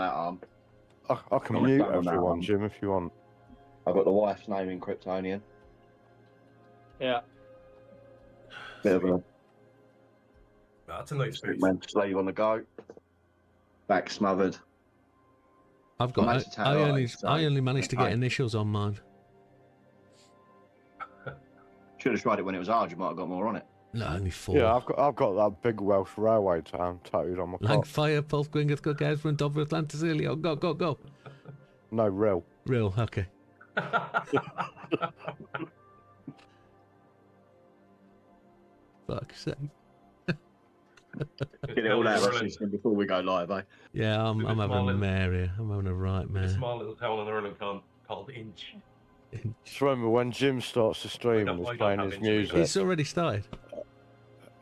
that arm. I can mute everyone, Jim, if you want. I've got the wife's name in Kryptonian. Yeah. Bit of a That's a nice piece. sleeve on the go. Back smothered. I've got. I only managed to get initials on mine. Should have tried it when it was hard. You might have got more on it. No, only 4. Yeah, I've got that big Welsh railway town tattooed on my cock. Langfire, Pulf, Gwyngath, Gogazman, Dover, Atlantis, Elio. Go, go, go. No, real. Real, okay. Fuck's sake. Get it all out before we go live, eh? Yeah, I'm having a mare here. I'm having a right mare. A small little town in Ireland called Inch. Just remember when Jim starts to stream and is playing his music. It's already started.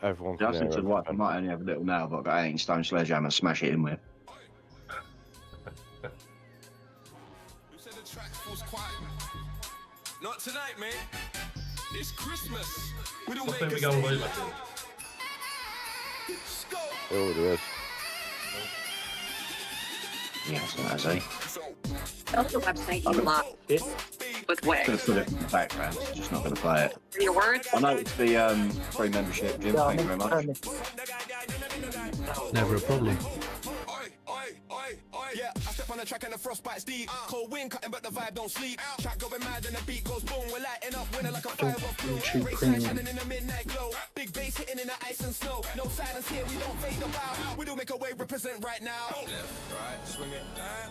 Everyone Yeah, can I said to hear the wife, I might only have a little now, but I've got 18 stone sledgehammer and smash it in with. Not tonight, mate. It's Christmas. What time we going live at it already is. Yeah, so that's it. That's the website you locked with Wix. Just put it in the background, so just not going to play it. Your words? I know it's the free membership, Jim. Thank you very much. Never a problem. Yeah, I step on the track and the frostbite's deep. Cold wind cutting, but the vibe don't sleep. Track going mad and the beat goes boom. We're lighting up, winning like a firework flow. Race light shining in the midnight glow. Big bass hitting in the ice and snow. No silence here, we don't fade about. We do make a way, represent right now. Left, right, swing it,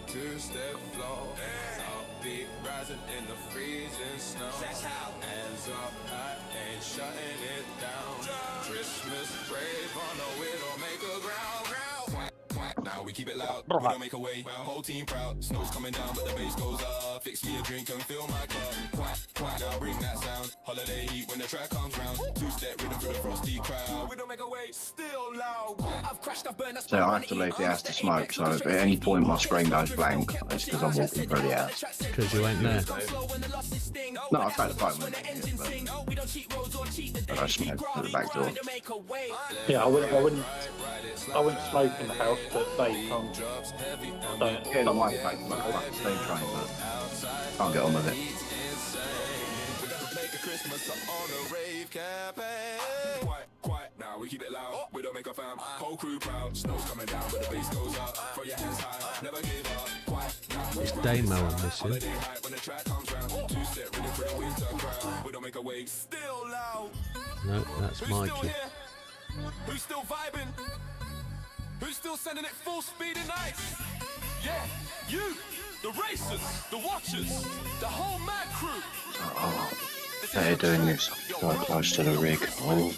2-step flow. Upbeat, rising in the freezing snow. Hands up, I ain't shutting it down. Christmas brave on the Widdowmaker ground. Now we keep it loud, we don't make a way, whole team proud. Snow's coming down, but the bass goes up. Fix me a drink and fill my cup. Quack, quack, now bring that sound. Holiday heat when the track comes round. 2-step rhythm through the frosty crowd. We don't make a way, still loud. I've crashed, I've burned, So I have to leave the house to smoke, so if at any point my screen goes blank, it's because I'm walking through the house. Because you ain't there. No, I've got the phone with me, but I smoke through the back door. Yeah, I wouldn't smoke in the house, but they can't. Yeah, the wife back like a fucking steam train, but can't get on with it. Now we keep it loud, we don't make a fam. Whole crew proud, snow's coming down, but the bass goes up. Throw your hands high, never give up. It's Damo on this, yeah? When the track comes round, 2-step rhythm for the winter crowd. We don't make a wave, still loud. No, that's Mikey. Who's still vibing? Who's still sending it full speed and ice? Yeah, you, the racers, the watchers, the whole mad crew. Oh, they're doing this so close to the rig. Oh.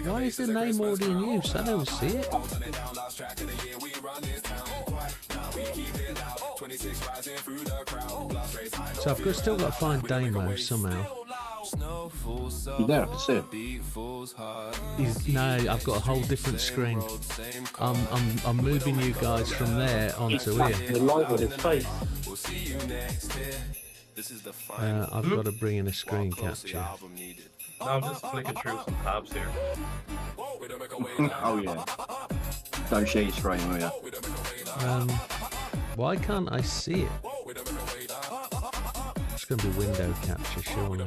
Why is the name already in use? I don't see it. So I've still got to find Damo somehow. Yeah, I can see it. No, I've got a whole different screen. I'm moving you guys from there onto here. The light with his face. I've got to bring in a screen capture. No, I'm just flicking through some tabs here. Oh yeah. Don't share your screen, will you? Why can't I see it? It's going to be window capture, surely.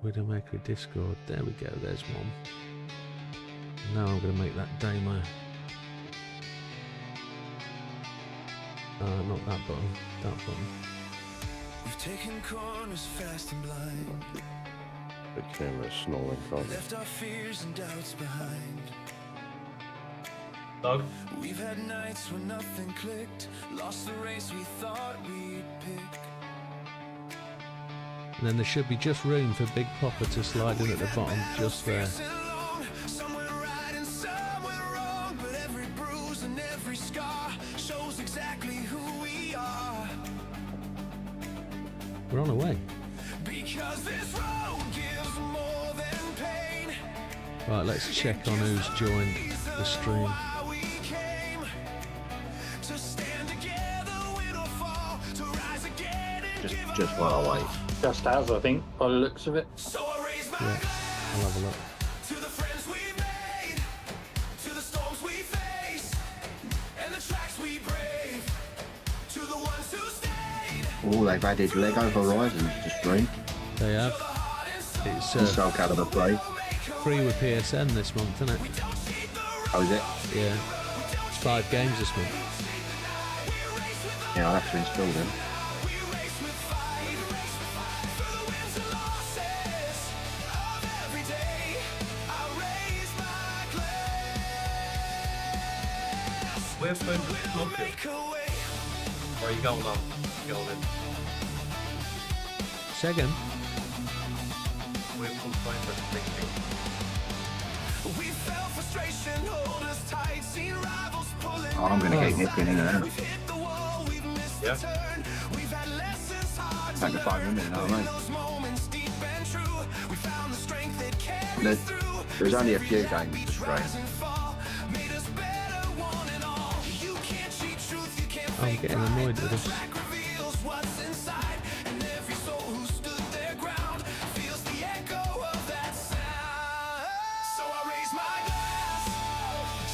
Widdowmaker Discord. There we go. There's one. Now I'm going to make that Damo. Not that button. That button. We've taken corners fast and blind. The camera's snoring, can't it? Left our fears and doubts behind. Dog. We've had nights when nothing clicked. Lost the race we thought we'd pick. And then there should be just room for Big Popper to slide in at the bottom, just there. Somewhere right and somewhere wrong, but every bruise and every scar shows exactly who we are. We're on our way. Because this road gives more than pain. Right, let's check on who's joined the stream. Just while I wait. Just as, I think, by the looks of it. Yeah, I'll have a look. To the friends we made, to the storms we face, and the tracks we brave, to the ones who stayed. Oh, they've added Lego Horizons to stream. They have. It's Soul Calibur Play. free with PSN this month, isn't it? Oh, is it? Yeah. It's 5 games this month. Yeah, I'll have to install them. Where's the smoking? Where are you going on? Going in. Second. Where's the find We felt frustration, hold us tight, seen rivals pulling. Oh, I'm going to get nipping in and out. We've hit the wall, we've missed Yeah. a turn. We've had lessons hard to Take the 5 minutes, you know what I mean? those moments deep and true. We found the strength that carries through. There's only a few games to stream. Rise and fall, made us better one and all. You can't cheat truth, you can't I'm fake getting annoyed with this. black reveals what's inside. And every soul who stood their ground feels the echo of that sound. So I raise my glass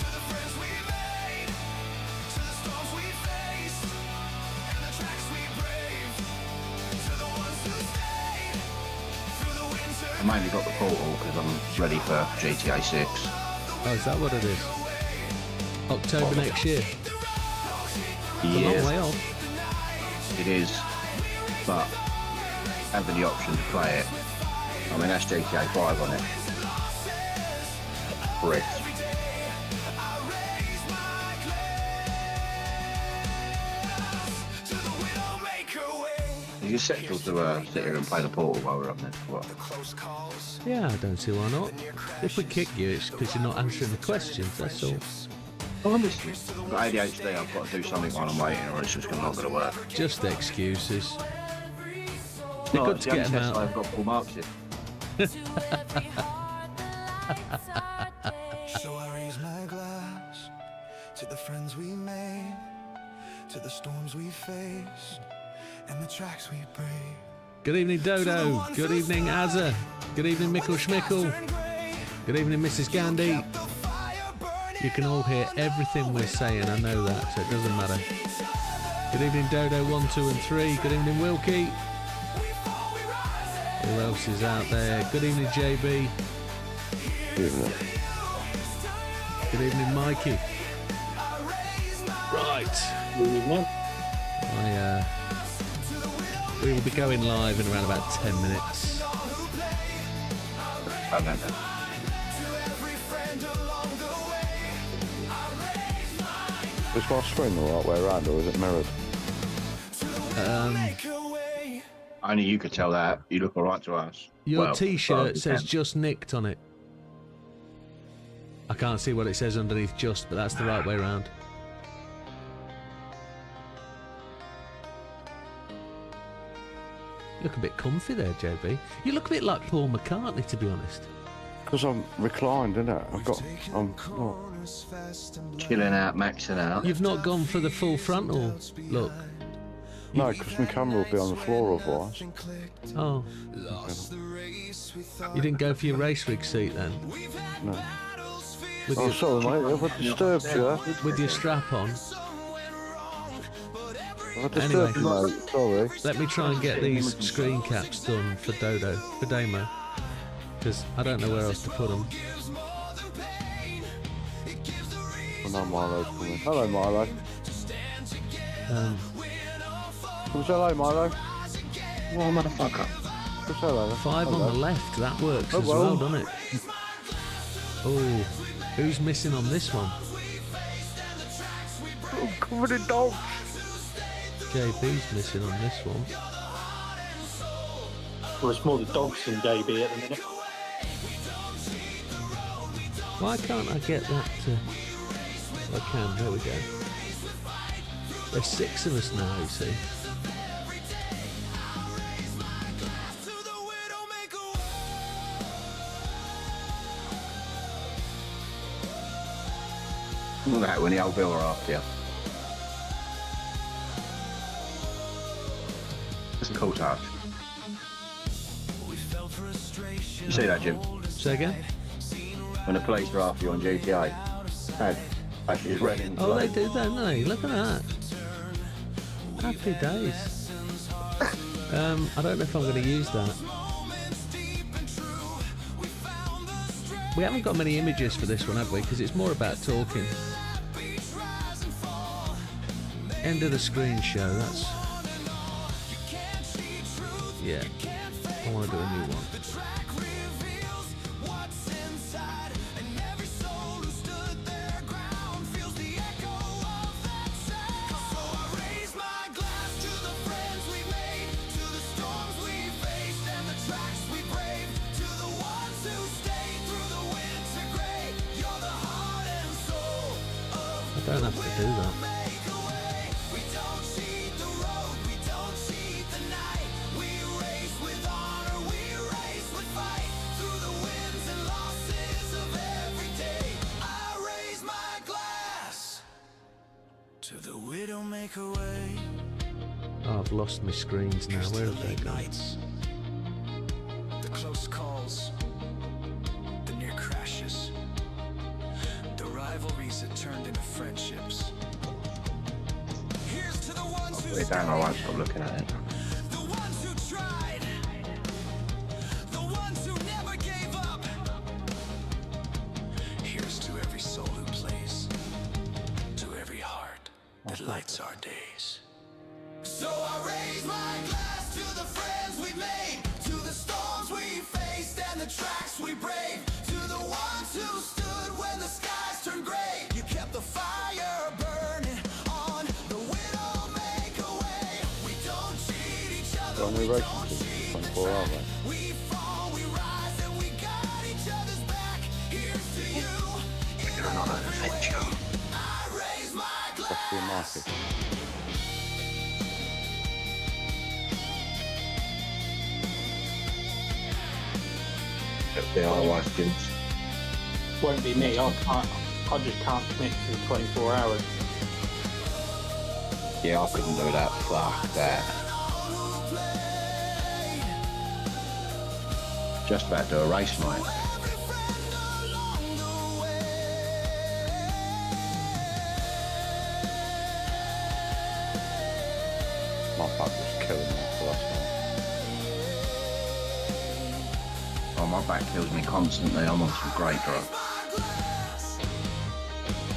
to the friends we made, to the storms we faced, and the tracks we braved, to the ones who stayed through the winter. I mainly got the Portal because I'm ready for GTA 6. Oh, is that what it is? October next year. It's a long way Yeah, off. it is. But having the option to play it, I mean, that's GTA 5 on it. Correct. To the Widdowmaker way. You set to sit here and play the Portal while we're up there. What? Close calls. Yeah, I don't see why not. If we kick you, it's because you're not answering the questions, that's all. Honestly, I've got ADHD, I've got to do something while I'm waiting or it's just not going to work. Just excuses. It's They're not, good it's to the get only them test out. I've got full marks in. So I raise my glass to the friends we made, to the storms we faced, and the tracks we braved. Good evening, Dodo. Good evening, Azza. Good evening, Mickle Schmickle. Good evening, Mrs. Gandhi. You can all hear everything we're saying, I know that, so it doesn't matter. Good evening, Dodo 1, 2 and 3. Good evening, Wilkie. Who else is out there? Good evening, JB. Good evening, Mikey. Right. We will be going live in around about 10 minutes. I don't know. Is my screen the right way around or is it mirrored? Only you could tell that. You look alright to us. Your Well, t-shirt you says can. just nicked on it. I can't see what it says underneath just, but that's the right way round. You look a bit comfy there, JB. You look a bit like Paul McCartney, to be honest. Because I'm reclined, innit? I'm not. Chilling out, maxing out. You've not gone for the full frontal look. No, because my camera will be on the floor otherwise. Oh. You didn't go for your race rig seat then? No. With Oh, your, sorry, mate. Have I disturbed you? with your strap on? Have I disturbed you, mate? Sorry. Let me try and get these screen caps done for Dodo, for Damo. Because I don't know where else to put them. Oh, no, Milo's coming. Hello, Milo. Come say hello, Milo. Well, motherfucker. Come say hello. 5 on the left, that works Oh, as well, well. doesn't it? Oh, who's missing on this one? I'm covered in dogs. JB's missing on this one. Well, it's more the dogs than JB at the minute. Why can't I get that to... I can, there we go. There's 6 of us now, you see. Look at that when the old Bill are after you. It's a cool touch. You see that, Jim? Say again? when the police are after you on GTA. Had actually red in Oh, they do, don't they? Look at that. Happy days. I don't know if I'm going to use that. We haven't got many images for this one, have we? Because it's more about talking. End of the screen show, that's... Yeah. I want to do a new one. I don't have to do that. To the Widdowmaker way. Oh, I've lost my screens now. Where have they gone? The close calls, the near crashes, the rivalries that turned into friendships. Here's to the ones who Put it down, I won't stop looking at it. the ones who tried, the ones who never gave up. Here's to every soul who plays, to every heart that lights our days. So I raise my glass to the friends we made, to the storms we faced and the tracks we braved, to the ones who stood when the skies turned gray. You kept the fire burning on the Widdowmaker way. We don't cheat each other, When we we racing don't to cheat the 24 hour, track. We fall, we rise, and we got each other's back. Here's to you. We're going on an adventure. I raise my glass. that's the market. They are wife gyms. Won't be me. I just can't commit to 24 hours. Yeah, I couldn't do that. Fuck that. Just about to do a race night. My back was killing me after last night. Oh, my back kills me constantly. I'm on some great drugs.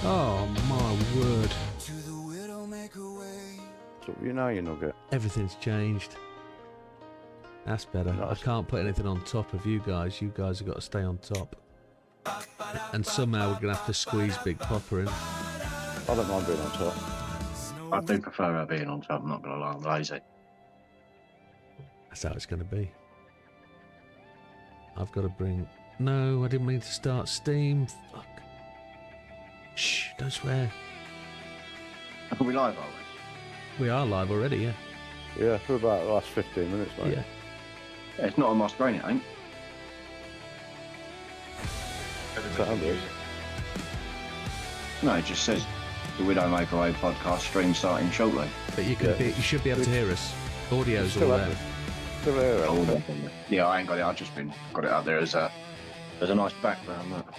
Oh, my word. To the Widdowmaker way. So you know you nugget. Everything's changed. That's better. I Nice. can't put anything on top of you guys. You guys have got to stay on top. And somehow we're going to have to squeeze Big Popper in. I don't mind being on top. I do prefer her being on top, I'm not going to lie, I'm lazy. That's how it's going to be. I've got to bring... No, I didn't mean to start Steam. Fuck. Shh, don't swear. Are we live, are we? We are live already, yeah. Yeah, for about the last 15 minutes, mate. Yeah. Yeah, it's not on my screen, it ain't. Sound is. No, it just says the Widdowmaker Way podcast stream starting shortly. But you can Yeah. you should be able to hear us. Audio's Still all have there. it. Still here, Oh, okay. yeah, I ain't got it. I've just got it out there as a nice background. Look.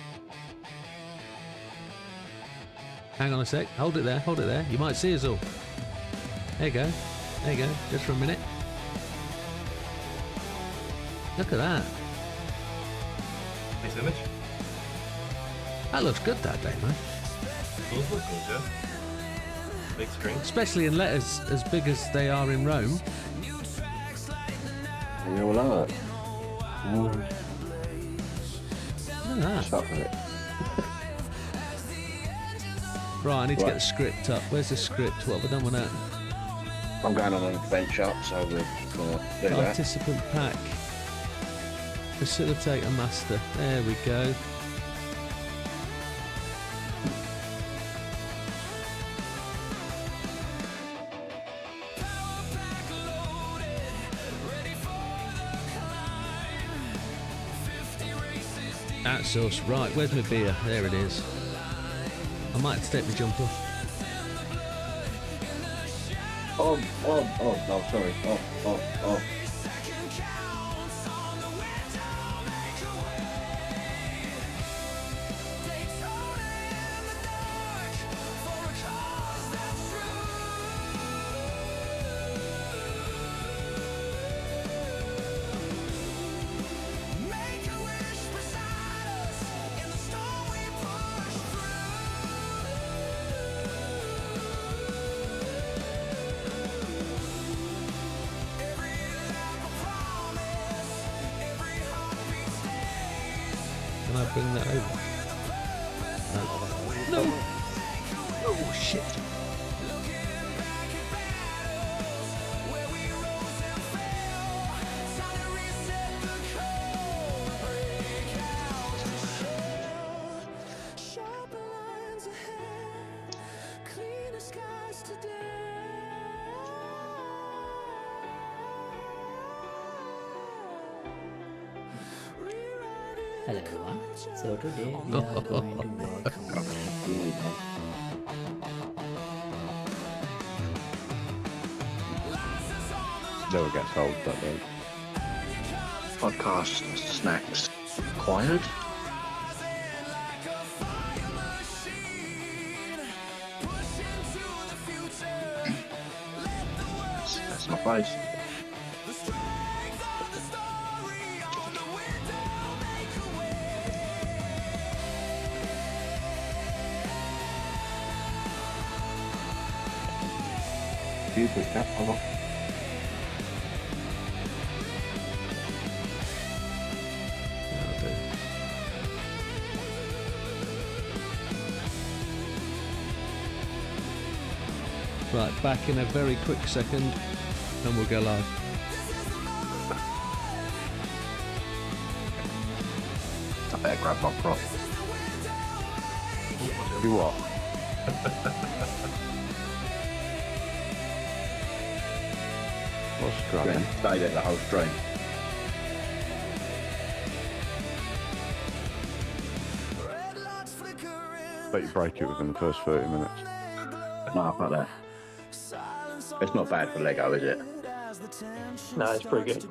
Hang on a sec. Hold it there. Hold it there. You might see us all. There you go. There you go. Just for a minute. Look at that. Nice image. That looks good that day, man. Those look good, yeah. Big screen. Especially in letters as big as they are in Rome. We all are. Look at that. Stop with it. Right, I need to get Right. the script up. Where's the script? What have I done with that? I'm going on an adventure, so we're going to do that. Participant pack. Facilitator master. There we go. That's us. Right, where's my beer? There it is. I might have to take my jump off. Oh, sorry. Oh. bring that over? No. No. Oh shit. Hello everyone. So today we are going to work Never gets old, that though. Podcast snacks required. That's my face. You push that one. Right, back in a very quick second and we'll go live. I better grab my prop. Do what? What's grabbing? Stay there the whole stream. Bet you break it within the first 30 minutes. No, fuck that. It's not bad for Lego, is it? No, it's pretty good.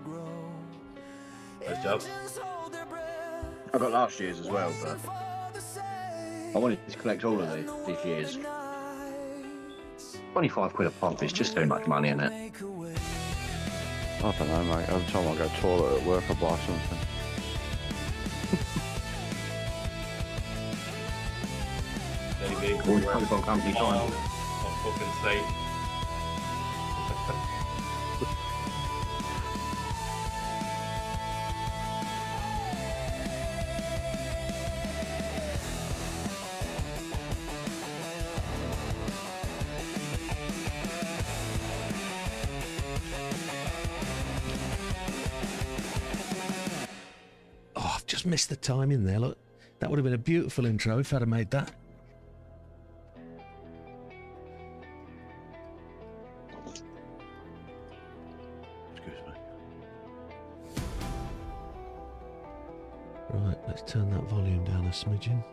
Nice job. I got last year's as well, but I wanted to collect all of this year's. 25 quid a pop is just too much money in it. I don't know, mate. Every time I go toilet at work, I buy something. Any vehicle Always where comes on company time. on fucking state. Oh, I've just missed the timing there, look. That would have been a beautiful intro if I'd have made that. Excuse me. Right, let's turn that volume down a smidgen.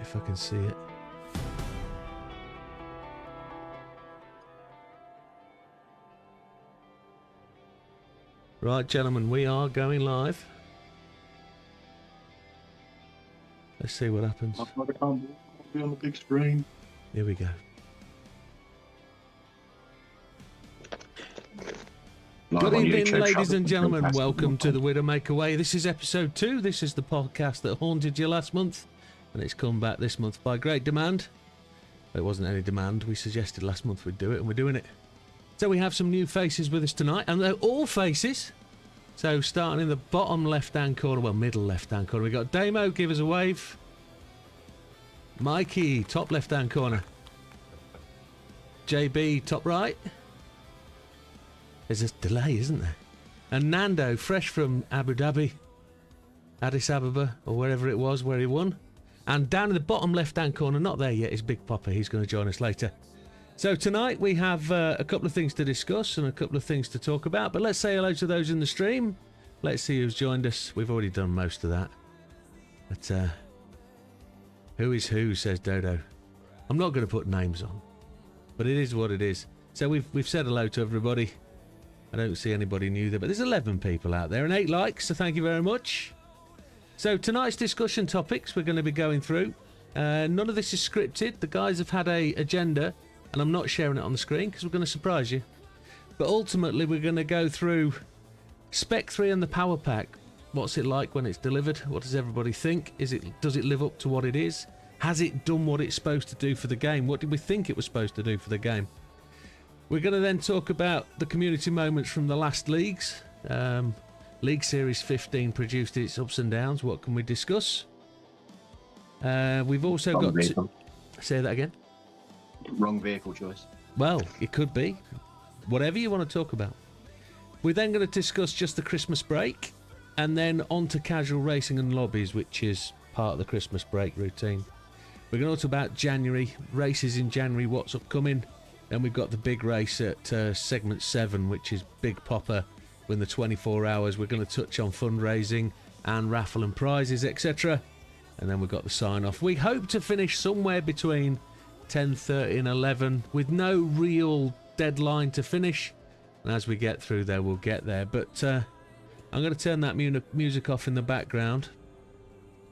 If I can see it. Right, gentlemen, we are going live. Let's see what happens. I can't be on the big screen. Here we go. Good evening, ladies and gentlemen. Welcome to the Widdowmaker Way. This is episode 2. This is the podcast that haunted you last month, and it's come back this month by great demand. It wasn't any demand. We suggested last month we'd do it, and we're doing it. So we have some new faces with us tonight, and they're all faces. So starting in the bottom left-hand corner, well, middle left-hand corner, we got Damo, give us a wave. Mikey, top left-hand corner. JB, top right. There's a delay, isn't there? And Nando, fresh from Abu Dhabi, Addis Ababa, or wherever it was where he won. And down in the bottom left-hand corner, not there yet, is Big Papa. He's going to join us later. So tonight we have a couple of things to discuss and a couple of things to talk about. But let's say hello to those in the stream. Let's see who's joined us. We've already done most of that. But who is who, says Dodo. I'm not going to put names on, but it is what it is. So we've said hello to everybody. I don't see anybody new there, but there's 11 people out there and 8 likes, so thank you very much. So tonight's discussion topics we're going to be going through. None of this is scripted. The guys have had a agenda, and I'm not sharing it on the screen because we're going to surprise you. But ultimately we're going to go through Spec 3 and the Power Pack. What's it like when it's delivered? What does everybody think? Does it live up to what it is? Has it done what it's supposed to do for the game? What did we think it was supposed to do for the game? We're going to then talk about the community moments from the last leagues. League Series 15 produced its ups and downs. What can we discuss? We've also Wrong got vehicle. say that again. Wrong vehicle choice. Well, it could be. Whatever you want to talk about. We're then going to discuss just the Christmas break, and then on to casual racing and lobbies, which is part of the Christmas break routine. We're going to talk about January, races in January, what's upcoming. Then we've got the big race at segment 7, which is Big Popper in the 24 hours. We're going to touch on fundraising and raffle and prizes, etc. And then we've got the sign-off. We hope to finish somewhere between 10:30 and 11 with no real deadline to finish. And as we get through there, we'll get there. But I'm going to turn that music off in the background.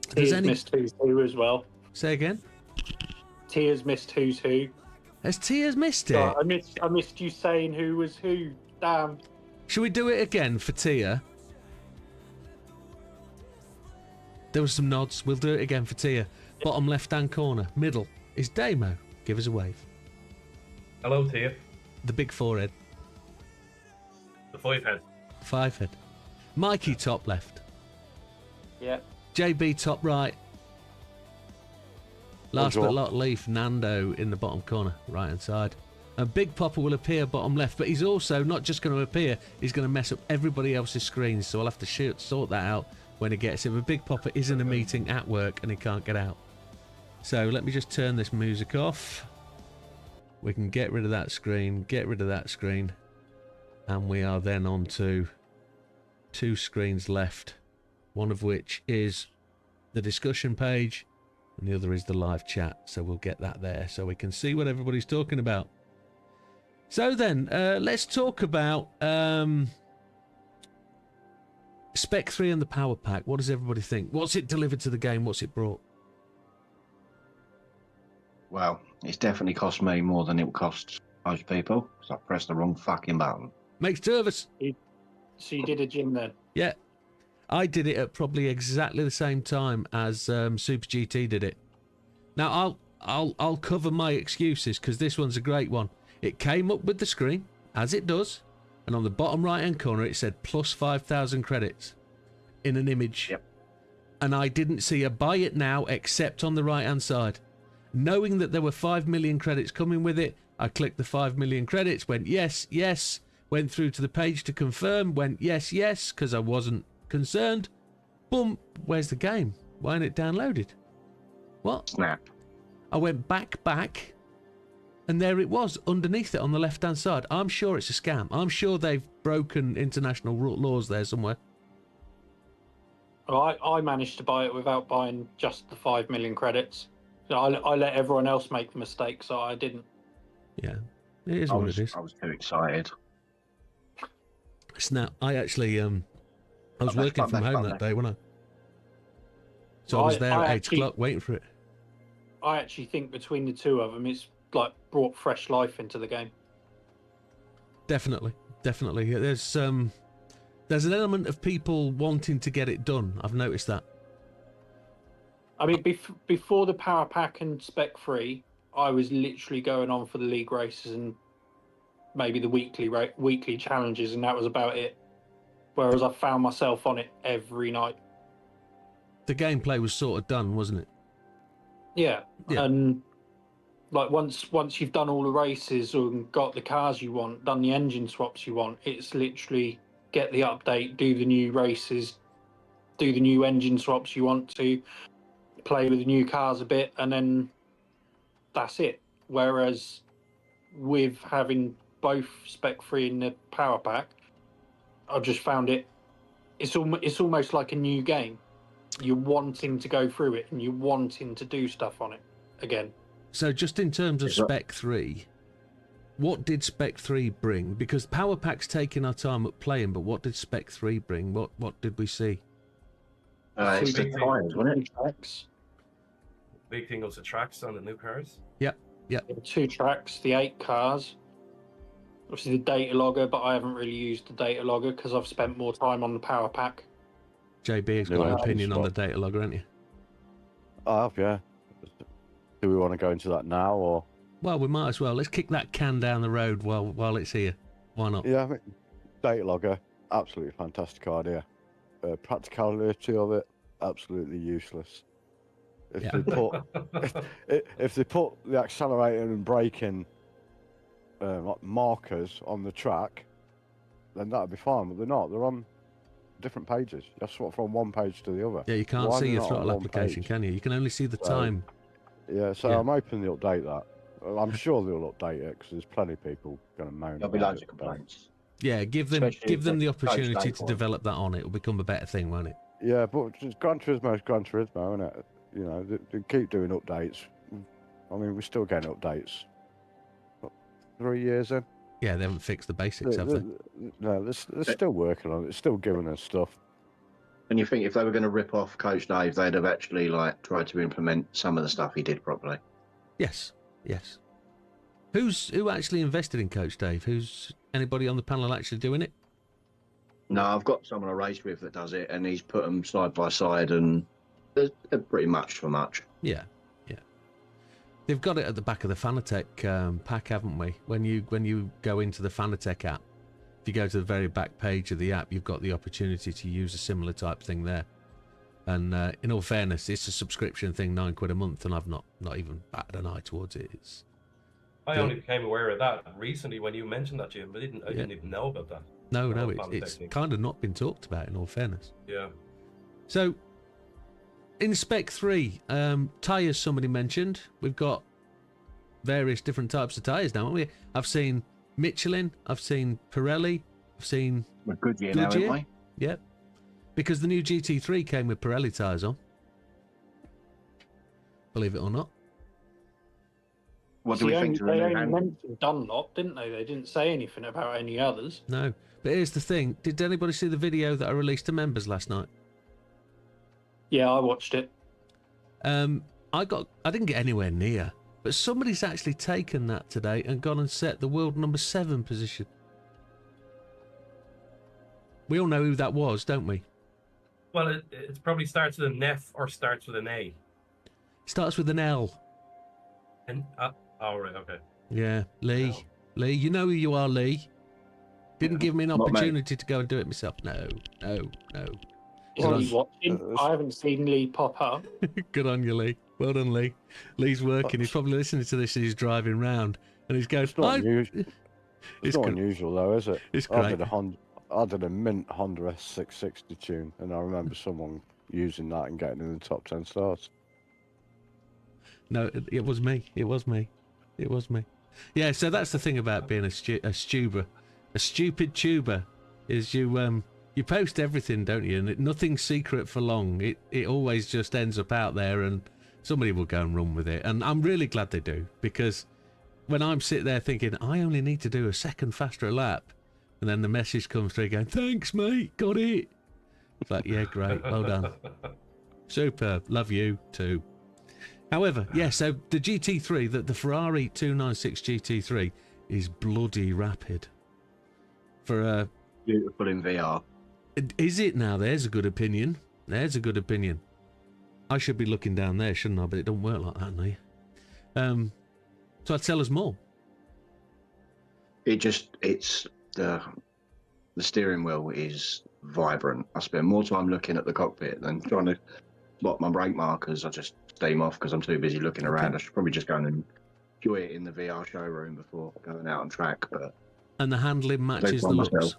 Tia's missed Who's Who as well. Say again? Tia's missed Who's Who. Has Tia's missed it? Oh, I missed you saying who was who. Damn. Should we do it again for Tia? There was some nods. We'll do it again for Tia. Bottom left-hand corner. Middle is Damo. Give us a wave. Hello, Tia. The big forehead. The 5 head. 5 head. Mikey top left. Yeah. JB top right. Last but not least, Nando in the bottom corner, right hand side. And Big Popper will appear bottom left, but he's also not just going to appear, he's going to mess up everybody else's screens, so I'll have to sort that out when he gets it. But Big Popper is in a meeting at work and he can't get out. So let me just turn this music off. We can get rid of that screen, and we are then on to 2 screens left, one of which is the discussion page and the other is the live chat, so we'll get that there so we can see what everybody's talking about. So then, let's talk about Spec 3 and the Power Pack. What does everybody think? What's it delivered to the game? What's it brought? Well, it's definitely cost me more than it will cost most people, because I pressed the wrong fucking button. Makes 2 of us. So you did a gym then? Yeah. I did it at probably exactly the same time as Super GT did it. Now I'll cover my excuses because this one's a great one. It came up with the screen as it does, and on the bottom right hand corner it said plus 5,000 credits in an image. Yep. And I didn't see a buy it now except on the right hand side. Knowing that there were 5 million credits coming with it, I clicked the 5 million credits, went yes, yes, went through to the page to confirm, went yes, yes, because I wasn't concerned. Boom, where's the game? Why ain't it downloaded? What? Snap. I went back, and there it was underneath it on the left hand side. I'm sure it's a scam. I'm sure they've broken international laws there somewhere. I managed to buy it without buying just the 5 million credits. So I let everyone else make the mistake, so I didn't. Yeah, it is what it is. I was too excited. Snap. I actually I was working from home that day, wasn't I? So I was there at 8 o'clock waiting for it. I actually think between the two of them, it's like brought fresh life into the game. Definitely. There's an element of people wanting to get it done. I've noticed that. I mean, before the Power Pack and Spec 3, I was literally going on for the league races and maybe the weekly challenges, and that was about it. Whereas I found myself on it every night. The gameplay was sort of done, wasn't it? Yeah. And like once you've done all the races and got the cars you want, done the engine swaps you want, it's literally get the update, do the new races, do the new engine swaps you want to, play with the new cars a bit, and then that's it. Whereas with having both Spec 3 and the Power Pack, I just found it's almost like a new game. You're wanting to go through it and you're wanting to do stuff on it again. So just in terms of Spec 3, what did Spec 3 bring? Because Power Pack's taking our time at playing, but what did Spec 3 bring? What did we see? It's the tires, wasn't it? Tracks. Big thing was the tracks on the new cars. Yep. 2 tracks, the 8 cars. Obviously the data logger, but I haven't really used the data logger because I've spent more time on the Power Pack. JB has got an opinion on the data logger, haven't you? I have, yeah. Do we want to go into that now, or? Well, we might as well. Let's kick that can down the road while it's here. Why not? Yeah, I mean, data logger, absolutely fantastic idea. practicality of it, absolutely useless. If Yeah. they put if they put the accelerator and braking like markers on the track, then that'd be fine. But they're not. They're on different pages. You have to swap from one page to the other. Yeah, you can't Why are see they your not on throttle one application, page? can you? You can only see the So, time. Yeah, so Yeah. I'm hoping they'll update that. Well, I'm sure they'll update it because there's plenty of people going to moan. There'll be about loads it, of but- complaints. Yeah, give them Especially the if Coach opportunity Dave to one. develop that on. It will become a better thing, won't it? Yeah, but just Gran Turismo is Gran Turismo, isn't it? You know, they keep doing updates. I mean, we're still getting updates. What, 3 years in? Yeah, they haven't fixed the basics, have they? No, they're still working on it. They're still giving us stuff. And you think if they were going to rip off Coach Dave, they'd have actually like tried to implement some of the stuff he did properly. Yes, yes. Who actually invested in Coach Dave? Who's anybody on the panel actually doing it? No, I've got someone I raced with that does it, and he's put them side by side, and they're pretty much for much. Yeah, yeah. They've got it at the back of the Fanatec pack, haven't we? When you go into the Fanatec app, if you go to the very back page of the app, you've got the opportunity to use a similar type thing there. And in all fairness, it's a subscription thing, £9 a month, and I've not even batted an eye towards it. I only became aware of that recently when you mentioned that, Jim. I didn't even know about that. No, The whole it's technique. kind of not been talked about, in all fairness. Yeah. So, in Spec 3, tyres somebody mentioned. We've got various different types of tyres now, haven't we? I've seen Michelin, I've seen Pirelli, I've seen We're Goodyear now, Goodyear. aren't we? Yep. Because the new GT3 came with Pirelli tyres on. Believe it or not. What do we think to the They new only handle? mentioned Dunlop, didn't they? They didn't say anything about any others. No. But here's the thing. Did anybody see the video that I released to members last night? Yeah, I watched it. I didn't get anywhere near, but somebody's actually taken that today and gone and set the world number 7 position. We all know who that was, don't we? Well, it probably starts with an F or starts with an A. Starts with an L. And oh right, okay. Yeah, Lee. No. Lee, you know who you are, Lee. Didn't give me an Not me. opportunity to go and do it myself. No. Is Well, he watching? I haven't seen Lee pop up. Good on you, Lee. Well done, Lee. Lee's working. He's probably listening to this as he's driving round, and he's going. It's not unusual. It's It's not gr- unusual though, is it? It's I great. did a mint Honda S660 tune, and I remember someone using that and getting in the top 10 stars. No, it was me. It was me. It was me. Yeah, so that's the thing about being a stuber. A stupid tuber is you post everything, don't you? And nothing's secret for long. It always just ends up out there, and somebody will go and run with it. And I'm really glad they do, because when I'm sitting there thinking, I only need to do a second faster a lap, and then the message comes through going, thanks, mate, got it. It's like, yeah, great, well done. Superb, love you too. However, yeah, so the GT3, the Ferrari 296 GT3 is bloody rapid. For a... Beautiful in VR. Is it now? There's a good opinion. There's a good opinion. I should be looking down there, shouldn't I? But it don't work like that, no. So tell us more. It's the steering wheel is vibrant. I spend more time looking at the cockpit than trying to spot my brake markers. I just steam off because I'm too busy looking around. I should probably just go and enjoy it in the VR showroom before going out on track. But And the handling matches the find looks. myself.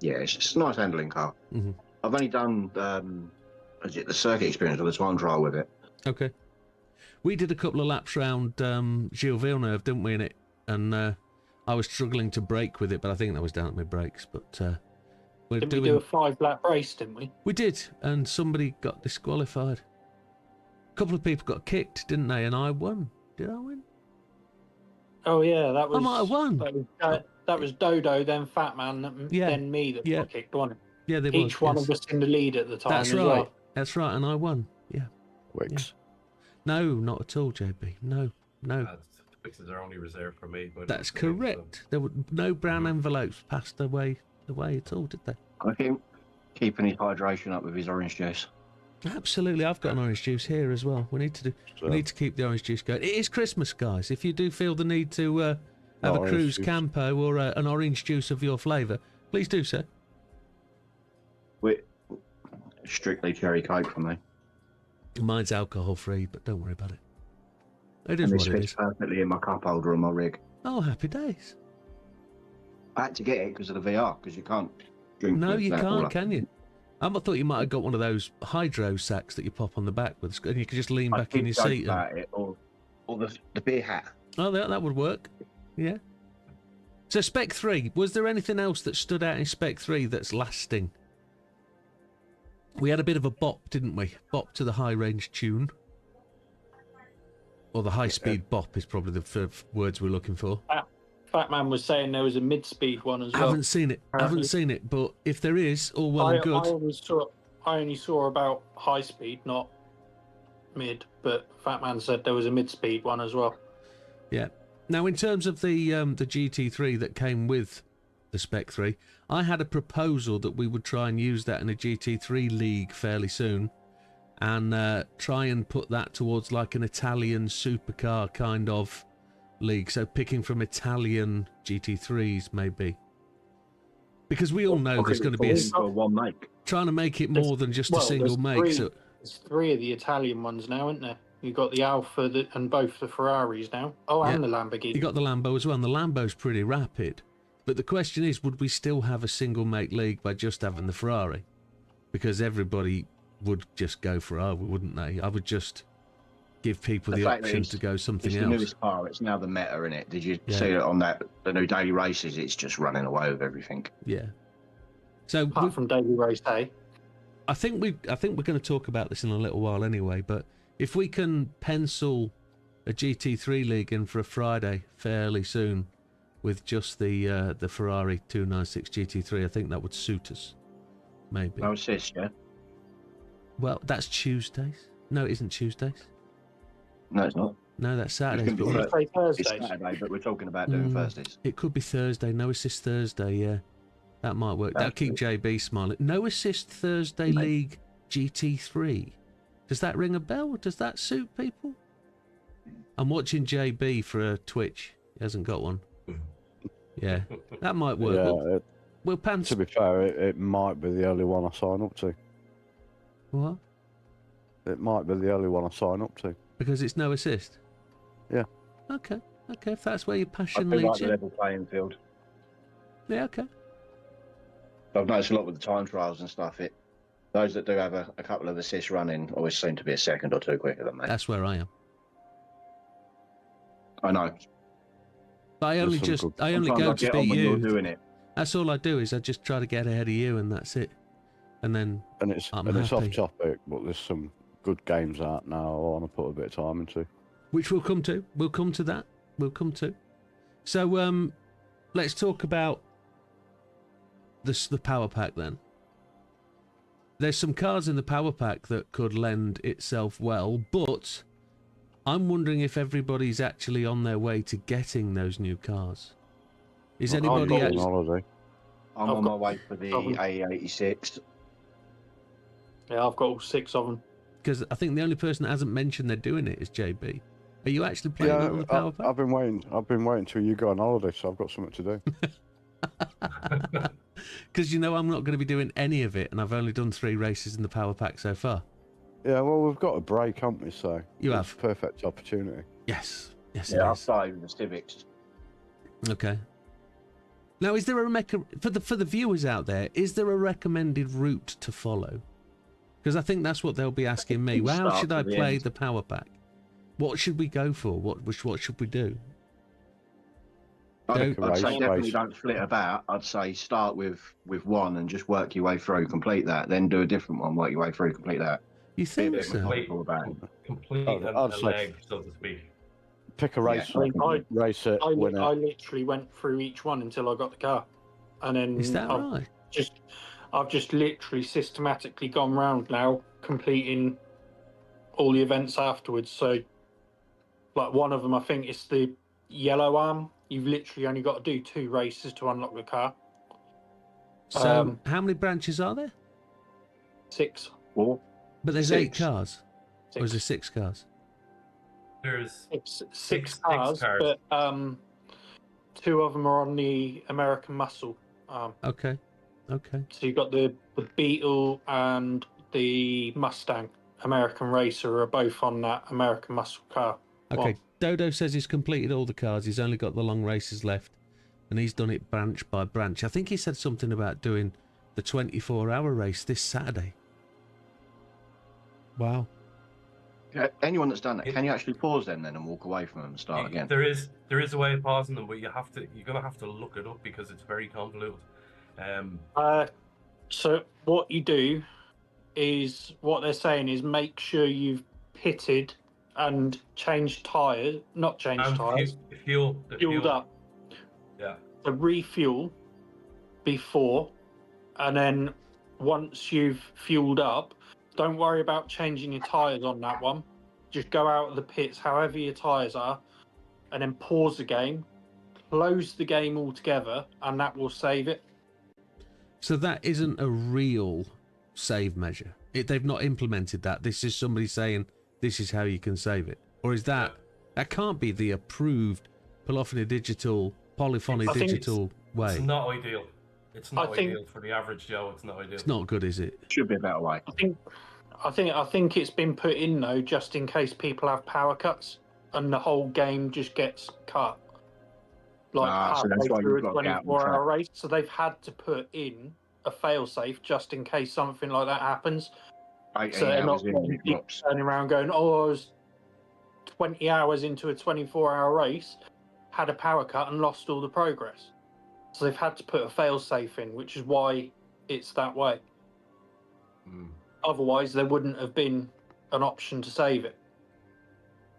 yeah, it's just a nice handling car. Mhm. I've only done the circuit experience or the time trial with it. Okay. We did a couple of laps round Gilles Villeneuve, didn't we, in it? And I was struggling to brake with it, but I think that was down at my brakes. But we're Didn't doing... we do a 5-lap race, didn't we? We did, and somebody got disqualified. A couple of people got kicked, didn't they? And I won. Did I win? Oh yeah, that was. I might have won. That was Dodo, then Fat Man, Yeah. then me that Yeah. got kicked, wasn't it? Yeah, they Each one of us in the lead at the time. That's as right. Well. That's right, and I won. Yeah. Wicks. No, not at all, JB. No. Fixes are only reserved for me. But That's correct. There were no brown envelopes passed the way at all, did they? I think keeping his hydration up with his orange juice. Absolutely. I've got an orange juice here as well. We need to keep the orange juice going. It is Christmas, guys. If you do feel the need to have a Orange Cruise juice. Campo or an orange juice of your flavour, please do so. strictly cherry Coke for me. Mine's alcohol free, but don't worry about it. It is And this what it fits is. perfectly in my cup holder on my rig. Oh, happy days. I had to get it because of the VR, because you can't drink. No, with you that all can't, up. can you? I thought you might have got one of those hydro sacks that you pop on the back with, and you could just lean I back in your did joke seat. And... about it, or the beer hat. Oh, that would work. Yeah. So Spec 3, was there anything else that stood out in Spec 3 that's lasting? We had a bit of a bop, didn't we? Bop to the high-range tune. Or the high-speed bop is probably the words we're looking for. Fat Man was saying there was a mid-speed one as well. Haven't seen it. Haven't seen it. But if there is, all well and good. I only saw about high speed, not mid. But Fat Man said there was a mid-speed one as well. Yeah. Now, in terms of the GT3 that came with the Spec 3, I had a proposal that we would try and use that in a GT3 league fairly soon, and try and put that towards like an Italian supercar kind of league. So picking from Italian GT3s maybe, because we all know there's going to be one make. Trying to make it more than just a single make. So there's 3 of the Italian ones now, isn't there? You've got the Alfa and both the Ferraris now. Oh, and the Lamborghini. You got the Lambo as well, and the Lambo's pretty rapid. But the question is, would we still have a single make league by just having the Ferrari? Because everybody would just go Ferrari, wouldn't they? I would just give people the option to go something else. It's the newest car. It's now the meta, isn't it? Did you see it on the new daily races? It's just running away with everything. Yeah. So apart from daily race day, I think we're going to talk about this in a little while anyway. But if we can pencil a GT3 league in for a Friday fairly soon, with just the Ferrari 296 GT3, I think that would suit us. Maybe. No assist, yeah. Well, that's Tuesdays. No, it isn't Tuesdays. No, it's not. No, that's Saturdays. It's Saturday, but we're talking about doing Thursdays. It could be Thursday. No assist Thursday. Yeah, that might work. That'll keep JB smiling. No assist Thursday league GT3. Does that ring a bell? Does that suit people? I'm watching JB for a Twitch. He hasn't got one. Yeah, that might work. Yeah, we'll to be fair, it might be the only one I sign up to. What? It might be the only one I sign up to. Because it's no assist? Yeah. Okay, if that's where your passion I feel like leads the you. level playing field. Yeah, okay. I've noticed a lot with the time trials and stuff. Those that do have a couple of assists running always seem to be a second or two quicker than me. That's where I am. I know. But I only go to beat you. Doing it. That's all I do is I just try to get ahead of you, and that's it. And then it's off topic, but there's some good games out now I want to put a bit of time into. Which we'll come to. We'll come to that. We'll come to. So let's talk about the power pack then. There's some cars in the power pack that could lend itself well, but I'm wondering if everybody's actually on their way to getting those new cars. Is anybody actually... I'm on my way for the A86. Yeah, I've got all 6 of them. Because I think the only person that hasn't mentioned they're doing it is JB. Are you actually playing it on the power pack? I've been waiting till you go on holiday, so I've got something to do. Because I'm not going to be doing any of it, and I've only done 3 races in the power pack so far. Yeah, well, we've got a break, haven't we? So you have perfect opportunity. Yes. Yeah, I've started with the Civics. Okay. Now, is there for the viewers out there? Is there a recommended route to follow? Because I think that's what they'll be asking me. Well, how should I play the power pack? What should we go for? What should we do? I'd say definitely don't flit about. I'd say start with one and just work your way through, complete that, then do a different one, work your way through, complete that. You think so? Complete and leg, so to speake. Pick a race, race it, win it. I literally went through each one until I got the car, and then is that right? I've just literally systematically gone round now, completing all the events afterwards. So, like one of them, I think it's the yellow arm. You've literally only got to do 2 races to unlock the car. So, how many branches are there? 6. 4. But there's 8 cars. 6. Or is there 6 cars? There's 6 cars, but 2 of them are on the American Muscle. Okay. So you've got the Beetle and the Mustang American Racer are both on that American Muscle Car. Okay, one. Dodo says he's completed all the cars. He's only got the long races left, and he's done it branch by branch. I think he said something about doing the 24-hour race this Saturday. Wow. Anyone that's done that, can you actually pause them then and walk away from them and start again? There is a way of pausing them, but you're gonna have to look it up because it's very convoluted. So what you do is, what they're saying is, make sure you've pitted and changed tyres, not changed tyres, fueled up. Yeah. So refuel before, and then once you've fueled up, don't worry about changing your tyres on that one. Just go out of the pits, however your tyres are, and then pause the game, close the game altogether, and that will save it. So that isn't a real save measure. They've not implemented that. This is somebody saying this is how you can save it. Or is that... That can't be the approved Polyphony Digital way. It's not ideal. It's not ideal for the average Joe. It's not ideal. It's not good, is it? Should be a better way. I think it's been put in though, just in case people have power cuts and the whole game just gets cut. Like halfway through a 24-hour race, so they've had to put in a fail-safe just in case something like that happens. So they're not turning around going, "Oh, I was 20 hours into a 24-hour race, had a power cut and lost all the progress." So they've had to put a fail-safe in, which is why it's that way. Otherwise, there wouldn't have been an option to save it.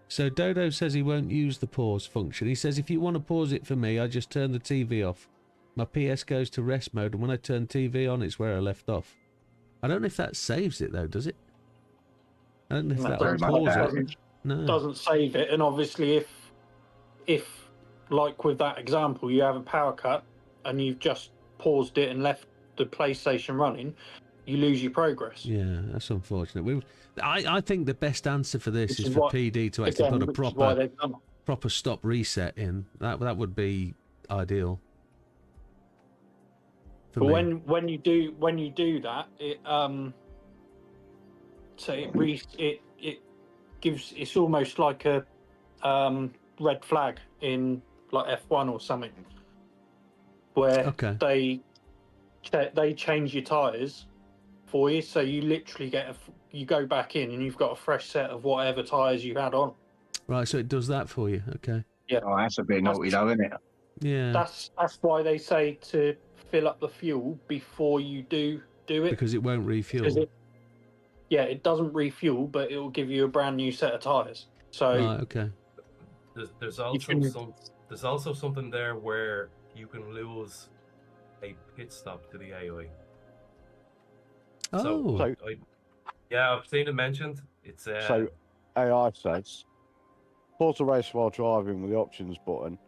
So Dodo says he won't use the pause function. He says, if you want to pause it for me, I just turn the TV off. My PS goes to rest mode, and when I turn TV on, it's where I left off. I don't know if that saves it, though, does it? I don't know if that will pause it. No. Doesn't save it, and obviously if, like with that example, you have a power cut, and you've just paused it and left the PlayStation running, you lose your progress. Yeah, that's unfortunate. I think the best answer for this is for PD to actually put a proper stop reset in. That would be ideal. But when you do that, it gives, it's almost like a red flag in like F1 or something, where they change your tyres for you, so you literally you go back in and you've got a fresh set of whatever tyres you had on. Right, so it does that for you. Okay. Yeah. Oh, that's a bit naughty though, isn't it? Yeah. That's why they say to fill up the fuel before you do it. Because it won't refuel. It doesn't refuel, but it will give you a brand new set of tyres. So. Right, okay. There's also something there where you can lose a pit stop to the AI. Oh. I've seen it mentioned. It's so AI says, pause the race while driving with the options button.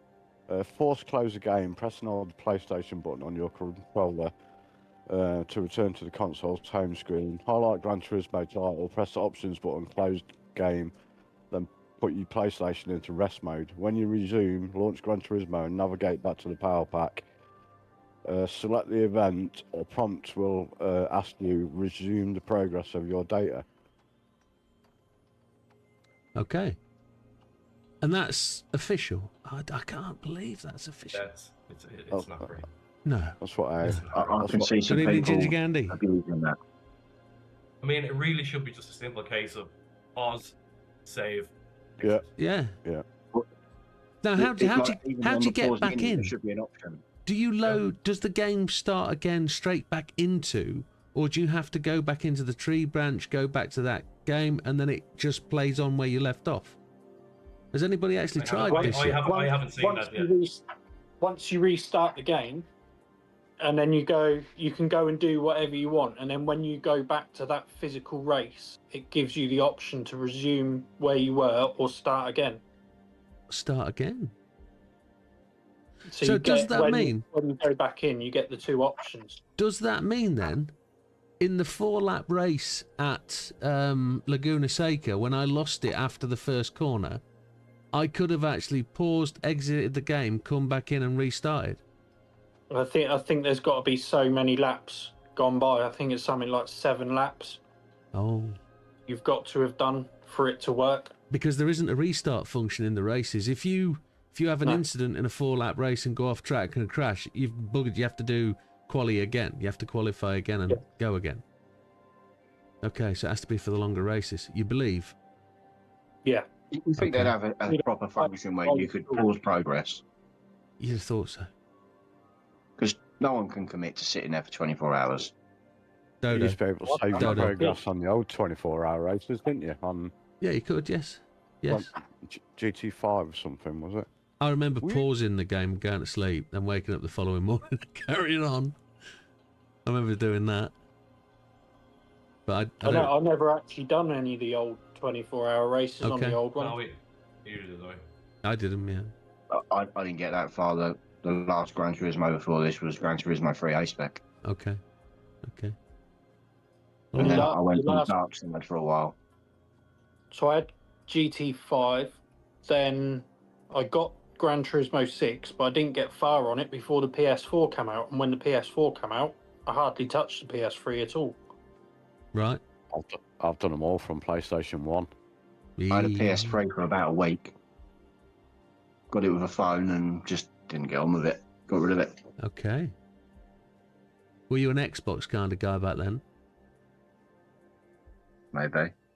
Force close the game, press and hold the PlayStation button on your controller to return to the console's home screen. Highlight Gran Turismo title, press the options button, close game, then put your PlayStation into rest mode. When you resume, launch Gran Turismo and navigate back to the power pack. Select the event. A prompt will ask you resume the progress of your data. Okay. And that's official. I can't believe that's official. It's not great. No. That's what I can see some Good evening, people Ginger Gandhi. abusing that. I mean, it really should be just a simple case of pause, save. Yeah. Now, how do you get back in? There should be an option. Do you load? Does the game start again straight back into, or do you have to go back into the tree branch, go back to that game, and then it just plays on where you left off? Has anybody actually tried this yet? I haven't seen that yet. Once you restart the game, and then you can go and do whatever you want, and then when you go back to that physical race, it gives you the option to resume where you were or start again. Start again? So does that mean... When you go back in, you get the two options. Does that mean then, in the 4-lap race at Laguna Seca, when I lost it after the first corner, I could have actually paused, exited the game, come back in and restarted? I think there's got to be so many laps gone by. I think it's something like 7 laps Oh. you've got to have done for it to work. Because there isn't a restart function in the races. If you have an No. incident in a 4-lap race and go off track and crash, you've buggered. You have to do quali again. You have to qualify again and go again. Okay, so it has to be for the longer races. You believe? Yeah. You think they'd have a proper function where you could pause progress? You'd have thought so. Because no one can commit to sitting there for 24 hours. You Dodo. used to be able to save Dodo. progress on the old 24-hour races, didn't you? On Yeah, you could, yes. Yes. GT5 or something, was it? I remember pausing the game, going to sleep, then waking up the following morning and carrying on. I remember doing that. But I never actually done any of the old 24-hour races on the old one. No, you did, I did them, yeah. I didn't get that far. The last Gran Turismo before this was Gran Turismo 3 A-Spec. Okay. And then the I went on last- Dark Side for a while. So I had GT5, then I got Gran Turismo 6, but I didn't get far on it before the PS4 came out. And when the PS4 came out, I hardly touched the PS3 at all. Right. I've done them all from PlayStation 1. I had a PS3 for about a week. Got it with a phone and just didn't get on with it. Got rid of it. Okay. Were you an Xbox kind of guy back then?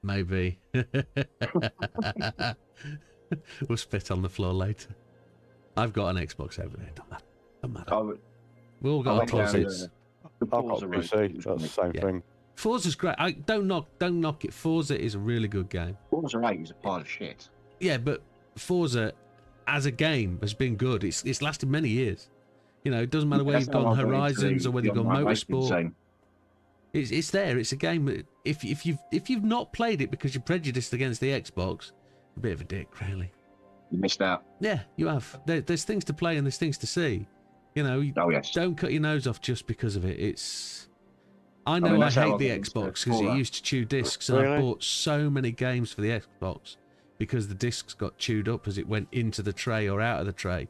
Maybe. We'll spit on the floor later. I've got an Xbox over there. Don't matter. We all got our closets. I've got a PC. That's the same thing. Forza's great. Don't knock it. Forza is a really good game. Forza 8 is a pile of shit. Yeah, but Forza as a game has been good. It's lasted many years. You know, it doesn't matter where you've gone Horizons or whether you've gone Motorsport. It's there. It's a game that if you've not played it because you're prejudiced against the Xbox, a bit of a dick, really. You missed out. Yeah, you have. There's things to play and there's things to see. You know, don't cut your nose off just because of it. I know I hate the Xbox because it used to chew discs, and I bought so many games for the Xbox because the discs got chewed up as it went into the tray or out of the tray.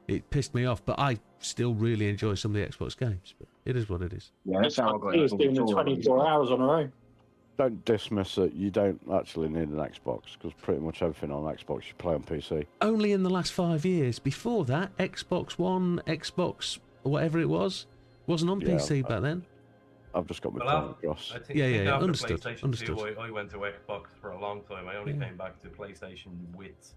It pissed me off, but I still really enjoy some of the Xbox games. But it is what it is. Yeah, that's how I got it. Doing the 24 hours on our own. Don't dismiss it. You don't actually need an Xbox because pretty much everything on Xbox you play on PC. Only in the last 5 years. Before that, Xbox One, Xbox, whatever it was, wasn't on PC back then. I've just got my point across. I think Yeah. after Understood. PlayStation 2, I went to Xbox for a long time. I only came back to PlayStation with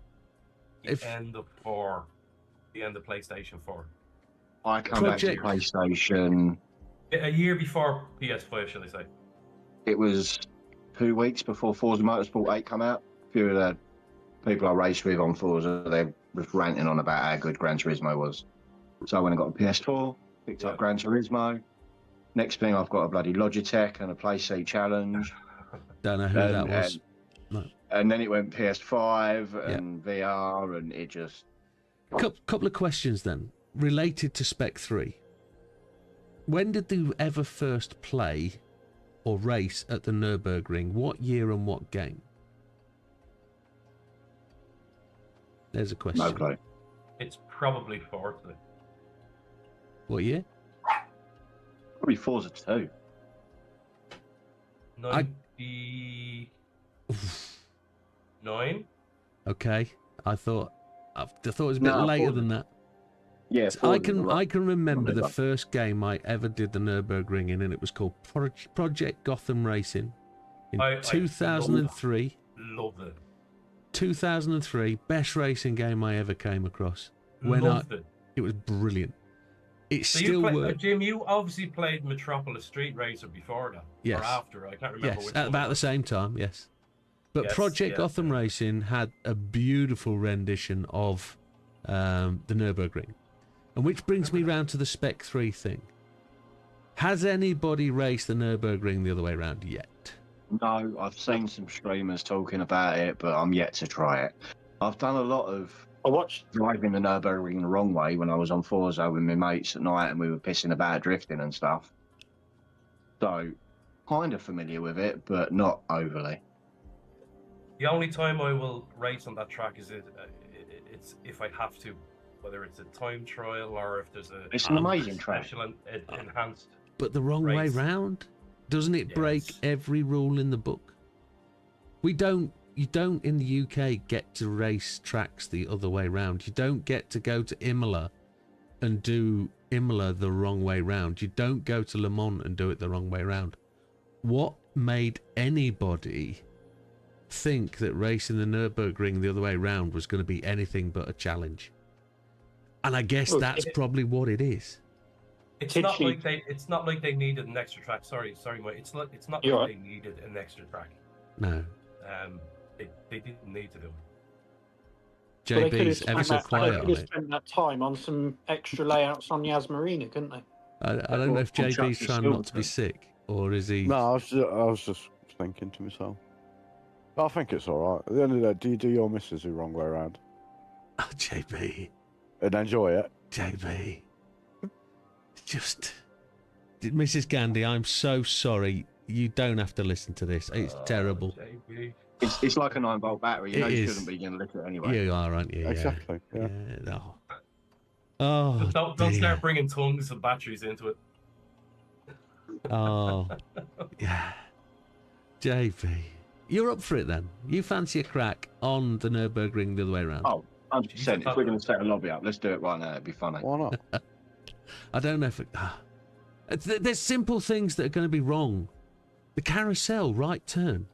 the end of PlayStation 4. I come back to PlayStation. A year before PS5, shall I say? It was 2 weeks before Forza Motorsport 8 come out. A few of the people I raced with on Forza, they were ranting on about how good Gran Turismo was. So I went and got a PS4, picked up Gran Turismo. Next thing, I've got a bloody Logitech and a PlayStation Challenge. Don't know who that was. And then it went PS5 and VR, and it just... Couple of questions then, related to Spec 3. When did you ever first play or race at the Nürburgring? What year and what game? There's a question. No clue. It's probably 40. What year? Probably Forza 2. 99? Okay. I thought it was a bit later than that. Yeah, I can remember the first game I ever did the Nürburgring in, and it was called Project Gotham Racing in 2003. Love it. 2003, best racing game I ever came across. It was brilliant. It still worked. Jim, you obviously played Metropolis Street Racer before that. Yes. Or after. I can't remember which at one. about the same time, yes. But Project Gotham Racing had a beautiful rendition of the Nürburgring. And which brings me round to the Spec 3 thing. Has anybody raced the Nürburgring the other way around yet? No, I've seen some streamers talking about it, but I'm yet to try it. I've done a lot of driving the Nürburgring the wrong way when I was on Forza with my mates at night and we were pissing about drifting and stuff. So, kind of familiar with it, but not overly. The only time I will race on that track is it's if I have to, whether it's a time trial or if there's It's an amazing track. Special enhanced. But the wrong way round? Doesn't it break every rule in the book? You don't in the UK get to race tracks the other way round. You don't get to go to Imola and do Imola the wrong way round. You don't go to Le Mans and do it the wrong way round. What made anybody think that racing the Nürburgring the other way round was going to be anything but a challenge? And I guess that's probably what it is. It's not like they needed an extra track. Sorry, mate. It's not like they needed an extra track. No. They didn't need to do it. JB's ever so quiet on They could have it. spent that time on some extra layouts on Yas Marina, couldn't they? I don't know if JB's trying not to be sick, or is he... No, I was just thinking to myself. I think it's all right. At the end of the day, do you do your missus the wrong way around? Oh, JB. And enjoy it? JB. Just... Mrs. Gandhi, I'm so sorry. You don't have to listen to this. It's terrible. JB. It's like a 9-volt battery. You know you shouldn't be going to lick it anyway. You are, aren't you? Yeah. Exactly. Yeah. No. Oh, Don't start bringing tongues and batteries into it. Oh, yeah. JB. You're up for it then? You fancy a crack on the Nürburgring the other way around? Oh, 100%. If we're going to set a lobby up, let's do it right now. It'd be funny. Why not? I don't know if it... There's simple things that are going to be wrong. The carousel, right turn.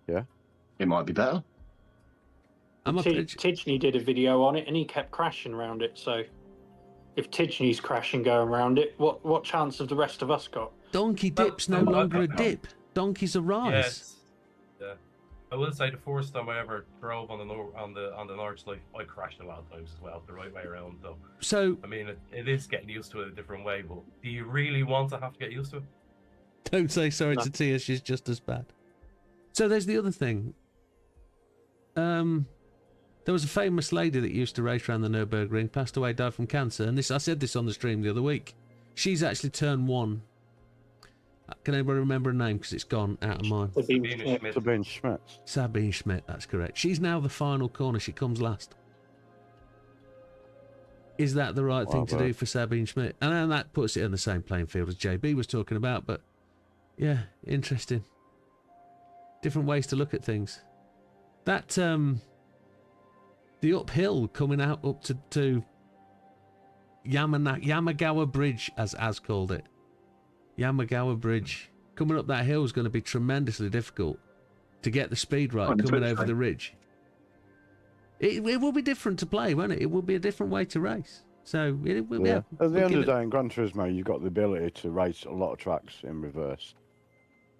Yeah. It might be better. Tidgney did a video on it and he kept crashing around it, so if Tidgney's crashing going around it, what chance have the rest of us got? Donkey Dip's no longer a dip. Donkey's a rise. Yes. Yeah. I will say the first time I ever drove on the north side, I crashed a lot of times as well, the right way around though. So I mean, it is getting used to it a different way, but do you really want to have to get used to it? don't say sorry to Tia, she's just as bad. So there's the other thing. There was a famous lady that used to race around the Nürburgring, passed away, died from cancer, and I said this on the stream the other week. She's actually turned 1. Can anybody remember her name? Because it's gone out of mind. Sabine Schmidt. Sabine Schmidt, that's correct. She's now the final corner. She comes last. Is that the right thing to do for Sabine Schmidt? And then that puts it in the same playing field as JB was talking about, but yeah, interesting. Different ways to look at things. That, the uphill coming out up to Yamagawa Bridge, as called it. Yamagawa Bridge. Coming up that hill is going to be tremendously difficult to get the speed right coming over the ridge. It will be different to play, won't it? It will be a different way to race. So it will. Yeah. At the end of the day, in Gran Turismo, you've got the ability to race a lot of tracks in reverse.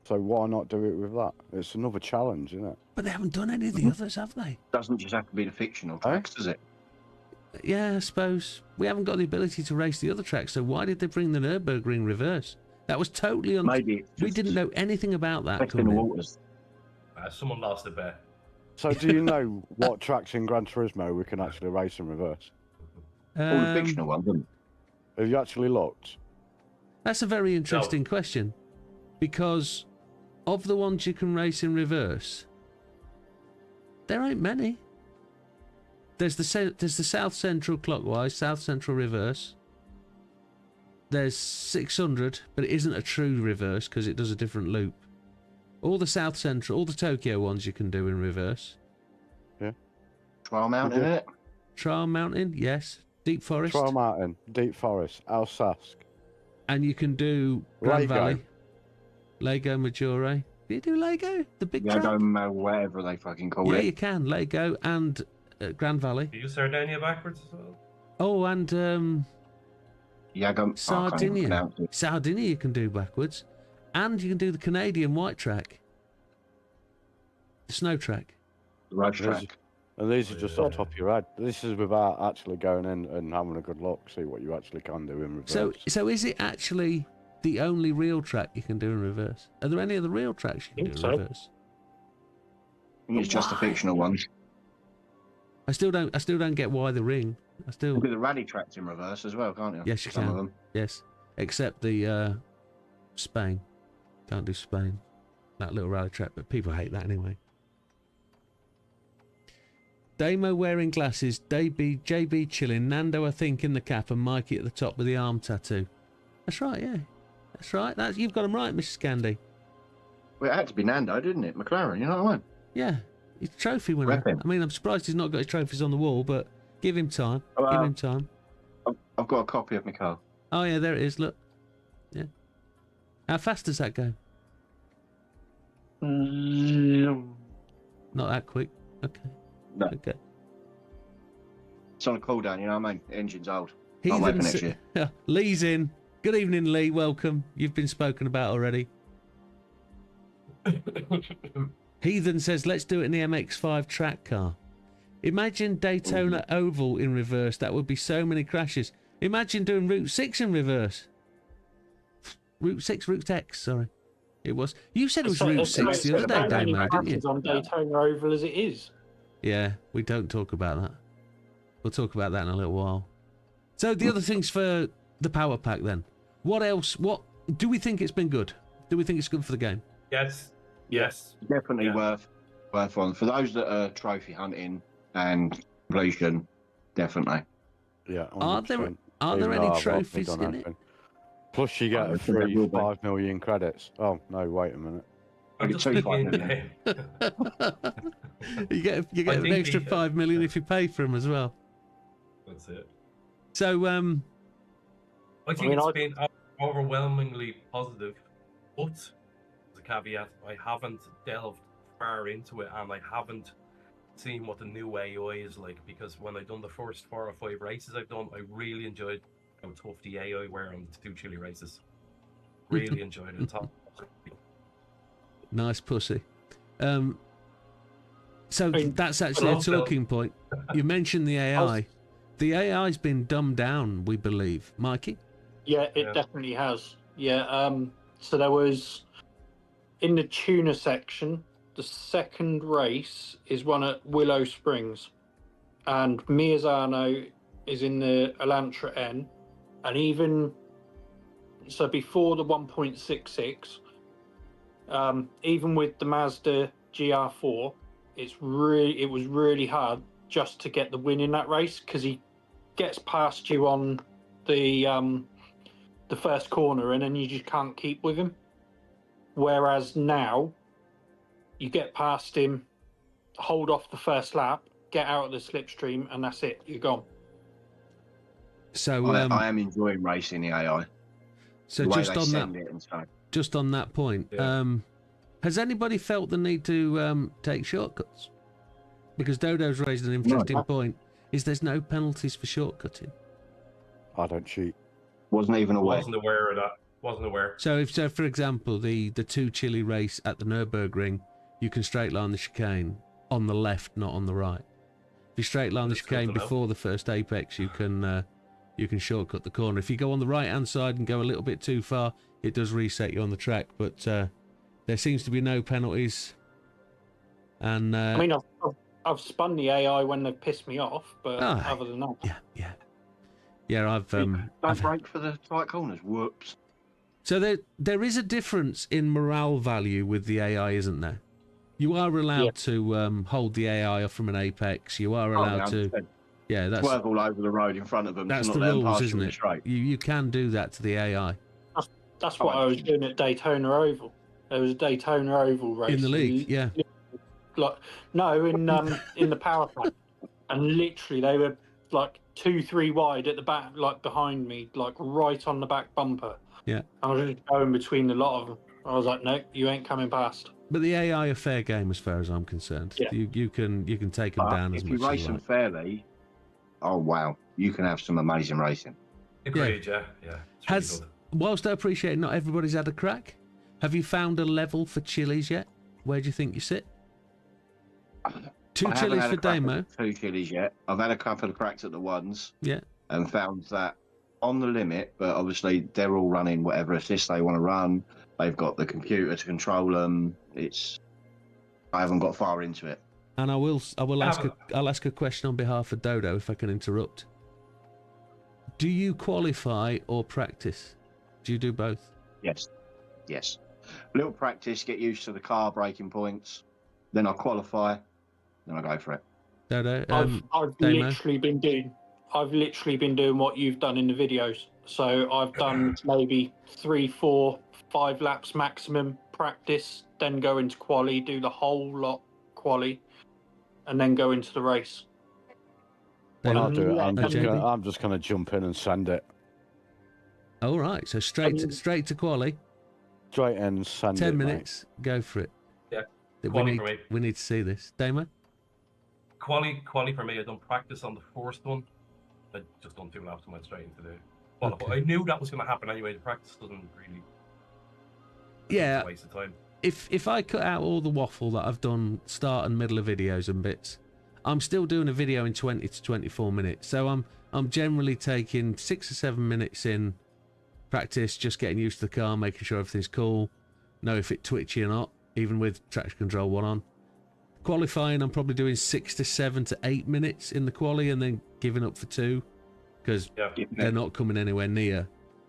So why not do it with that? It's another challenge, isn't it? But they haven't done any of the others, have they? Doesn't just have to be the fictional tracks, does it? Yeah, I suppose. We haven't got the ability to race the other tracks, so why did they bring the Nürburgring reverse? That was totally Maybe we didn't know anything about that. In the waters. Someone lost a bet. So do you know what tracks in Gran Turismo we can actually race in reverse? All the fictional ones, isn't it? Have you actually looked? That's a very interesting question, because of the ones you can race in reverse, there ain't many. There's the South Central clockwise, South Central reverse. There's 600, but it isn't a true reverse because it does a different loop. All the South Central, all the Tokyo ones you can do in reverse. Yeah. Trial Mountain, isn't it? Trial Mountain, yes. Deep Forest. Trial Mountain, Deep Forest, Alsace. And you can do Grand Lego. Valley. Lego Maggiore. Do you do Lego? The big track? Lego, whatever they fucking call it. Yeah, you can. Lego and Grand Valley. Do you Sardinia backwards as well? Oh, and Sardinia. Sardinia you can do backwards. And you can do the Canadian white track. The snow track. The road track. And these are just on top of your head. This is without actually going in and having a good look, see what you actually can do in reverse. So is it actually the only real track you can do in reverse? Are there any other real tracks you can do in reverse? I think it's just the fictional ones. I still don't get why the ring. You can do the rally tracks in reverse as well, can't you? Yes, you Some can. of them. Yes, except the Spain. Can't do Spain. That little rally track, but people hate that anyway. Damo wearing glasses, JB chilling, Nando I think in the cap, and Mikey at the top with the arm tattoo. That's right, yeah. That's right. That's you've got them right, Mrs. Candy. Well, it had to be Nando, didn't it? McLaren, you know what I mean? Yeah, he's a trophy winner. Rep him. I mean, I'm surprised he's not got his trophies on the wall, but give him time. Give him time. I've got a copy of my car. Oh yeah, there it is. Look. Yeah. How fast does that go? Not that quick. Okay. No. Okay. It's on a cool down, you know what I mean? The engine's old. Can't Heathen wait for next year. Lee's in. Good evening, Lee. Welcome. You've been spoken about already. Heathen says, let's do it in the MX-5 track car. Imagine Daytona Oval in reverse. That would be so many crashes. Imagine doing Route 6 in reverse. Route X, sorry. It was. You said it was Route 6 the other day, Damo, didn't you? On Daytona Oval as it is. Yeah, we don't talk about that. We'll talk about that in a little while. So the other things for the power pack then. What else? What do we think it's been good? Do we think it's good for the game? Yes. Yes. Definitely worth one. For those that are trophy hunting and completion, definitely. Yeah. Are there 100%. are there Even any though I've trophies done in it? anything. Plus you get I think there will be. 5 million credits. Oh no, wait a minute. I'm Maybe just 2 thinking, 5 million. you get I an think extra the- 5 million if you pay for them as well. That's it. So I think it's been overwhelmingly positive, but as a caveat, I haven't delved far into it and I haven't seen what the new AI is like, because when I've done the first 4 or 5 races I've done, I really enjoyed how tough the AI were on the 2 Chile races. Really enjoyed it. nice pussy. So that's actually a also- talking point. You mentioned the AI. The AI's been dumbed down, we believe. Mikey? Yeah, it definitely has. Yeah, so there was, in the tuner section, the second race is one at Willow Springs. And Miazano is in the Elantra N. And even, so before the 1.66, even with the Mazda GR4, it was really hard just to get the win in that race, because he gets past you on the first corner and then you just can't keep with him. Whereas now, you get past him, hold off the first lap, get out of the slipstream, and that's it. You're gone. So I am enjoying racing the AI. so The way just they on send that it and stuff. just on that point, has anybody felt the need to take shortcuts? Because Dodo's raised an interesting point. Is there's no penalties for shortcutting? I don't cheat. Wasn't even aware. Wasn't aware of that. Wasn't aware. So for example, the 2 Chile race at the Nürburgring, you can straight line the chicane on the left, not on the right. If you straight line the That's good chicane to know. before the first apex, you can shortcut the corner. If you go on the right hand side and go a little bit too far, it does reset you on the track. But there seems to be no penalties. And I mean, I've spun the AI when they've pissed me off, but other than that, I've Don't brake for the tight corners. Whoops. So there is a difference in morale value with the AI, isn't there? You are allowed to hold the AI off from an apex. You are allowed to. Yeah, that's Swerve all over the road in front of them. that's to the not let them rules, pass isn't you it? straight. You can do that to the AI that's what I was doing at Daytona Oval. There was a Daytona Oval race in the league. Yeah, Like no, in the power plant, and literally they were like 2-3 wide at the back, like behind me, like right on the back bumper. Yeah, I was just going between the lot of them. I was like, no, you ain't coming past. but the AI are fair game as far as I'm concerned. Yeah. You can take them down as If much you as race you them like. fairly, oh wow, you can have some amazing racing. Agreed, yeah. It's really good. Whilst I appreciate not everybody's had a crack, have you found a level for Chili's yet? Where do you think you sit? 2 I haven't Chili's had for a crack at Damo. the 2 Chili's yet. I've had a couple of cracks at the ones. Yeah. And found that on the limit, but obviously they're all running whatever assist they want to run. They've got the computer to control them. I haven't got far into it. And I'll ask a question on behalf of Dodo if I can interrupt. Do you qualify or practice? Do you do both? Yes. A little practice, get used to the car braking points. Then I qualify. Then I go for it. Dodo, I've Damo? literally been doing I've literally been doing what you've done in the videos. So I've done maybe 3, 4, 5 laps maximum practice, then go into quali, do the whole lot quali, and then go into the race. When I do it, JB? I'm just gonna jump in and send it All right, so straight to quali. straight in and send 10 it. minutes, go for it. Yeah. We need to see this. Damo? Quali for me, I done practice on the first one. I just done 2 laps and went straight into the qualify. Okay. I knew that was going to happen anyway. The practice doesn't really. Yeah. Waste of time. If I cut out all the waffle that I've done, start and middle of videos and bits, I'm still doing a video in 20 to 24 minutes. So I'm generally taking 6 or 7 minutes in practice, just getting used to the car, making sure everything's cool, know if it's twitchy or not, even with traction control 1 on. Qualifying, I'm probably doing 6 to 7 to 8 minutes in the quali and then giving up for 2 because they're not coming anywhere near.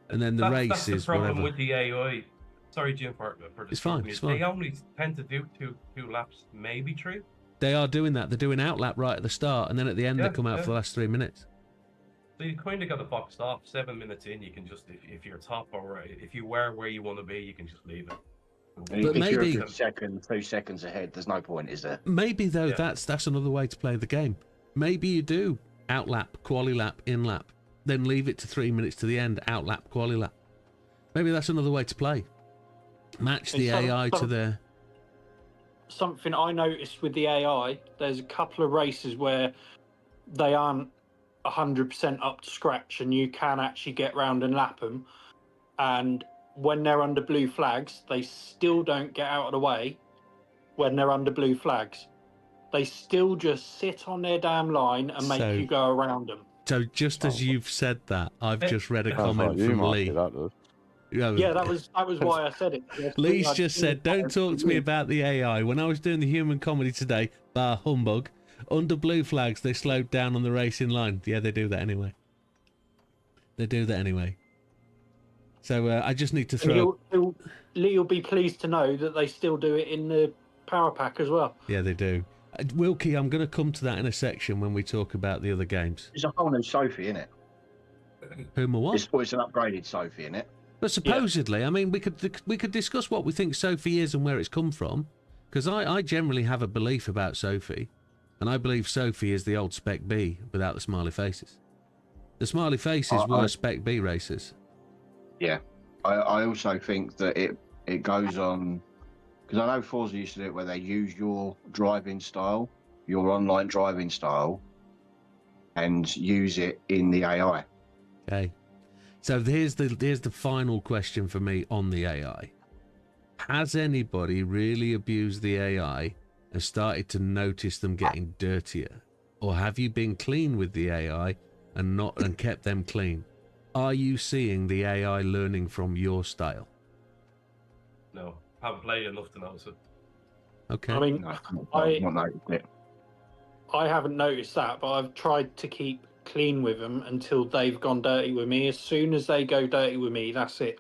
And then the race is the problem whatever. with the AI. Sorry, Jim, for it's fine. It's fine. They only tend to do two laps, maybe 3. They are doing that. They're doing outlap right at the start, and then at the end they come out for the last 3 minutes. So you kind of got it boxed off. 7 minutes in, you can just, if you're top or if you were where you want to be, you can just leave it. But if maybe you're 2 seconds ahead, there's no point, is there? Maybe though that's another way to play the game. Maybe you do outlap, quali lap, in lap, then leave it to 3 minutes to the end, outlap, quali lap. Maybe that's another way to play. Match the AI to their. Something I noticed with the AI, there's a couple of races where they aren't 100% up to scratch, and you can actually get round and lap them. And when they're under blue flags, they still don't get out of the way. When they're under blue flags, they still just sit on their damn line and make you go around them. So just as you've said that, I've just read a comment from Lee. Yeah, that was why I said it. Lee's just said, "Don't talk to me about the AI. When I was doing the human comedy today, bar humbug, under blue flags they slowed down on the racing line." Yeah, they do that anyway. They do that anyway. So I just need to throw. Lee will be pleased to know that they still do it in the power pack as well. Yeah, they do. Wilkie, I'm going to come to that in a section when we talk about the other games. It's a whole new Sophie, isn't it? Whom or what? It's an upgraded Sophie, isn't it? But supposedly, I mean, we could discuss what we think Sophie is and where it's come from, because I generally have a belief about Sophie, and I believe Sophie is the old Spec B without the smiley faces. The smiley faces were Spec B racers. Yeah, I also think that it goes on, because I know Forza used to do it where they use your driving style, your online driving style, and use it in the AI. Okay. So here's the final question for me on the AI. Has anybody really abused the AI and started to notice them getting dirtier? Or have you been clean with the AI and kept them clean? Are you seeing the AI learning from your style? No, haven't played enough to notice it. Okay. I mean, No, I've not noticed it. I haven't noticed that, but I've tried to keep clean with them until they've gone dirty with me. As soon as they go dirty with me, that's it.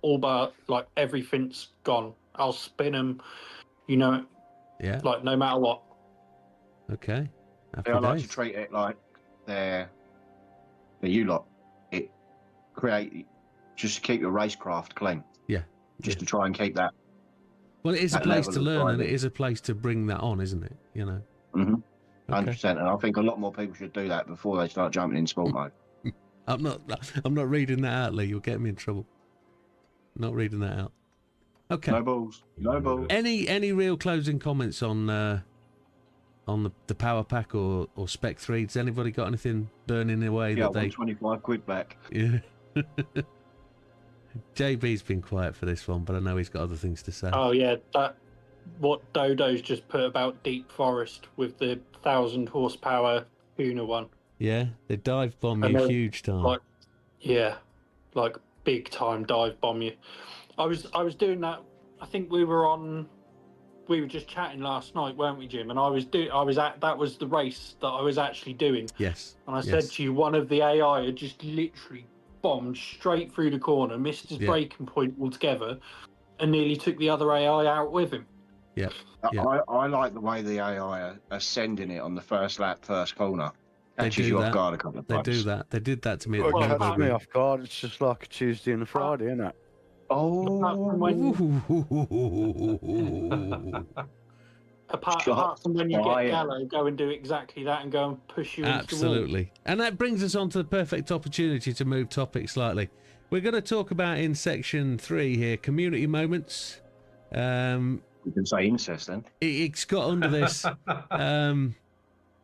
All but like everything's gone. I'll spin them, Yeah. like no matter what. Okay. Happy I like to days. treat it like they're you lot. It just to keep your racecraft clean. Yeah. Just to try and keep that. Well, it is a that place level to of learn, and driving. it is a place to bring that on, isn't it? Mm-hmm. Okay. 100%, and I think a lot more people should do that before they start jumping in sport mode. I'm not reading that out, Lee. You'll get me in trouble. Not reading that out. Okay. No balls. No balls. Any real closing comments on the power pack or Spec 3? Has anybody got anything burning away Yeah, that they? 25 quid back. Yeah. JB's been quiet for this one, but I know he's got other things to say. Oh yeah, what Dodo's just put about Deep Forest with the 1,000 horsepower Puna one. Yeah, they dive bomb you huge time. Like big time dive bomb you. I was doing that. I think we were just chatting last night, weren't we, Jim? And that was the race that I was actually doing. Yes. And I said to you, one of the AI had just literally bombed straight through the corner, missed his braking point altogether, and nearly took the other AI out with him. Yeah. I like the way the AI are sending it on the first lap, first corner. Catches you off guard a couple of They times. do that. They did that to me at Well, the it catches Nürburgring. me off guard. It's just like a Tuesday and a Friday, isn't it? Apart from when you get Gallo, go and do exactly that and go and push you into the wall. Absolutely. And that brings us on to the perfect opportunity to move topic slightly. We're going to talk about in section 3 here, community moments. You can say incest then. It's got under this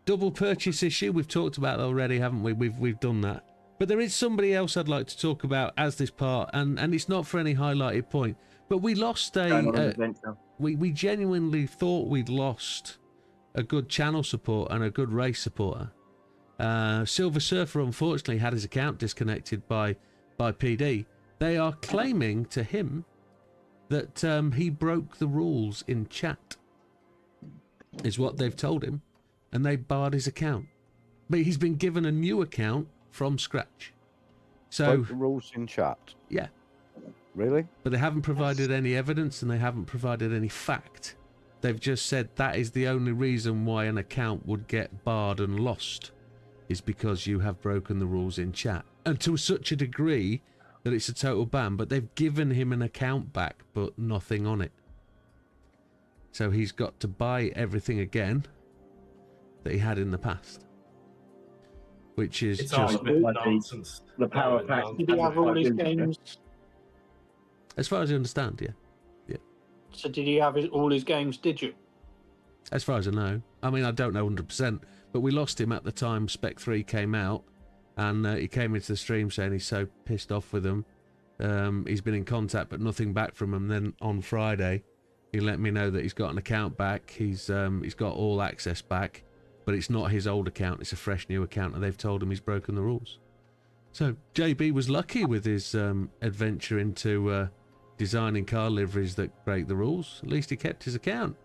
double purchase issue. We've talked about it already, haven't we? We've done that. But there is somebody else I'd like to talk about as this part, and it's not for any highlighted point. But we lost we genuinely thought we'd lost a good channel support and a good race supporter. Silver Surfer unfortunately had his account disconnected by PD. They are claiming to him that he broke the rules in chat, is what they've told him, and they barred his account. But he's been given a new account from scratch. So Broke the rules in chat. Yeah. Really? But they haven't provided any evidence and they haven't provided any fact. They've just said that is the only reason why an account would get barred and lost, is because you have broken the rules in chat. And to such a degree that it's a total ban, but they've given him an account back, but nothing on it. So he's got to buy everything again that he had in the past. Which is it's just all a bit nonsense. The power pack. Did he have all his games? As far as I understand, yeah. So did he have all his games digital? As far as I know. I mean, I don't know 100%, but we lost him at the time Spec 3 came out, and he came into the stream saying he's so pissed off with them. He's been in contact, but nothing back from him. Then on Friday, he let me know that he's got an account back. He's got all access back, but it's not his old account. It's a fresh new account, and they've told him he's broken the rules. So JB was lucky with his adventure into designing car liveries that break the rules. At least he kept his account.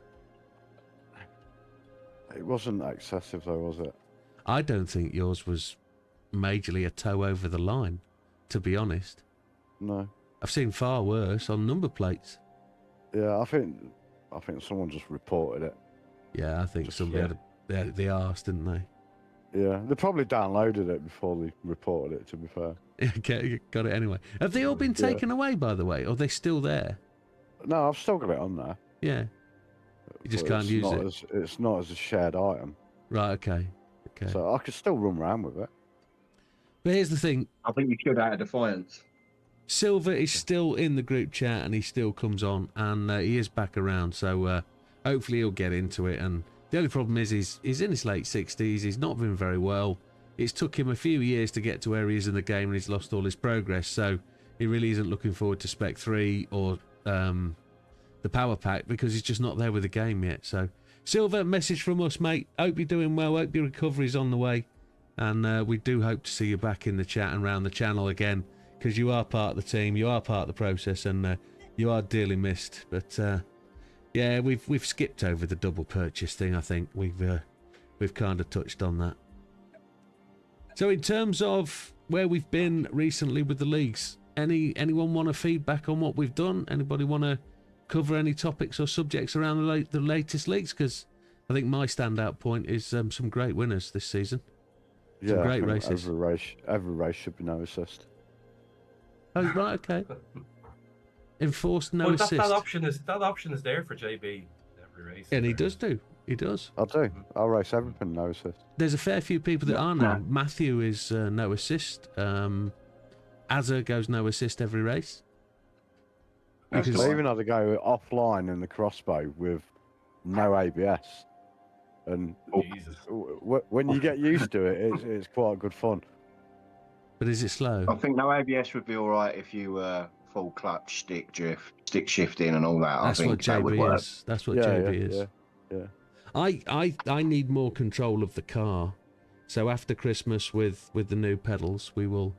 It wasn't excessive though, was it? I don't think yours was majorly a toe over the line, to be honest. No. I've seen far worse on number plates. Yeah, I think someone just reported it. Yeah, I think somebody had the arse, didn't they? Yeah, they probably downloaded it before they reported it, to be fair. Okay, got it anyway. Have they all been taken away, by the way, or are they still there? No, I've still got it on there. Yeah. You just But can't use it. It's not as a shared item. Right, okay. So I could still run around with it. But here's the thing. I think you should out of defiance. Silver is still in the group chat and he still comes on, and he is back around, so hopefully he'll get into it. And the only problem is he's in his late 60s, he's not been very well. It's took him a few years to get to where he is in the game, and he's lost all his progress, so he really isn't looking forward to Spec 3 or the Power Pack, because he's just not there with the game yet. So Silver, message from us, mate. Hope you're doing well, hope your recovery's on the way, and we do hope to see you back in the chat and around the channel again, because you are part of the team, you are part of the process, and you are dearly missed. But yeah, we've skipped over the double purchase thing. I think we've kind of touched on that. So in terms of where we've been recently with the leagues, anyone want to feedback on what we've done? Anybody want to cover any topics or subjects around the latest leagues? Because I think my standout point is some great winners this season. Some great races. Every race should be no assist. Oh, right, okay. Enforced no assist. That option is there for JB every race. And he does do. He does. I do. I'll race everything no assist. There's a fair few people that are now. Matthew is no assist. Azza goes no assist every race. I even had to go offline in the crossbow with no ABS. And when you get used to it, it's quite good fun. But is it slow? I think no ABS would be all right if you full clutch, stick shifting, and all that. That's what JB is. That's what JB is. Yeah. I need more control of the car. So after Christmas, with the new pedals, we will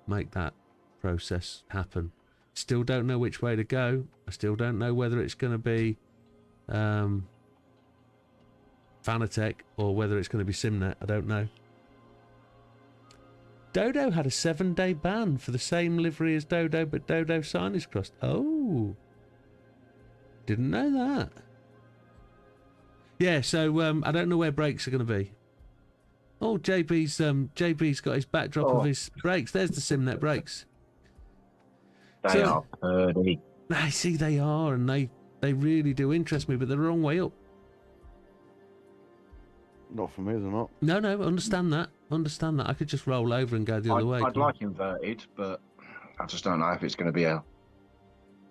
make that process happen. Still don't know which way to go. I still don't know whether it's going to be Fanatec or whether it's going to be Simnet. I don't know. Dodo had a 7-day ban for the same livery as Dodo, but Dodo sign is crossed. Oh, didn't know that. Yeah, so I don't know where brakes are going to be. Oh, JB's got his backdrop of his brakes. There's the Simnet brakes. They are purdy. I see they are, and they really do interest me, but they're the wrong way up. Not for me, they're not. No, understand that. Understand that. I could just roll over and go the other way. I'd like inverted, but I just don't know if it's going to be a...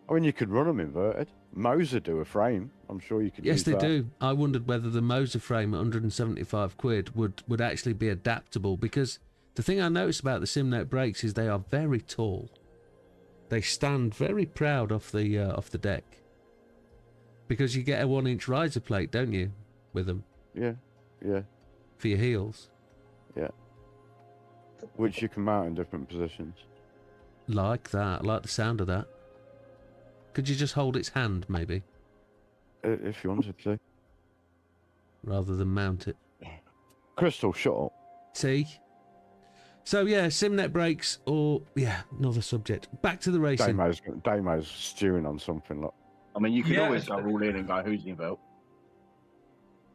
I mean, you could run them inverted. Moser do a frame. I'm sure you could Yes, use they that. do. I wondered whether the Moser frame at 175 quid would actually be adaptable, because the thing I noticed about the Simnet brakes is they are very tall. They stand very proud off the deck. Because you get a 1-inch riser plate, don't you, with them? Yeah. For your heels. Yeah. Which you can mount in different positions. Like that. I like the sound of that. Could you just hold its hand, maybe? If you wanted to. Rather than mount it. Crystal, shut up. See? So, yeah, Simnet brakes or... Yeah, another subject. Back to the racing. Damo's stewing on something. Look. I mean, you could always go all in and go, who's the belt?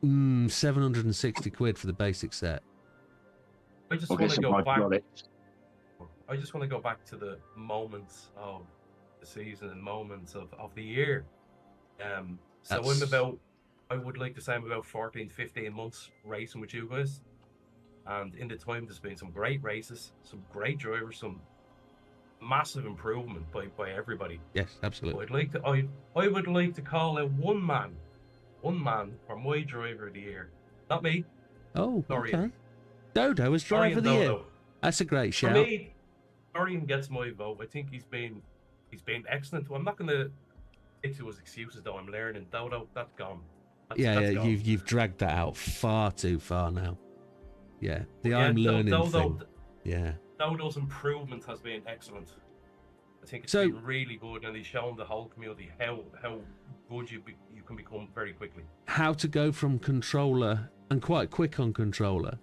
760 quid for the basic set. I just want to go back. I just want to go back to the moments of the season and moments of the year. So I would like to say I'm about 14, 15 months racing with you guys. And in the time, there's been some great races, some great drivers, some massive improvement by everybody. Yes, absolutely. I would like to call out one man for my driver of the year. Not me. Oh, Dorian. okay. Dodo as driver of the year. That's a great shout. For me, Dorian gets my vote. I think he's been excellent. I'm not going to stick to his excuses though. I'm learning. Dodo, that's gone. That's gone. You've dragged that out far too far now. Yeah, I'm learning thing. Yeah. Dodo's improvement has been excellent. I think it's been really good, and he's shown the whole community how good you can become very quickly. How to go from controller, and quite quick on controller,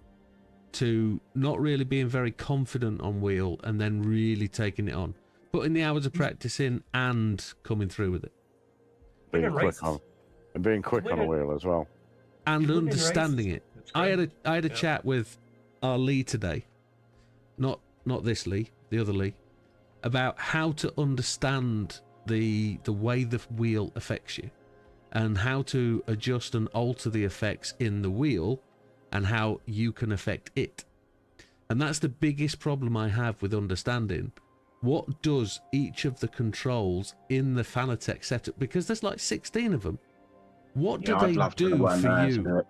to not really being very confident on wheel, and then really taking it on. Putting the hours of practice in and coming through with it. Being quick on a wheel as well. And understanding it. I had a chat with our Lee today, not this Lee, the other Lee, about how to understand the way the wheel affects you, and how to adjust and alter the effects in the wheel, and how you can affect it. And that's the biggest problem I have with understanding what does each of the controls in the Fanatec setup, because there's like 16 of them. What do they do for you?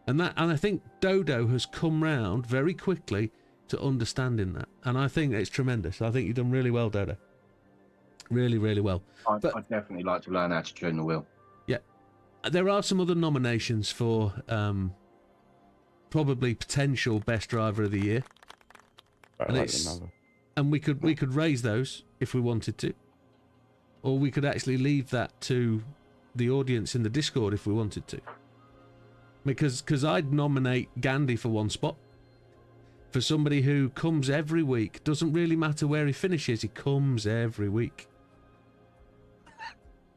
And I think Dodo has come round very quickly to understanding that. And I think it's tremendous. I think you've done really well, Dodo. Really, really well. I'd definitely like to learn how to tune the wheel. Yeah. There are some other nominations for probably potential best driver of the year. And we could raise those if we wanted to. Or we could actually leave that to the audience in the Discord if we wanted to. Because I'd nominate Gandhi for one spot. For somebody who comes every week. Doesn't really matter where he finishes, he comes every week.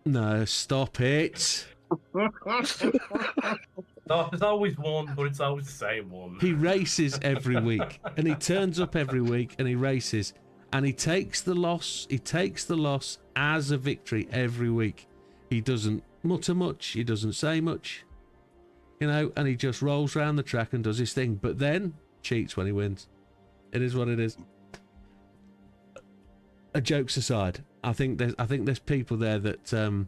No, stop it. No, there's always one, but it's always the same one. He races every week. And he turns up every week and he races. And he takes the loss. He takes the loss as a victory every week. He doesn't mutter much. He doesn't say much. You know, and he just rolls around the track and does his thing, but then cheats when he wins. It is what it is. Jokes aside, I think there's people there that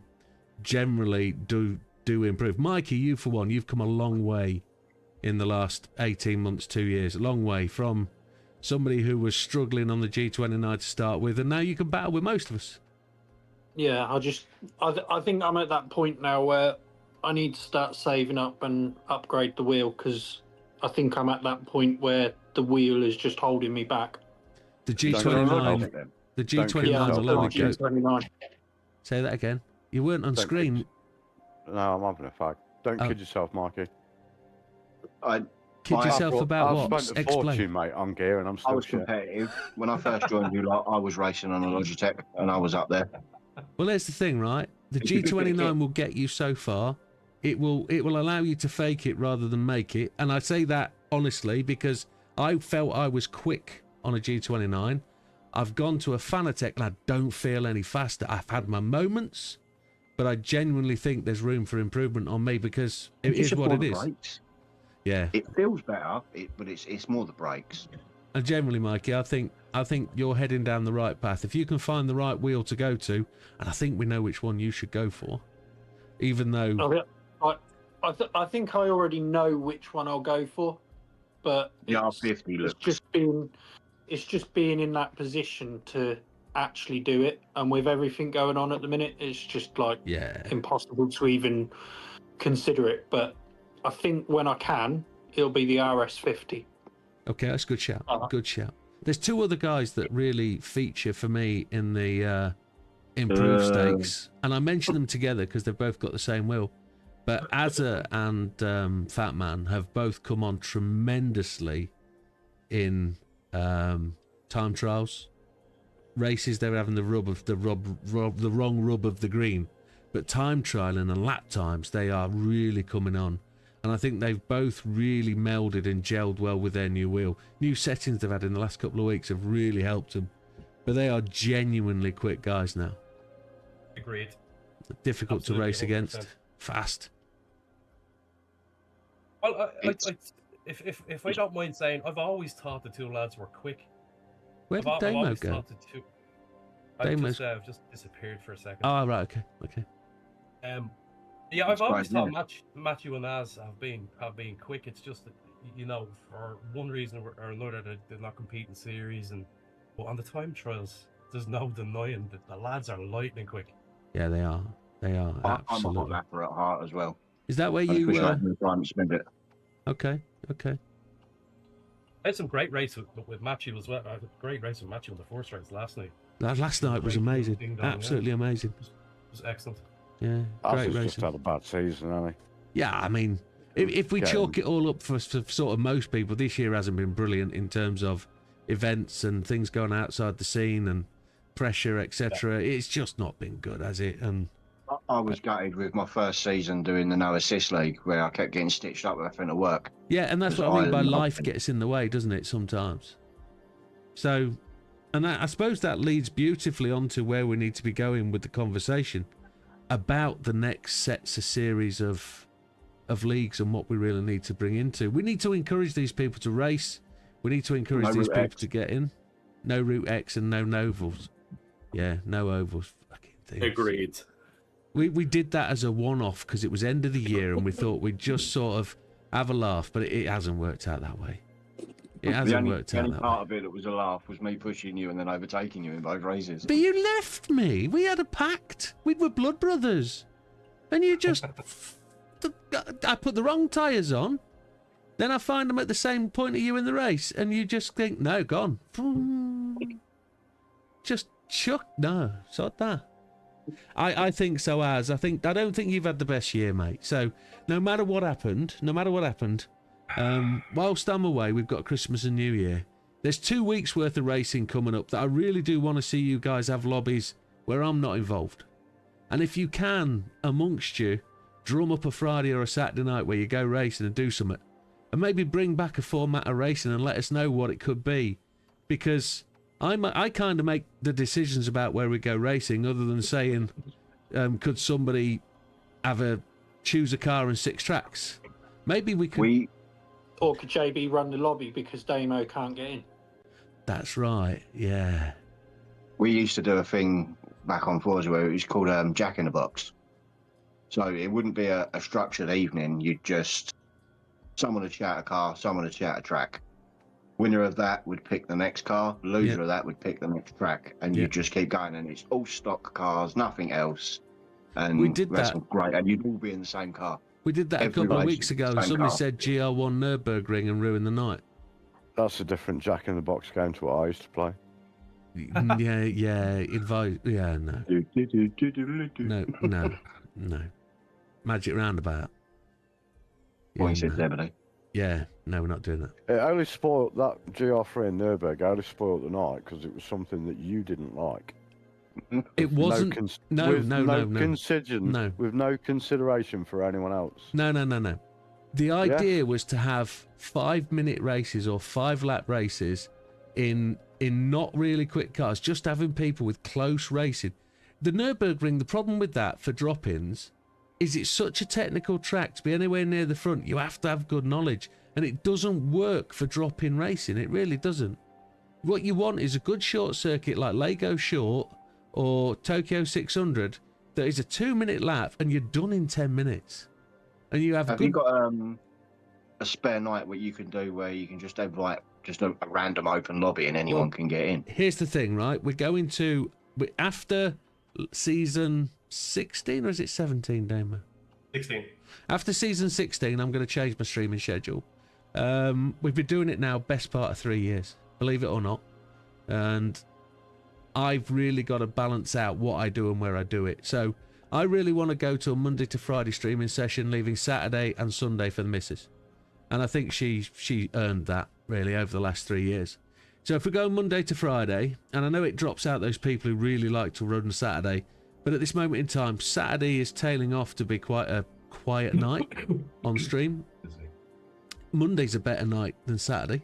generally do improve. Mikey, you for one, you've come a long way in the last 18 months, 2 years. A long way from somebody who was struggling on the G29 to start with, and now you can battle with most of us. Yeah, I think I'm at that point now where I need to start saving up and upgrade the wheel, because I think I'm at that point where the wheel is just holding me back. The G29, the G29's a load of G29. Say that again. You weren't on screen. No, I'm having a fag. Don't kid yourself, Mikey. Kid yourself about what? I've spent a fortune, mate, on gear, and I'm still I was competitive. When I first joined you, I was racing on a Logitech, and I was up there. Well, there's the thing, right? The G29 will get you so far, it will allow you to fake it rather than make it. And I say that honestly because I felt I was quick on a G29. I've gone to a Fanatec and I don't feel any faster. I've had my moments, but I genuinely think there's room for improvement on me because it is what it is. Brakes. Yeah. It feels better, but it's more the brakes. And generally, Mikey, I think you're heading down the right path. If you can find the right wheel to go to, and I think we know which one you should go for, even though... I think I already know which one I'll go for, but it's just being in that position to actually do it. And with everything going on at the minute, it's just like impossible to even consider it. But I think when I can, it'll be the RS50. Okay, that's a good shout. Good shout. There's two other guys that really feature for me in the improved stakes, and I mention them together because they've both got the same wheel. But Azza and Fat Man have both come on tremendously in time trials. Races, they were having the wrong rub of the green. But time trialing and lap times, they are really coming on. And I think they've both really melded and gelled well with their new wheel. New settings they've had in the last couple of weeks have really helped them. But they are genuinely quick guys now. Agreed. Difficult Absolutely, to race 100%. against. Fast. Well, if I don't mind saying, I've always thought the two lads were quick. Where did Damo go? I've just disappeared for a second. Oh, right, okay. Yeah, I've always thought Matthew and Az have been quick. It's just that, you know, for one reason or another, they're not competing series, but on the time trials, there's no denying that the lads are lightning quick. Yeah, they are. They are. I'm Absolutely. a hot lapper at heart as well. Is that where I you wish I were? had more time to spend it. Okay. I had some great races with Matthew as well. I had a great race with Matthew in the first race last night. Last night was amazing. Absolutely amazing. It was excellent. Yeah, Great great just racing. had a bad season, hasn't Yeah, I mean, if we chalk it all up for sort of most people, this year hasn't been brilliant in terms of events and things going outside the scene and pressure, etc. It's just not been good, has it? And I was gutted with my first season doing the no assist league where I kept getting stitched up with everything to work. yeah, and that's what I mean by life gets in the way, doesn't it? Sometimes. So, and I suppose that leads beautifully onto where we need to be going with the conversation about the next sets of series of leagues and what we really need to bring into. We need to encourage these people to race. We need to encourage these people to get in. No Route X and no Novals. Yeah, no ovals. Fucking things. Agreed. We did that as a one-off because it was end of the year and we thought we'd just sort of have a laugh, but it hasn't worked out that way. It hasn't worked out that way. The only part of it that was a laugh was me pushing you and then overtaking you in both races. But you left me. We had a pact. We were blood brothers. And you just... I put the wrong tyres on. Then I find them at the same point of you in the race. And you just think, no, gone. Just chuck. No, sod that. I think so, I don't think you've had the best year, mate. So no matter what happened, whilst I'm away, we've got Christmas and New Year. There's 2 weeks worth of racing coming up that I really do want to see you guys have lobbies where I'm not involved. And if you can, amongst you, drum up a Friday or a Saturday night where you go racing and do something. And maybe bring back a format of racing and let us know what it could be. Because I kind of make the decisions about where we go racing other than saying, could somebody choose a car and 6 tracks? Maybe we could... Or could JB run the lobby because Damo can't get in? That's right, yeah. We used to do a thing back on Forza where it was called Jack in the Box. So it wouldn't be a structured evening. You'd just... Someone would shout a car, someone would shout a track. Winner of that would pick the next car. Loser of that would pick the next track. And you just keep going. And it's all stock cars, nothing else. And we did that. Great. And you'd all be in the same car. We did that a couple of weeks ago. Somebody said GR1 Nürburgring and ruined the night. That's a different Jack in the Box game to what I used to play. No. Magic Roundabout. Yeah, no, we're not doing that. It only spoiled that GR3 in Nürburgring. Only spoiled the night because it was something that you didn't like. It wasn't. No. With no consideration for anyone else. No. The idea was to have 5-minute races or 5-lap races in not really quick cars, just having people with close racing. The Nürburgring, the problem with that for drop-ins is it's such a technical track. To be anywhere near the front, you have to have good knowledge, and it doesn't work for drop-in racing. It really doesn't. What you want is a good short circuit like Lego Short or Tokyo 600 that is a 2-minute lap and you're done in 10 minutes. And you have you got a spare night where you can do where you can just have like just a random open lobby and anyone can get in? Here's the thing, right? We're going to after season 16 or is it 17, Damo? 16. After season 16, I'm going to change my streaming schedule. We've been doing it now best part of 3 years, believe it or not. And I've really got to balance out what I do and where I do it. So I really want to go to a Monday to Friday streaming session, leaving Saturday and Sunday for the missus. And I think she earned that, really, over the last 3 years. So if we go Monday to Friday, and I know it drops out those people who really like to run Saturday, but at this moment in time, Saturday is tailing off to be quite a quiet night on stream. Monday's a better night than Saturday.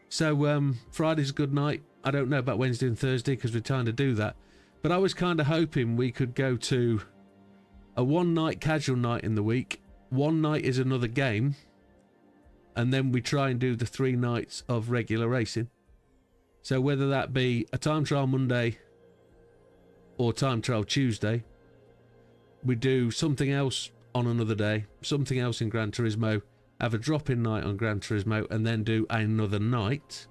So Friday's a good night. I don't know about Wednesday and Thursday because we're trying to do that. But I was kind of hoping we could go to a 1-night casual night in the week. 1 night is another game. And then we try and do the 3 nights of regular racing. So whether that be a time trial Monday or time trial Tuesday, we do something else on another day, something else in Gran Turismo, have a drop-in night on Gran Turismo, and then do another night.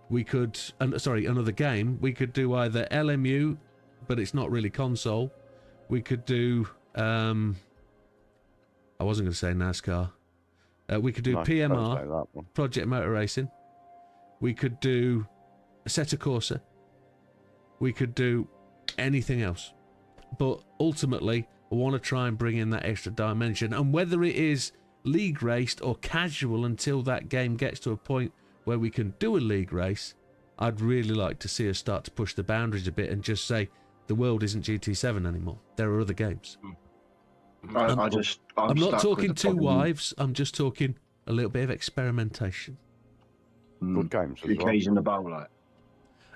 We could, another game. We could do either LMU, but it's not really console. We could do, I wasn't going to say NASCAR. We could do PMR, Project Motor Racing. We could do Assetto Corsa. We could do anything else. But ultimately, I want to try and bring in that extra dimension. And whether it is league raced or casual until that game gets to a point where we can do a league race, I'd really like to see us start to push the boundaries a bit and just say the world isn't GT7 anymore. There are other games. I'm not talking 2 wives. I'm just talking a little bit of experimentation. Good games as well. Keys in the bowl, like.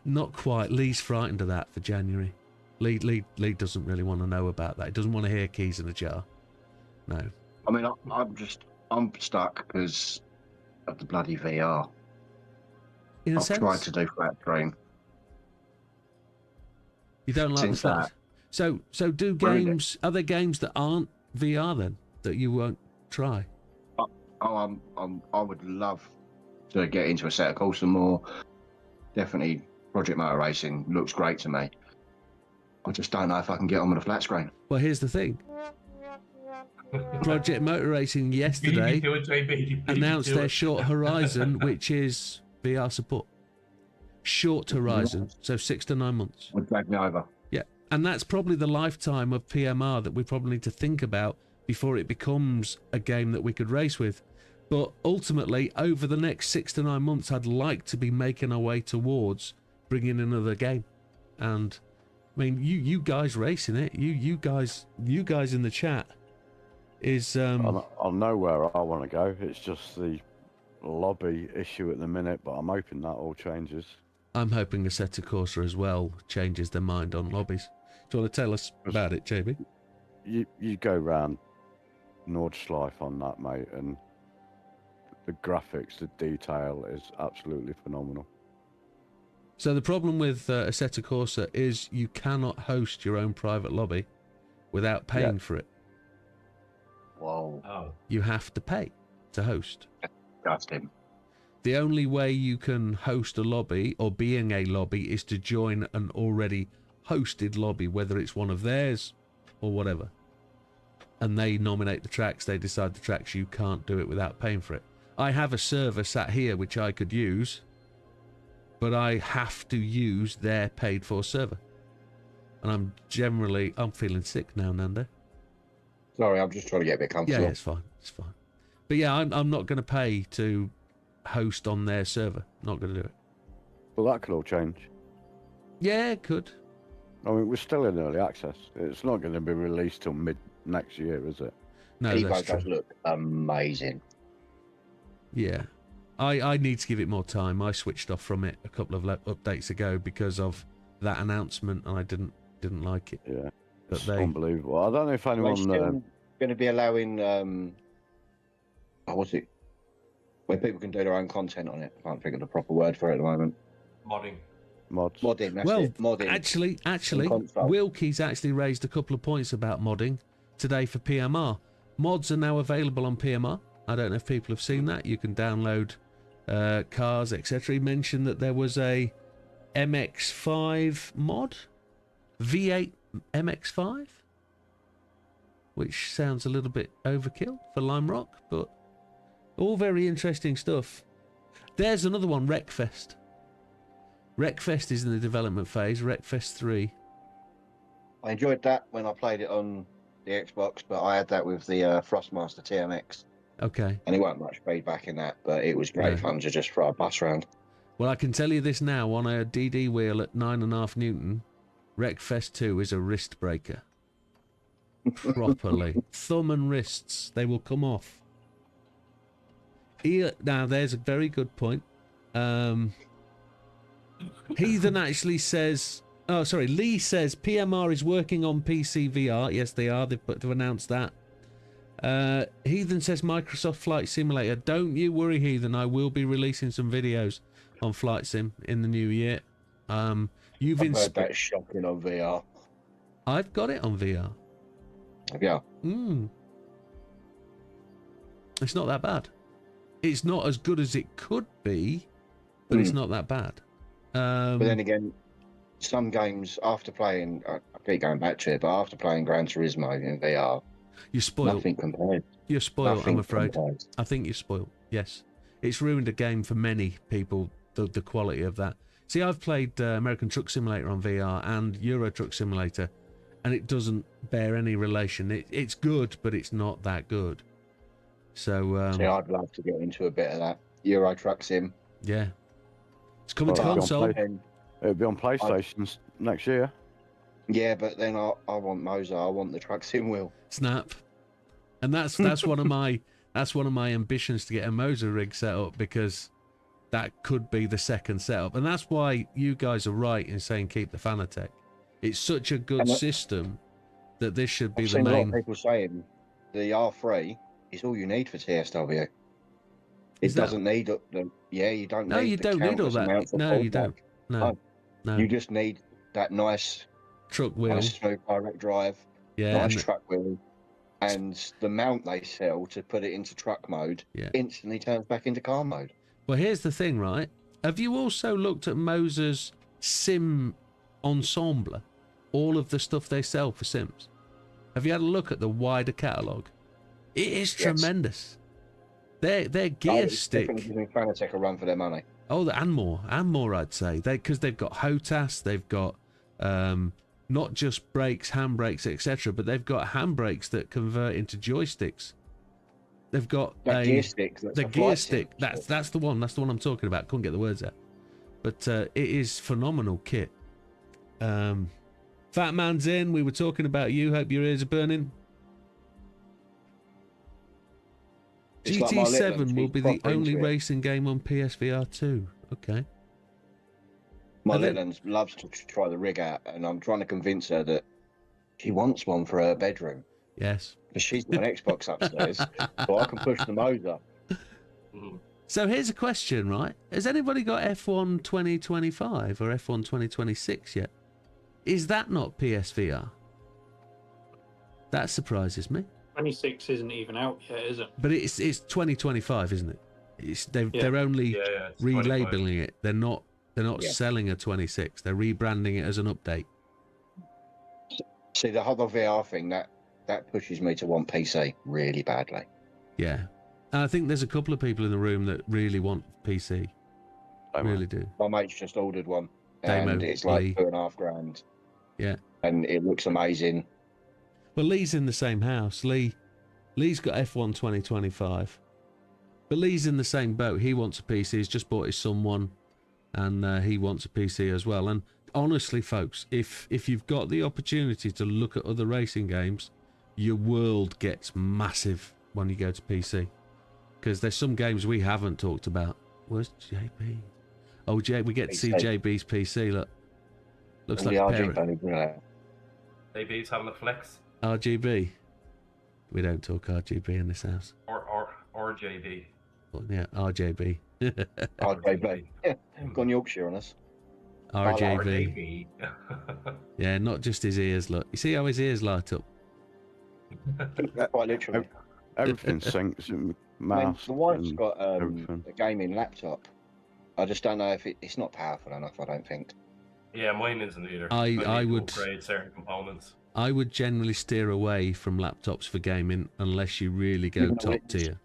Not quite. Lee's frightened of that for January. Lee doesn't really want to know about that. He doesn't want to hear keys in a jar. No. I mean, I'm stuck because of the bloody VR. In a I've sense, tried to do flat screen. You don't like Since that. So do games? Are there games that aren't VR then that you won't try? I would love to get into Assetto Corsa more. Definitely, Project Motor Racing looks great to me. I just don't know if I can get on with a flat screen. Well, here's the thing. Project Motor Racing yesterday announced their short horizon, which is VR support. Short horizon, so 6 to 9 months. Would drag me over. Yeah, and that's probably the lifetime of PMR that we probably need to think about before it becomes a game that we could race with. But ultimately, over the next 6 to 9 months, I'd like to be making our way towards bringing another game. And I mean, you guys racing it, you guys in the chat is. I'll know where I want to go. It's just the lobby issue at the minute, but I'm hoping that all changes. I'm hoping Assetto Corsa as well changes their mind on lobbies. Do you want to tell us about it, JB? You go round Nordschleife on that, mate, and the graphics, the detail is absolutely phenomenal. So the problem with Assetto Corsa is you cannot host your own private lobby without paying for it. Whoa. Oh. You have to pay to host. Disgusting. The only way you can host a lobby or be in a lobby is to join an already hosted lobby, whether it's one of theirs or whatever. And they nominate the tracks, they decide the tracks. You can't do it without paying for it. I have a server sat here which I could use, but I have to use their paid for server. And I'm feeling sick now, Nando. Sorry, I'm just trying to get a bit comfortable. Yeah, it's fine. It's fine. But yeah, I'm not going to pay to host on their server. Not going to do it. Well, that could all change. Yeah, it could. I mean, we're still in early access. It's not going to be released till mid next year, is it? No, Evo that's does true. look amazing. Yeah. I need to give it more time. I switched off from it a couple of updates ago because of that announcement, and I didn't like it. Yeah, But it's they, unbelievable. I don't know if Are they anyone. still going to be allowing, what's it? Where people can do their own content on it. I can't think of the proper word for it at the moment. Modding. Mods. Modding, that's well, it. Modding. actually, console. Wilkie's actually raised a couple of points about modding today for PMR. Mods are now available on PMR. I don't know if people have seen that. You can download cars, etc. He mentioned that there was a MX-5 mod, V8 MX-5, which sounds a little bit overkill for Lime Rock, but all very interesting stuff. There's another one, Wreckfest. Wreckfest is in the development phase, Wreckfest 3. I enjoyed that when I played it on the Xbox, but I had that with the Thrustmaster TMX. Okay. And it wasn't much feedback in that, but it was great fun to just throw a bus around. Well, I can tell you this now, on a DD wheel at 9.5 Newton, Wreckfest 2 is a wrist breaker. Properly. Thumb and wrists, they will come off. Now, there's a very good point. Heathen actually says... Oh, sorry, Lee says PMR is working on PC VR. Yes, they are. They've announced that. Heathen says Microsoft Flight Simulator. Don't you worry, Heathen. I will be releasing some videos on Flight Sim in the new year. I've heard that shocking on VR. I've got it on VR. Yeah. It's not that bad. It's not as good as it could be, but it's not that bad. But then again, some games, after playing, I keep going back to it, but after playing Gran Turismo in VR, you're spoiled. Nothing compared. You're spoiled, Nothing I'm afraid. compared. I think you're spoiled, yes. It's ruined a game for many people, the quality of that. See, I've played American Truck Simulator on VR and Euro Truck Simulator, and it doesn't bear any relation. It's good, but it's not that good. So, See, I'd love to get into a bit of that Euro Truck Sim. Yeah. It's coming to Well, console. It'll be on PlayStation next year. Yeah, but then I want Moser. I want the Truck Sim wheel. Snap. And that's one of my ambitions, to get a Moser rig set up, because that could be the second setup. And that's why you guys are right in saying keep the Fanatec. It's such a good system that this should be I've the seen main. a lot of people saying the R3 is all you need for TSW. It doesn't need you don't No, need you the don't need all countless that. amounts of No, you pullback. don't. No. You just need that nice truck wheel, nice smooth direct drive, nice truck wheel, and the mount they sell to put it into truck mode instantly turns back into car mode. Well, here's the thing, right? Have you also looked at Moser's Sim Ensemble? All of the stuff they sell for Sims. Have you had a look at the wider catalogue? It is tremendous. Their gear stick. Definitely giving Fanatec a run for their money. Oh, and more, I'd say. Because they've got HOTAS, they've got not just brakes, handbrakes, etc., but they've got handbrakes that convert into joysticks. They've got the gear stick. That's the one. That's the one I'm talking about. Couldn't get the words out. But it is phenomenal kit. Fat Man's in. We were talking about you. Hope your ears are burning. It's GT7 like will be the only racing game on PSVR 2. Okay. My little one loves to try the rig out, and I'm trying to convince her that she wants one for her bedroom. Yes. Because she's got an Xbox upstairs, so I can push the Moser. So here's a question, right? Has anybody got F1 2025 or F1 2026 yet? Is that not PSVR? That surprises me. 26 isn't even out yet, is it? But it's 2025, isn't it? They're only relabeling it. They're not selling a 26. They're rebranding it as an update. See, the whole VR thing that pushes me to want PC really badly. Yeah, and I think there's a couple of people in the room that really want PC. I really do. My mate's just ordered one, and it's like $2.5 grand. Yeah, and it looks amazing. Well, Lee's in the same house. Lee's got F1 2025, but Lee's in the same boat. He wants a PC. He's just bought his son one, and he wants a PC as well. And honestly, folks, if you've got the opportunity to look at other racing games, your world gets massive when you go to PC. Because there's some games we haven't talked about. Where's JB? Oh, we get to see JB's PC. Look, looks like a parrot. JB's having a flex. RGB. We don't talk RGB in this house. Or JB. Well, yeah, RJB. RJB. Yeah, gone Yorkshire on us. RJB. Yeah, not just his ears. Look, you see how his ears light up. Quite literally. Everything syncs. Mouse. The wife's got a gaming laptop. I just don't know if it's not powerful enough. I don't think. Yeah, mine isn't either. I would upgrade certain components. I would generally steer away from laptops for gaming unless you really go top tier.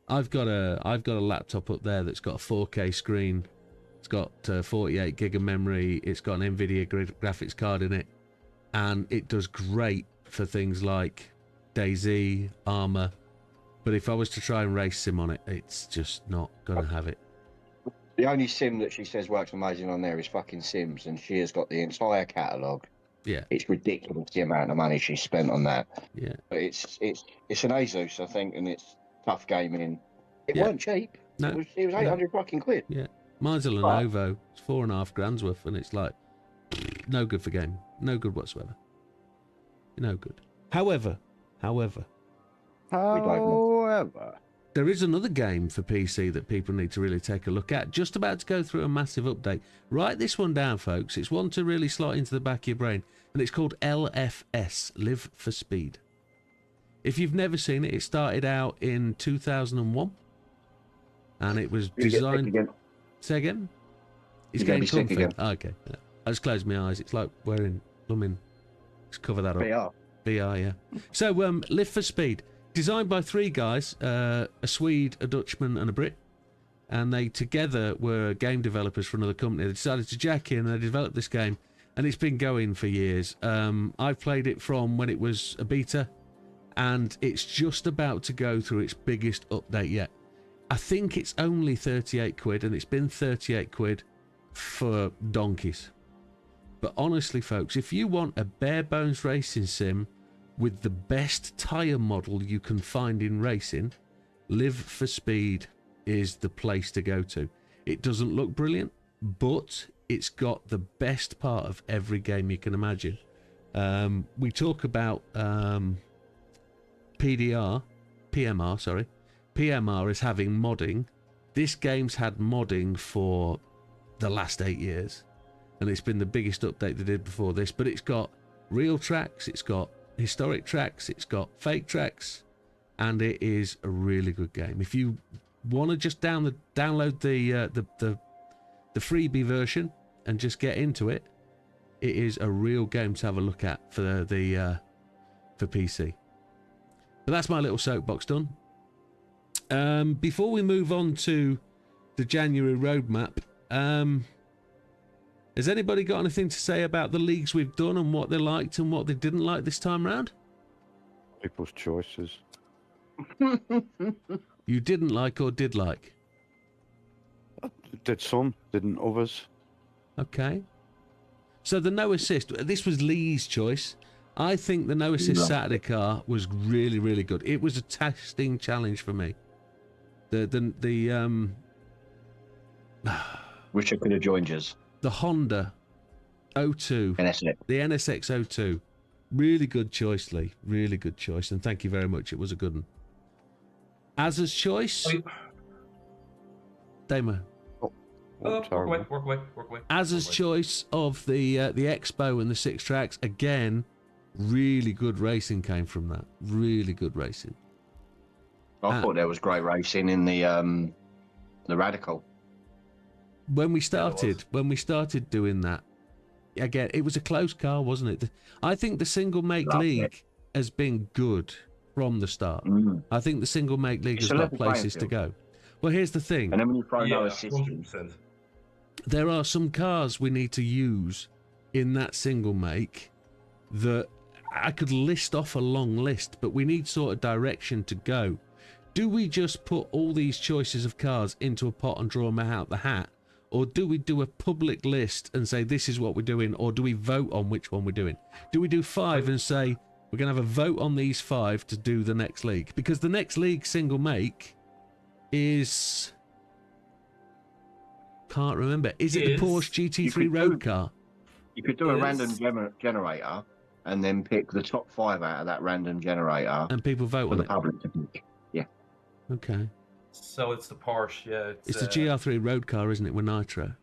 I've got a laptop up there that's got a 4K screen. It's got 48 gig of memory. It's got an NVIDIA graphics card in it, and it does great for things like DayZ, Armour. But if I was to try and race sim on it, it's just not gonna have it. The only sim that she says works amazing on there is fucking Sims, and she has got the entire catalogue. Yeah, it's ridiculous the amount of money she spent on that. Yeah, but it's an Asus, I think, and it's tough gaming. It weren't cheap. No, it was 800 fucking quid. Yeah, mine's a Lenovo. It's 4.5 grand's worth, and it's like no good for gaming. No good whatsoever. No good. However, there is another game for PC that people need to really take a look at. Just about to go through a massive update. Write this one down, folks. It's one to really slot into the back of your brain. And it's called LFS, Live for Speed. If you've never seen it, it started out in 2001. And it was designed... Say again? He's getting comfy. Again. Oh, okay. Yeah. I just closed my eyes. It's like wearing blooming... Let's cover that up. VR, yeah. So, Live for Speed. Designed by three guys, a Swede, a Dutchman and a Brit. And they together were game developers for another company. They decided to jack in and they developed this game. And it's been going for years. I've played it from when it was a beta. And it's just about to go through its biggest update yet. I think it's only 38 quid. And it's been 38 quid for donkeys. But honestly, folks, if you want a bare bones racing sim with the best tyre model you can find in racing, Live for Speed is the place to go to. It doesn't look brilliant, but it's got the best part of every game you can imagine. We talk about PMR is having modding. This game's had modding for the last 8 years, and it's been the biggest update they did before this, but it's got real tracks, it's got historic tracks, it's got fake tracks, and it is a really good game. If you want to just download the freebie version and just get into it, it is a real game to have a look at for for PC. But that's my little soapbox done. Before we move on to the January roadmap, has anybody got anything to say about the leagues we've done and what they liked and what they didn't like this time round? People's choices. You didn't like or did like? I did some, didn't others. Okay. So the no assist, this was Lee's choice. I think the no assist Saturday car was really, really good. It was a testing challenge for me. Wish I could have joined us. The Honda 02, NSX. The NSX 02, really good choice, Lee. Really good choice, and thank you very much. It was a good one. Az's choice, Damo. Work away. Az's choice of the Expo and the 6 tracks, again, really good racing came from that. Really good racing. I thought there was great racing in the Radical. When we started doing that, again, it was a close car, wasn't it? I think the single make league has been good from the start. I think the single make league has got places to go. Well, here's the thing. And then when you throw no assistance, there are some cars we need to use in that single make that I could list off a long list, but we need sort of direction to go. Do we just put all these choices of cars into a pot and draw them out the hat? Or do we do a public list and say this is what we're doing, or do we vote on which one we're doing? Do we do 5 and say we're going to have a vote on these 5 to do the next league? Because the next league single make is... Can't remember. Is it the Porsche GT3 road car? You could do a random generator and then pick the top 5 out of that random generator. And people vote for on the it? public to pick. Yeah. Okay. So it's the Porsche, yeah. It's the GR3 road car, isn't it, with nitro?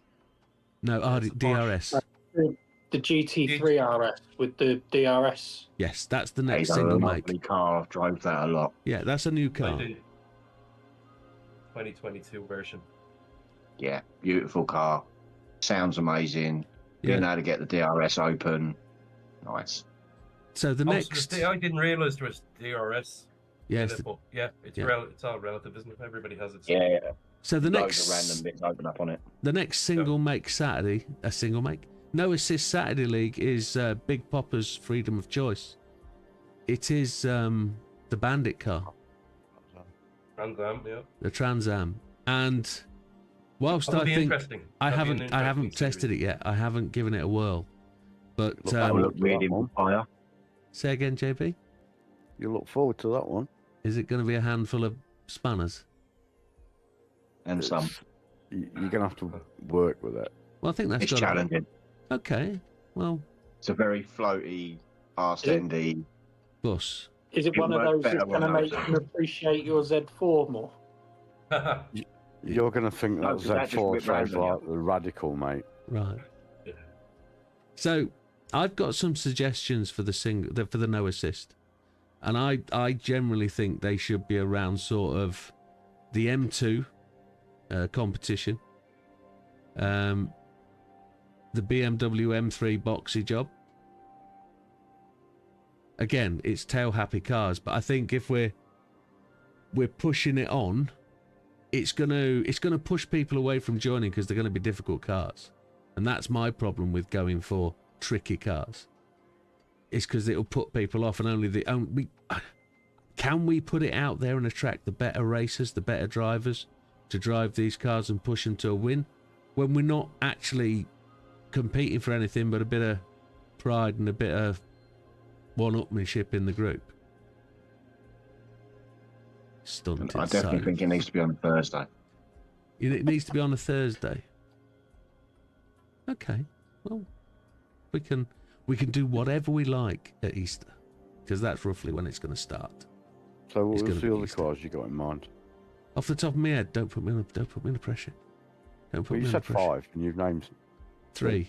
No, DRS. The GT3 RS with the DRS. Yes, that's the next Hey, single a make. lovely car. I've drove that a lot. Yeah, that's a new car. 2022 version. Yeah, beautiful car. Sounds amazing. Being able to get the DRS open. Nice. So the next... I didn't realise there was DRS. Yes. But yeah, it's all relative, isn't it? Everybody has it. Yeah. So the Loads next... of random bits open up on it. The next single make Saturday... A single make? No Assist Saturday League is Big Popper's Freedom of Choice. It is the Bandit car. Trans Am, yeah. The Trans Am. And... Whilst I think I haven't tested it yet. I haven't given it a whirl. But look really on fire. Say again, JP. You look forward to that one. Is it going to be a handful of spanners? And some. You're gonna have to work with it. Well, I think that's It's challenging. Okay. Well, it's a very floaty, arse-endy bus. Is it one of those that's going to make you appreciate your Z4 more? You're going to think that Z4 sounds like the Radical, mate. Right. So, I've got some suggestions for the no assist, and I generally think they should be around sort of the M2 competition, the BMW M3 boxy job. Again, it's tail happy cars, but I think if we're pushing it on, it's gonna push people away from joining because they're going to be difficult cars, and that's my problem with going for tricky cars. It's because it'll put people off, and can we put it out there and attract the better racers, the better drivers, to drive these cars and push them to a win, when we're not actually competing for anything but a bit of pride and a bit of one-upmanship in the group. Stunted. I definitely think it needs to be on a Thursday. It needs to be on a Thursday. Okay. Well, we can do whatever we like at Easter, because that's roughly when it's going to start. So what was the other cars you got in mind? Off the top of my head, don't put me under pressure. Don't put me under pressure. You said 5, and you've named 3.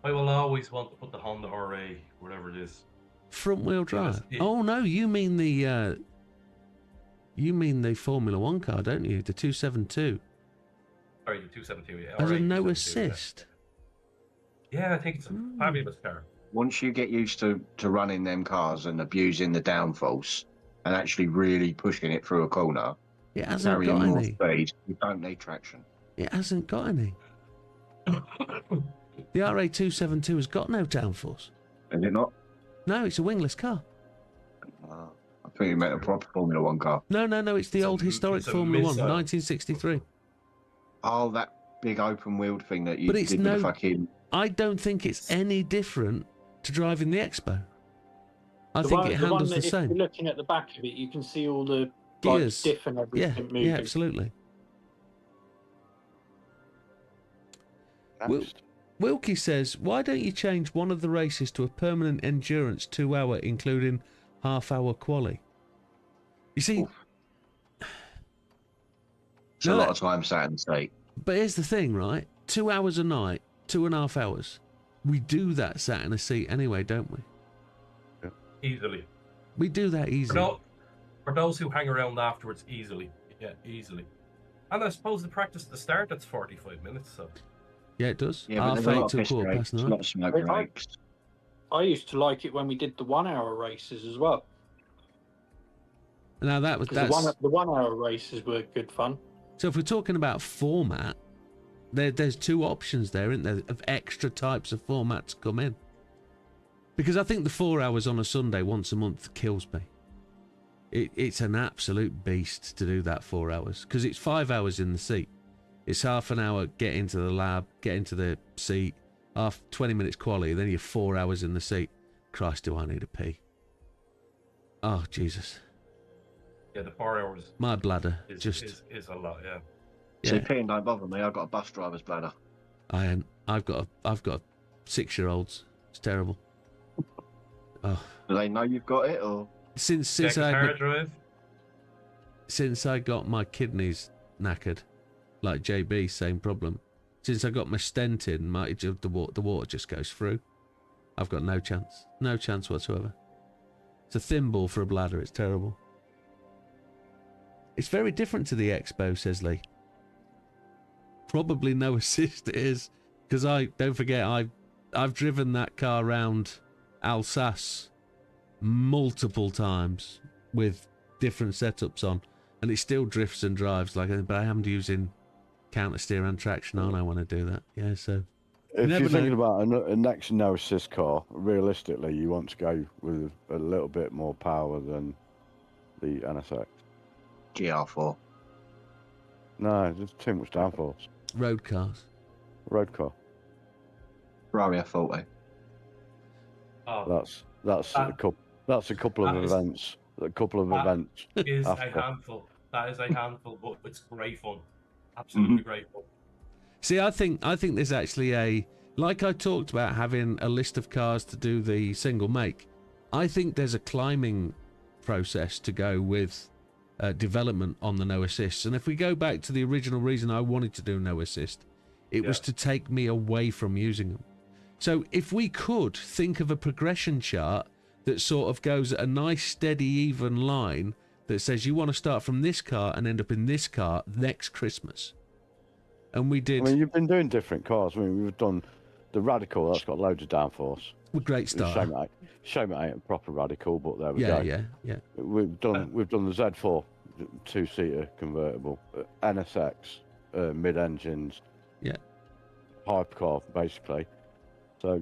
I will always want to put the Honda RA, whatever it is. Front wheel drive. Oh no, you mean the Formula 1 car, don't you? The 272. Sorry, the 272. Yeah. As a no assist. Yeah, I think it's a fabulous car. Once you get used to running them cars and abusing the downforce and actually really pushing it through a corner, it hasn't got more any. Speed, you don't need traction. It hasn't got any. The RA272 has got no downforce. Is it not? No, it's a wingless car. I think you meant a proper Formula 1 car. No, it's the old historic Formula 1, 1963. Oh, that big open-wheeled thing that you did with the fucking... I don't think it's any different to driving the Expo. I think it handles the same. If you're looking at the back of it, you can see all the gears, diff and everything moving. Yeah, absolutely. Wilkie says, why don't you change one of the races to a permanent endurance 2-hour, including half-hour quali? You see... It's a lot of time sat in the seat. But here's the thing, right? 2 hours a night, 2.5 hours. We do that sat in a seat anyway, don't we? Yeah. Easily. We do that easily. For those who hang around afterwards, easily. Yeah, easily. And I suppose the practice at the start, that's 45 minutes, so... Yeah, it does. Yeah, but there's a lot of piss breaks, a lot of smoke breaks. I used to like it when we did the 1 hour races as well. Now that's... The 1 hour races were good fun. So if we're talking about format, there's 2 options there, isn't there, of extra types of format to come in. Because I think the 4 hours on a Sunday once a month kills me. It's an absolute beast to do that 4 hours, because it's 5 hours in the seat. It's half an hour, get into the lab, get into the seat, 20 minutes quali, then you're 4 hours in the seat. Christ, do I need a pee? Oh, Jesus. Yeah, the 4 hours. My bladder is a lot, yeah. See, peeing don't bother me. I've got a bus driver's bladder. I've got 6-year-olds. It's terrible. Oh. Do they know you've got it, or since I got my kidneys knackered, like JB, same problem. Since I got my stent in, the water just goes through. I've got no chance whatsoever. It's a thimble for a bladder. It's terrible. It's very different to the Expo, says Lee. Probably no assist it is, because don't forget I've driven that car around Alsace multiple times with different setups on, and it still drifts and drives like. But I am using counter steer and traction on. I want to do that. Yeah, so if you're thinking about a next no assist car, realistically, you want to go with a little bit more power than the NSX. GR4. No, there's too much downforce. Road cars. Road car. Ferrari F40. Oh, that's a couple of events. A couple of events. Is a handful. That is a handful, but it's great fun. Absolutely great fun. See, I think there's actually like I talked about having a list of cars to do the single make. I think there's a climbing process to go with development on the no assist. And if we go back to the original reason I wanted to do no assist, it was to take me away from using them. So if we could think of a progression chart that sort of goes at a nice, steady, even line that says you want to start from this car and end up in this car next Christmas. And we did. I mean, you've been doing different cars. I mean, we've done the Radical. That's got loads of downforce. With great start. Shame it ain't a proper Radical, but there we go. Yeah. We've done the Z4 2-seater convertible, NSX mid-engines. Yeah. Hypercar basically. So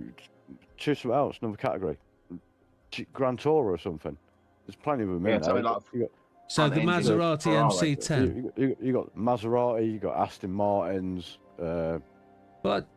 choose something else, another category. Grand Tourer or something. There's plenty of them in there. So the Maserati MC10. You got Maserati, you got Aston Martins. But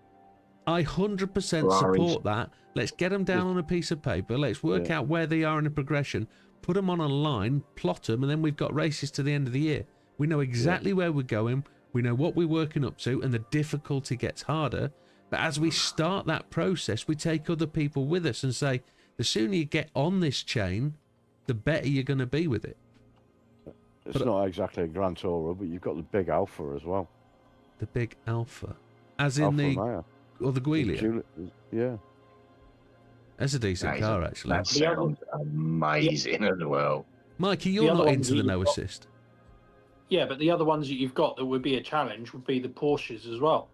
I 100% support that. Let's get them down on a piece of paper. Let's work out where they are in the progression. Put them on a line, plot them, and then we've got races to the end of the year. We know exactly where we're going. We know what we're working up to, and the difficulty gets harder. But as we start that process, we take other people with us and say, the sooner you get on this chain, the better you're going to be with it. It's not exactly a Grand Tourer, but you've got the big Alpha as well. The big Alpha? As in the Guiglia? Yeah. That's a decent car, actually. That sounds amazing as well. Mikey, you're not into the no assist. Yeah, but the other ones that you've got that would be a challenge would be the Porsches as well.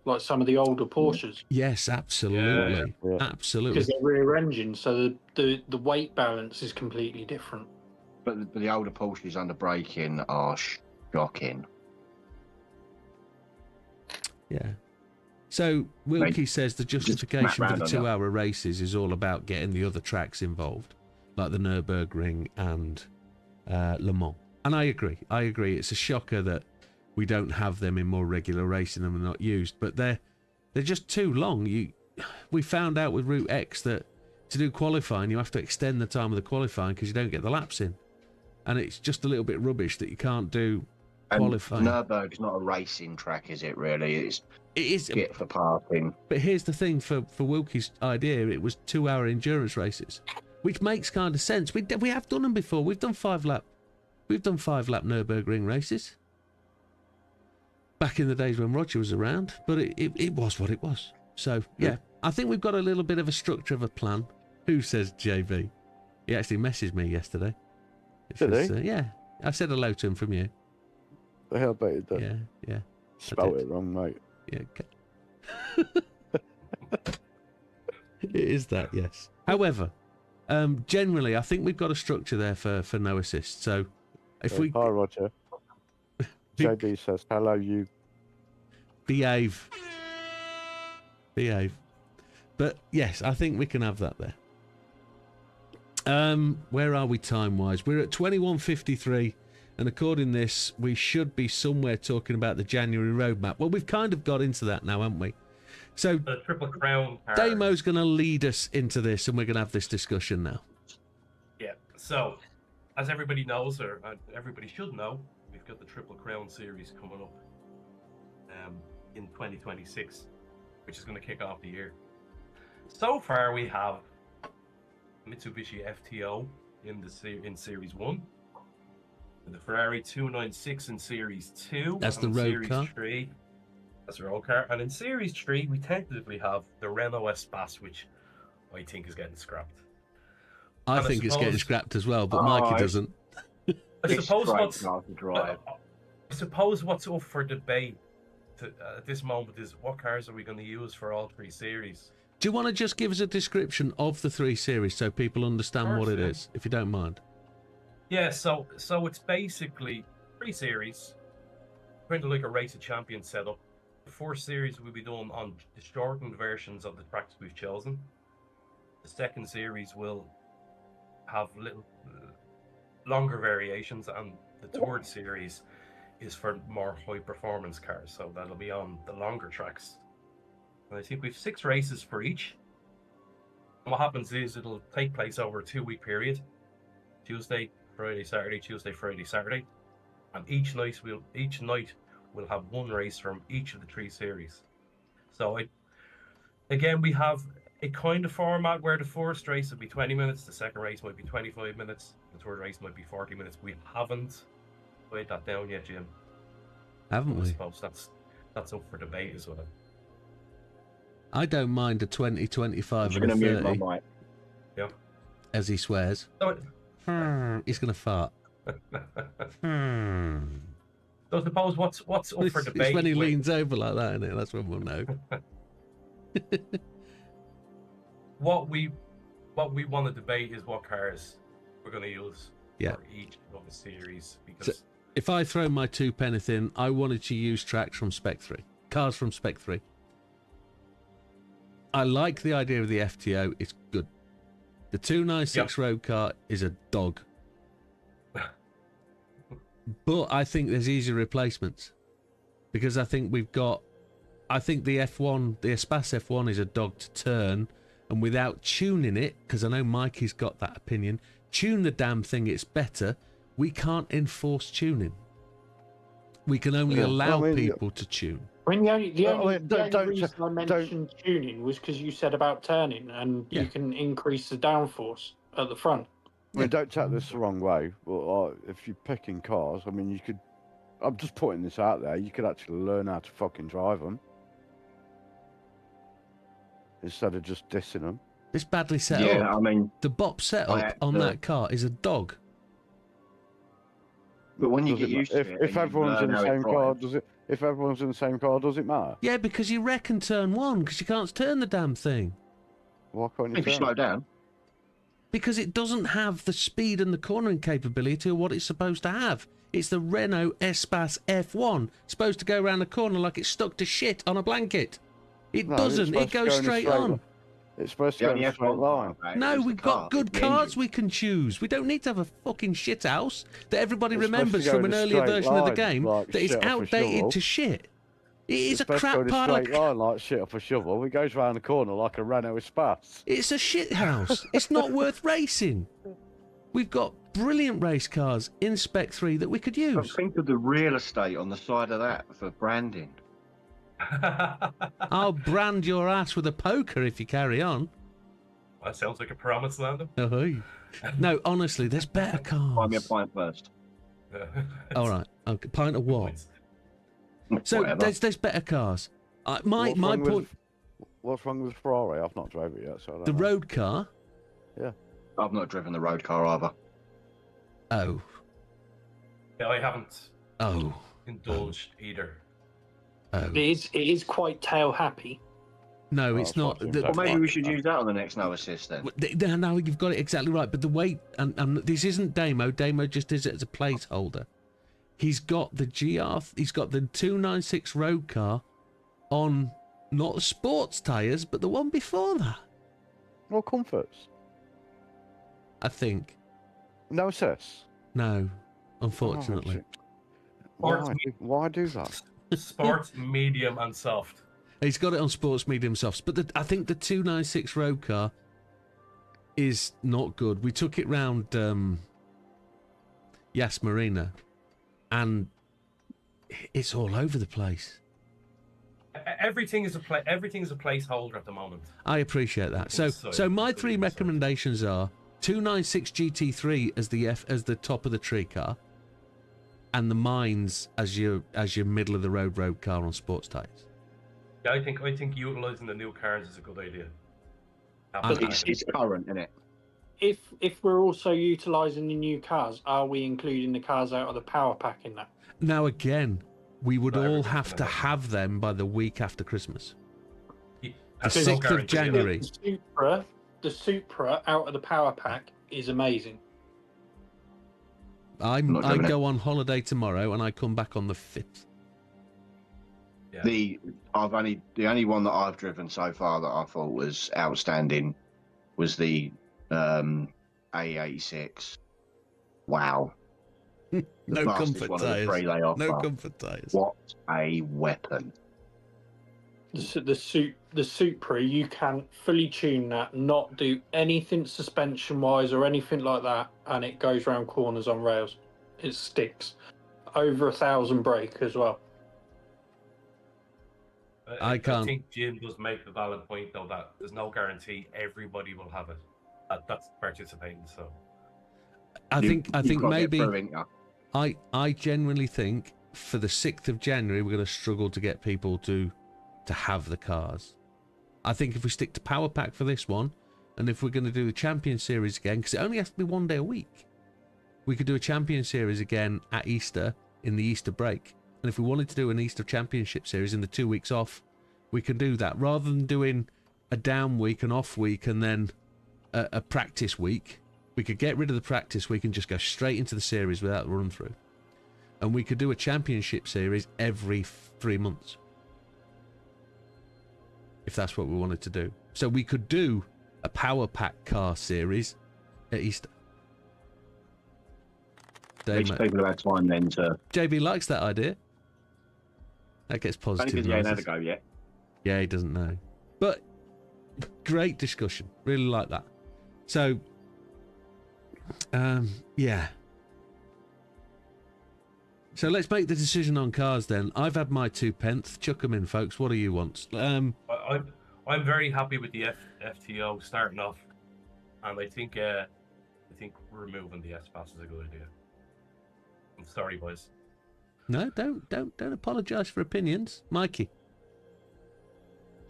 Like some of the older Porsches. Yes, absolutely. Yeah. Absolutely. Because they're rear engine, so the weight balance is completely different. But the older Porsches under braking are shocking. Yeah. So Wilkie says the justification for the 2-hour races is all about getting the other tracks involved, like the Nürburgring and Le Mans. And I agree. It's a shocker that we don't have them in more regular racing and they're not used, but they're just too long. We found out with Route X that to do qualifying, you have to extend the time of the qualifying because you don't get the laps in. And it's just a little bit rubbish that you can't do qualifying. Nürburgring's not a racing track, is it, really? It is get for parking. But here's the thing for Wilkie's idea, it was 2-hour endurance races, which makes kind of sense. We have done them before. We've done 5-lap Nürburgring races. Back in the days when Roger was around, but it was what it was. So, yeah, I think we've got a little bit of a structure of a plan. Who says JV? He actually messaged me yesterday. Did he? Yeah. I said hello to him from you. The hell bet you did. Yeah. Spelled it wrong, mate. Yeah. It is that, yes. However, generally, I think we've got a structure there for no assist. So, if we... Hi, Roger. JB says, hello, you. Behave. But yes, I think we can have that there. Where are we time-wise? We're at 21:53. And according to this, we should be somewhere talking about the January roadmap. Well, we've kind of got into that now, haven't we? So The Triple Crown card. Damo's going to lead us into this, and we're going to have this discussion now. Yeah. So, as everybody knows, or everybody should know, we've got the Triple Crown series coming up in 2026, which is going to kick off the year. So far, we have Mitsubishi FTO in Series 1, the Ferrari 296 in Series 2, That's the and road Series car. 3. That's the road car. And in Series 3, we tentatively have the Renault Espace, which I think is getting scrapped. I And I think it's getting suppose- scrapped as well, but Mikey doesn't. I suppose what's drive. I suppose what's up for debate at this moment is what cars are we going to use for all 3 series? Do you want to just give us a description of the 3 series so people understand what it yeah. is, if you don't mind? Yeah, so it's basically 3 series, kind of like a Race of Champions setup. The 4 series will be done on the shortened versions of the tracks we've chosen. The second series will have little longer variations, and the third series is for more high performance cars, so that'll be on the longer tracks. And I think we've 6 races for each. And what happens is it'll take place over a 2-week period. Tuesday, Friday, Saturday, Tuesday, Friday, Saturday. And each night we'll have 1 race from each of the 3 series. So we have a kind of format where the first race will be 20 minutes, the second race might be 25 minutes, the third race might be 40 minutes. We haven't laid that down yet, Jim. Haven't I we? suppose that's up for debate as well. I don't mind a 20, 25 I'm and a going to mute 30, my mic. Yeah. as he swears. So, He's going to fart. so I suppose what's up for It's debate? when he with- leans over like that, isn't it? That's when we'll know. What we want to debate is what cars we're going to use Yeah. for each of the series, because If I throw my 2 penneth in, I wanted to use tracks from Spec 3. Cars from Spec 3. I like the idea of the FTO. It's good. The 296 road car is a dog. But I think there's easy replacements. Because I think the F1, the Espace F1 is a dog to turn. And without tuning it, because I know Mikey's got that opinion, tune the damn thing, it's better. We can't enforce tuning. We can only allow people to tune. I mean, the only don't- reason I mentioned tuning was because you said about turning, and Yeah. you can increase the downforce at the front. I mean, don't take this the wrong way, but if you're picking cars, I mean, you could. I'm just putting this out there. You could actually learn how to fucking drive them instead of just dissing them. It's badly set Yeah, up. I mean, The bop setup on that car is a dog. but when you Does get it used ma- to it, if and you everyone's in learn the how it same car, drives- does it? If everyone's in the same car, does it matter? Yeah, because you reckon turn 1, because you can't turn the damn thing. Why can't you If you turn slow it? down, Because it doesn't have the speed and the cornering capability of what it's supposed to have. It's the Renault Espace F1. It's supposed to go around the corner like it's stuck to shit on a blanket. It No, it's doesn't. supposed It to goes go in a straight straight on. li- It's supposed to the go only in a straight F1 line. car, No, is the we've got car, good it's the cars engine. we can choose. We don't need to have a fucking shit house that everybody It's supposed to remembers go from in an a earlier straight version of the line, game like that is shit off a outdated shovel. to shit. It is It's a supposed to go crap in a part straight of... line like shit off a shovel. It goes round the corner like a Renault Espace. It's a shit house. It's not worth racing. We've got brilliant race cars in Spec 3 that we could But use. think of the real estate on the side of that for branding. I'll brand your ass with a poker if you carry on. That sounds like a promise, Landon. Oh, no, honestly, there's better Buy me a cars. pint first. All right, a pint of what? So Whatever. there's better cars. My point, What's wrong with Ferrari? I've not drove it yet, so I don't the know. road car. I've not driven the road car either. Oh, Yeah, I haven't oh, indulged either. oh. It is quite tail happy. No, Oh, it's not. fucking Well, maybe we should use that on the next no assist then. Now you've got it exactly right. But the way, and this isn't Damo. Damo just is it as a placeholder. He's got the he's got the 296 road car on not the sports tyres, but the one before that. More comforts. I think. No assess. No. unfortunately. Why do that? Sports, medium, and soft. He's got it on sports, medium, softs. But I think the 296 road car is not good. We took it round Yas Marina, and it's all over the place. Everything is a placeholder at the moment. I appreciate that. So my three recommendations are 296 GT3 as the top of the tree car, and the Mines as your middle of the road car on sports tyres. Yeah, I think utilising the new cars is a good idea. But it's current, isn't it? If we're also utilising the new cars, are we including the cars out of the power pack in that? Now again, we would all have to have them by the week after Christmas. The 6th of January. The Supra out of the power pack is amazing. I go on holiday tomorrow and I come back on the 5th. Yeah. The only one that I've driven so far that I thought was outstanding was the A86. Wow. No comfort tyres. No comfort tyres. What a weapon. The Supra, you can fully tune that, not do anything suspension wise or anything like that, and it goes round corners on rails. It sticks. Over 1,000 brake as well. I think Jim does make the valid point though that there's no guarantee everybody will have it. That's participating. So I think maybe I genuinely think for the 6th of January we're going to struggle to get people to have the cars. I think if we stick to power pack for this one, and if we're going to do the Champion Series again, because it only has to be 1 day a week, we could do a Champion Series again at Easter in the Easter break. And if we wanted to do an Easter Championship Series in the 2 weeks off, we can do that rather than doing a down week, an off week, and then a practice week. We could get rid of the practice week and just go straight into the series without the run through. And we could do a Championship Series every 3 months, if that's what we wanted to do. So we could do a power pack car series at Easter. People have had time then to. JB likes that idea. That gets positive. Only because he ain't had a go yet. Yeah, he doesn't know. But great discussion. Really like that. So, yeah. So let's make the decision on cars then. I've had my 2 pence. Chuck them in, folks. What do you want? I'm very happy with the FTO starting off, and I think removing the S-Pass is a good idea. I'm sorry, boys. No, don't apologise for opinions, Mikey.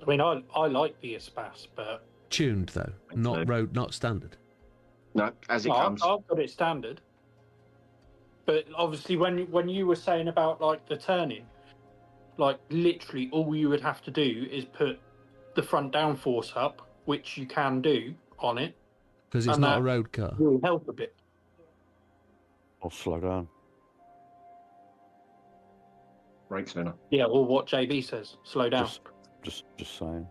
I mean, I like the Espace, but tuned though, not road, not standard. No, as it comes. I've got it standard. But obviously, when you were saying about like the turning, like literally all you would have to do is put the front downforce up, which you can do on it, because it's not a road car. Will help a bit. Or slow down. Brakes, Vinner. Yeah, or what JB says, slow down. Just saying.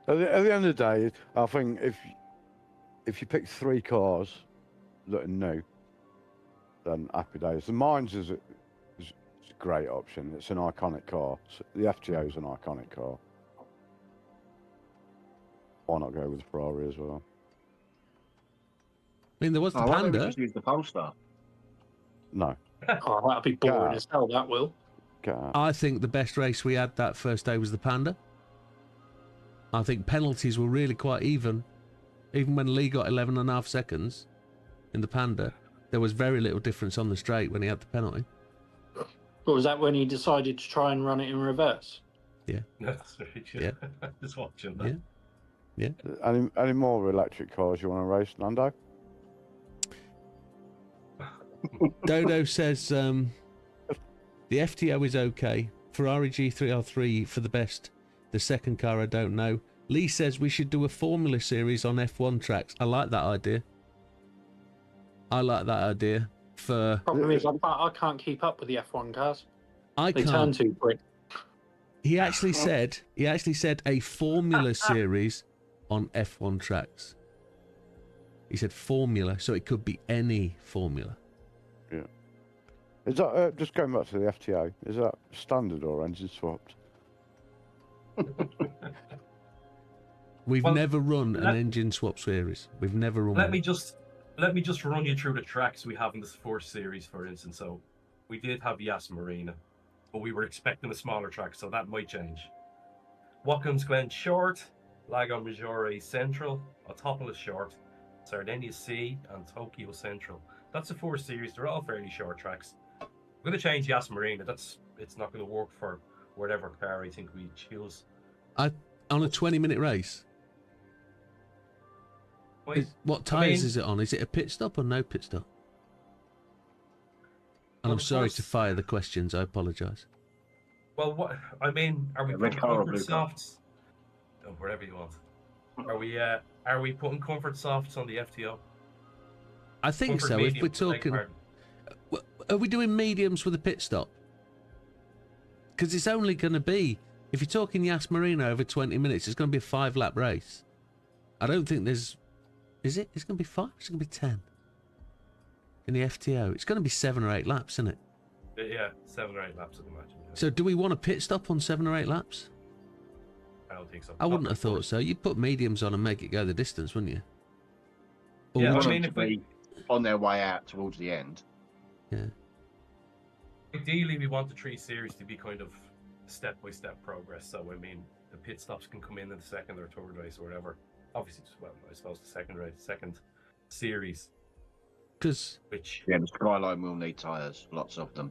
At the end of the day, I think if you pick 3 cars that are new, then happy days. The Mines is a great option. It's an iconic car. The FTO is an iconic car. Why not go with the Ferrari as well? I mean, there was the Panda. Why don't we just use the Polestar? No. Oh, that'd be boring as hell, that will. I think the best race we had that first day was the Panda. I think penalties were really quite even. Even when Lee got 11.5 seconds in the Panda, there was very little difference on the straight when he had the penalty. Or was that when he decided to try and run it in reverse? Yeah. That's right, yeah. Just watching that. Yeah. Any more electric cars you want to race, Nando? Dodo says the FTO is okay. Ferrari G3R3 for the best. The second car I don't know. Lee says we should do a Formula Series on F1 tracks. I like that idea. Problem is I can't keep up with the F1 cars. They can't. turn too quick. He actually said a Formula Series on F1 tracks. He said formula, so it could be any formula. Is that just going back to the FTO? Is that standard or engine swapped? We've Well, never run an engine swap series. We've never run. Let me just run you through the tracks we have in this first series, for instance. So we did have Yas Marina, but we were expecting a smaller track, so that might change. Watkins Glen Short, Lago Maggiore Central, Autopolis Short, Sardinia Sea, and Tokyo Central. That's the four series. They're all fairly short tracks. We're going to change Yas Marina. It's not going to work for whatever car I think we choose. On a 20-minute race. What tyres is it on? Is it a pit stop or no pit stop? And I'm sorry to fire the questions. I apologise. Well, what I mean, are we putting comfort softs? Oh, wherever you want. Are we putting comfort softs on the FTO? I think Comfort so. If medium, we're talking, are we doing mediums with a pit stop? Because it's only going to be, if you're talking Yas Marina over 20 minutes, it's going to be a 5-lap race. I don't think there's. Is it? It's going to be 5. It's going to be 10. In the FTO, it's going to be 7 or 8 laps, isn't it? Yeah, 7 or 8 laps, I'd imagine. Yeah. So, do we want a pit stop on 7 or 8 laps? I don't think so. I wouldn't have thought so. You'd put mediums on and make it go the distance, wouldn't you? Or Yeah, would I you- mean, if we on their way out towards the end. Yeah. ideally we want the 3 series to be kind of step-by-step progress. So I mean, the pit stops can come in the second or third race or whatever. Obviously, well, I suppose the second series. Because Yeah, the Skyline will need tyres, lots of them.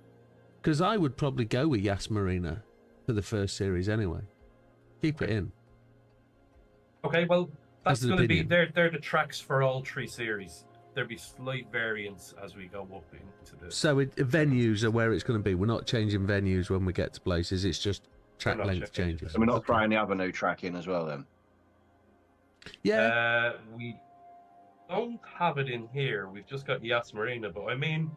I would probably go with Yas Marina for the first series anyway. Keep it in. Okay, well, that's As an going to be opinion. they're the tracks for all 3 series. There'll be slight variants as we go up into the. So venues are where it's going to be. We're not changing venues when we get to places. It's just track not length changing. changes. And we're not Okay. throwing the other new track in as well then. Yeah. We don't have it in here. We've just got Yas Marina, but I mean,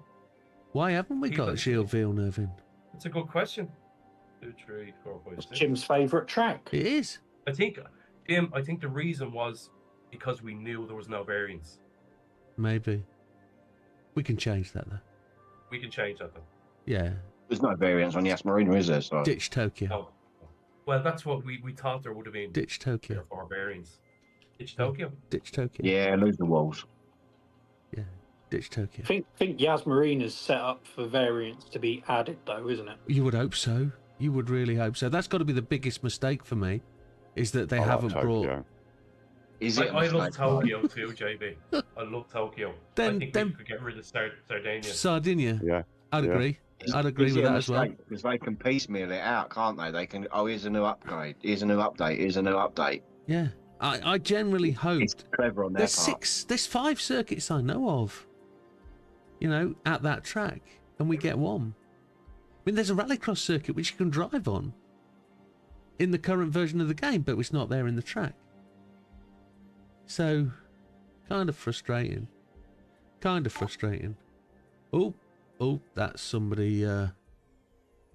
Why haven't we got even- Gilles Villeneuve in? it's a good question. 2, 3, 4, 5, It's 6. Jim's favourite track. It is. I think, Jim, I think the reason was because we knew there was no variance. Maybe. We can change that though. We can change that though. Yeah. There's no variants on Yas Marina, is there? So Ditch Tokyo. Oh. Well, that's what we thought there would have been. Ditch 3 Tokyo. or 4 variants. Ditch Tokyo. Ditch Tokyo. yeah, lose the walls. Yeah. Ditch Tokyo. I think Yas Marina's set up for variants to be added, though, isn't it? You would hope so. You would really hope so. That's got to be the biggest mistake for me, is that they I like haven't brought. Tokyo. Is it? a I love mistake? Tokyo too, JB. I love Tokyo. Then- I think then- we could get rid of Sardinia. Sardinia. Yeah. I'd Yeah. agree. I'd agree Is with it a that as well. mistake? Because they can piecemeal it out, can't they? They can. Oh, here's a new upgrade. Here's a new update. Here's a new update. Yeah. I generally It's hoped. clever on their part. There's 5 circuits I know of, at that track, and we get one. I mean, there's a rallycross circuit which you can drive on in the current version of the game, but it's not there in the track. So, kind of frustrating. Oh, that's somebody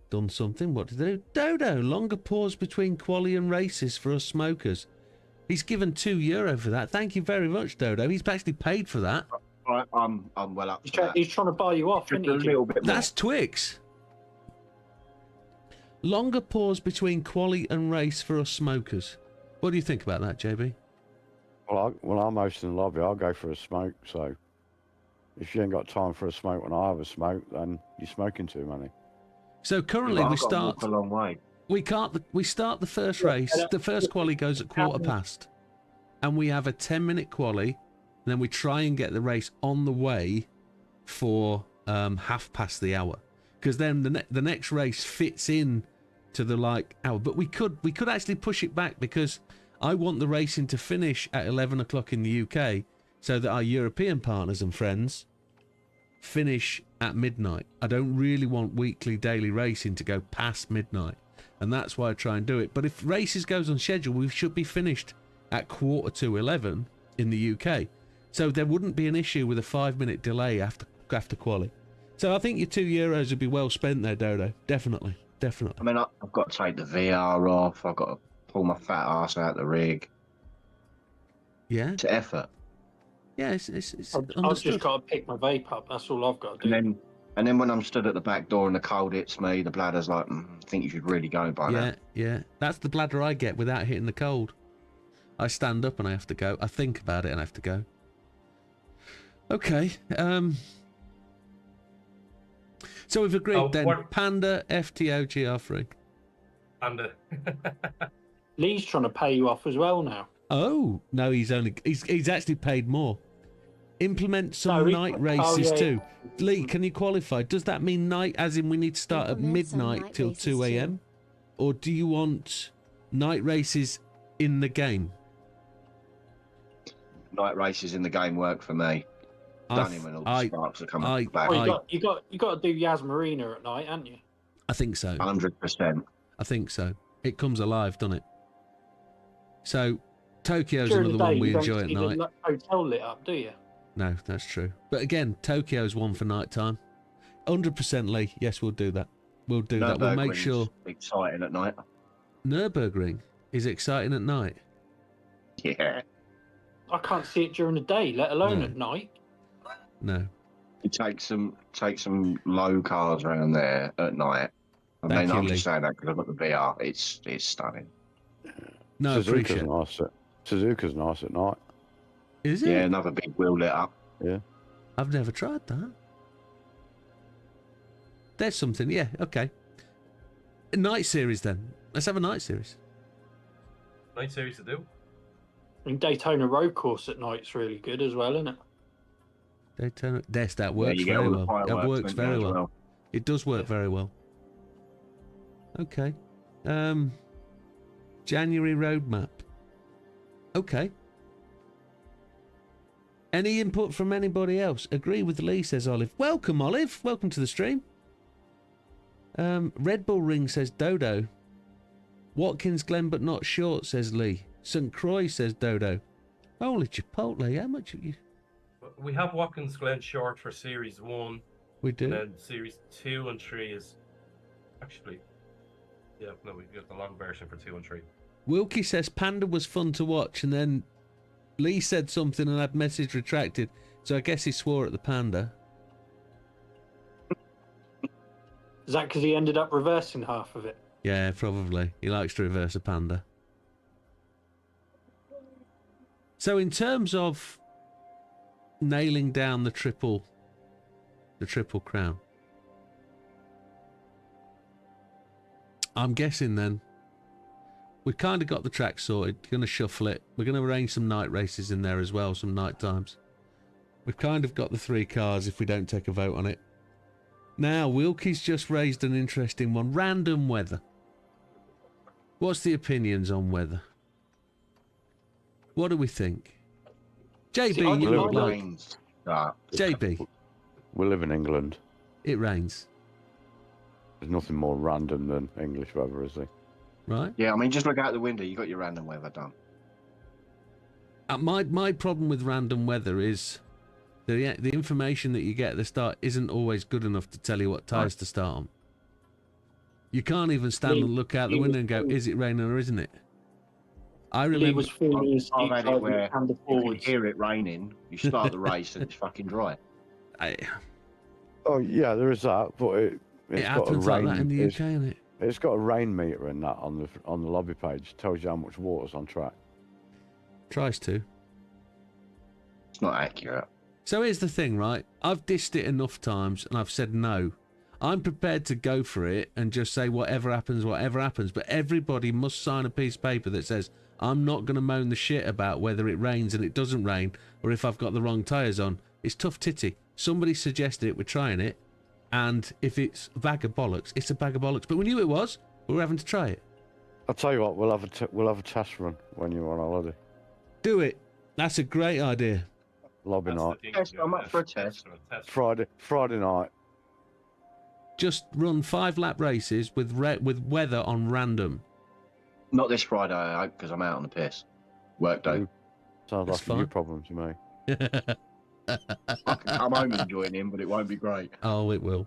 done something. What did they do? Dodo, longer pause between quali and races for us smokers. He's given €2 for that. Thank you very much, Dodo. He's actually paid for that. I'm well up to that. He's trying to buy you off, Just isn't a he, Jim? little bit more. That's Twix. Longer pause between quali and race for us smokers. What do you think about that, JB? Well, when I'm hosting the lobby, I'll go for a smoke. So if you ain't got time for a smoke when I have a smoke, then you're smoking too many. So currently I've we got to walk start. a long way. We start the first race. The first quali goes at 1:15, and we have a 10-minute quali. And then we try and get the race on the way for 1:30, because then the next race fits in to the hour. But we could actually push it back, because I want the racing to finish at 11 o'clock in the UK, so that our European partners and friends finish at midnight. I don't really want weekly daily racing to go past midnight, and that's why I try and do it. But if races goes on schedule, we should be finished at 11:15 in the UK, so there wouldn't be an issue with a 5-minute delay after quali. So I think your €2 would be well spent there, Dodo. Definitely. I mean, I've got to take the VR off. I've got to pull my fat ass out the rig. Yeah, It's effort. yeah. It's I've understood. just got to pick my vape up. That's all I've got to And do. then And then when I'm stood at the back door and the cold hits me, the bladder's like, I think you should really go by now. Yeah. That's the bladder I get without hitting the cold. I stand up and I have to go. I think about it and I have to go. Okay. So we've agreed then. Panda, FTO, GR3. Panda. Lee's trying to pay you off as well now. Oh no, he's actually paid more. Implement some night races too. Lee, can you qualify? Does that mean night as in we need to start at midnight till 2 a.m? Or do you want night races in the game? Night races in the game work for me. Done him when all the sparks are coming back. Well, you got to do Yas Marina at night, haven't you? I think so. 100%. I think so. It comes alive, doesn't it? So Tokyo's During another the day, one we you don't enjoy at see night. the hotel lit up, do you? No, that's true. But again, Tokyo's one for night time. 100% Lee. Yes, we'll do that. We'll do that. We'll make sure. Exciting at night. Nürburgring is exciting at night. Yeah. I can't see it during the day, let alone at night. No. You take some low cars around there at night. I'm just saying that because I've got the VR. It's stunning. No, Suzuka's nice. Suzuka's nice at night. Is it? Yeah, another big wheel lit up. Yeah. I've never tried that. There's something. Yeah. Okay. A night series then. Let's have a night series. Night series to do. And Daytona Road Course at night's really good as well, isn't it? Daytona. That works very well. That works very well. It does work very well. Okay. January roadmap. Okay. Any input from anybody else? Agree with Lee, says Olive. Welcome, Olive. Welcome to the stream. Red Bull Ring says Dodo. Watkins Glen but not short, says Lee. St. Croix, says Dodo. Holy Chipotle, how much have you... We have Watkins Glen short for Series 1. We do. And then Series 2 and 3 is... Actually... Yeah, no, we've got the long version for 2 and 3. Wilkie says Panda was fun to watch, and then Lee said something and had message retracted, so I guess he swore at the Panda. Is that because he ended up reversing half of it? Yeah, probably. He likes to reverse a Panda. So in terms of nailing down the triple crown, I'm guessing then we've kind of got the track sorted. Going to shuffle it. We're going to arrange some night races in there as well, some night times. We've kind of got the 3 cars if we don't take a vote on it. Now, Wilkie's just raised an interesting one. Random weather. What's the opinions on weather? What do we think? JB, you look like... JB. We live in England. It rains. There's nothing more random than English weather, is there? Right? Yeah, I mean, just look out the window. You got your random weather done. My problem with random weather is the information that you get at the start isn't always good enough to tell you what tyres to start on. You can't even stand and look out the window and go, is it raining or isn't it? I remember... I've had it where if you hear it raining, you start the race and it's fucking dry. Oh, yeah, there is that, but it happens like that in the UK, isn't it? It's got a rain meter in that on the lobby page. It tells you how much water's on track. Tries to. It's not accurate. So here's the thing, right? I've dissed it enough times and I've said no. I'm prepared to go for it and just say whatever happens, but everybody must sign a piece of paper that says I'm not going to moan the shit about whether it rains and it doesn't rain, or if I've got the wrong tyres on. It's tough titty. Somebody suggested it, we're trying it, and if it's a bag of bollocks, it's a bag of bollocks. But we knew it was. We were having to try it. I'll tell you what, we'll have a test run when you're on holiday. Do it. That's a great idea. Lobby night. I'm up for a test. Friday night. Just run 5-lap races with weather on random. Not this Friday, I hope, because I'm out on the piss. Work day. Sounds like a new problem to me. I can come home and join him, but it won't be great. Oh, it will.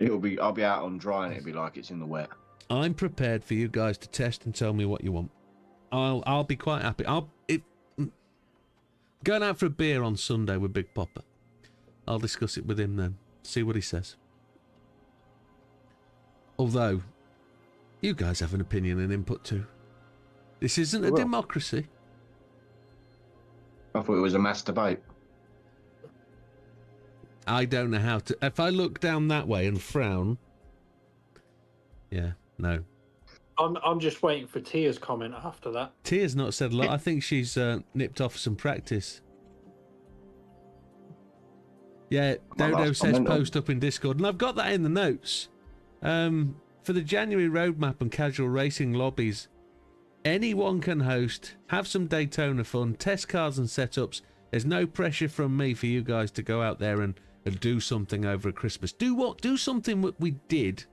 I'll be out on dry and it'll be like it's in the wet. I'm prepared for you guys to test and tell me what you want. I'll be quite happy. Going out for a beer on Sunday with Big Popper. I'll discuss it with him then. See what he says. Although, you guys have an opinion and input too. This isn't a democracy. I thought it was a mass debate. I don't know how to... If I look down that way and frown... Yeah, no. I'm just waiting for Tia's comment after that. Tia's not said a lot. I think she's nipped off some practice. Yeah, Dodo says post up in Discord, and I've got that in the notes. For the January roadmap and casual racing lobbies, anyone can host, have some Daytona fun, test cars and setups. There's no pressure from me for you guys to go out there and do something over Christmas. Do what? Do something that we did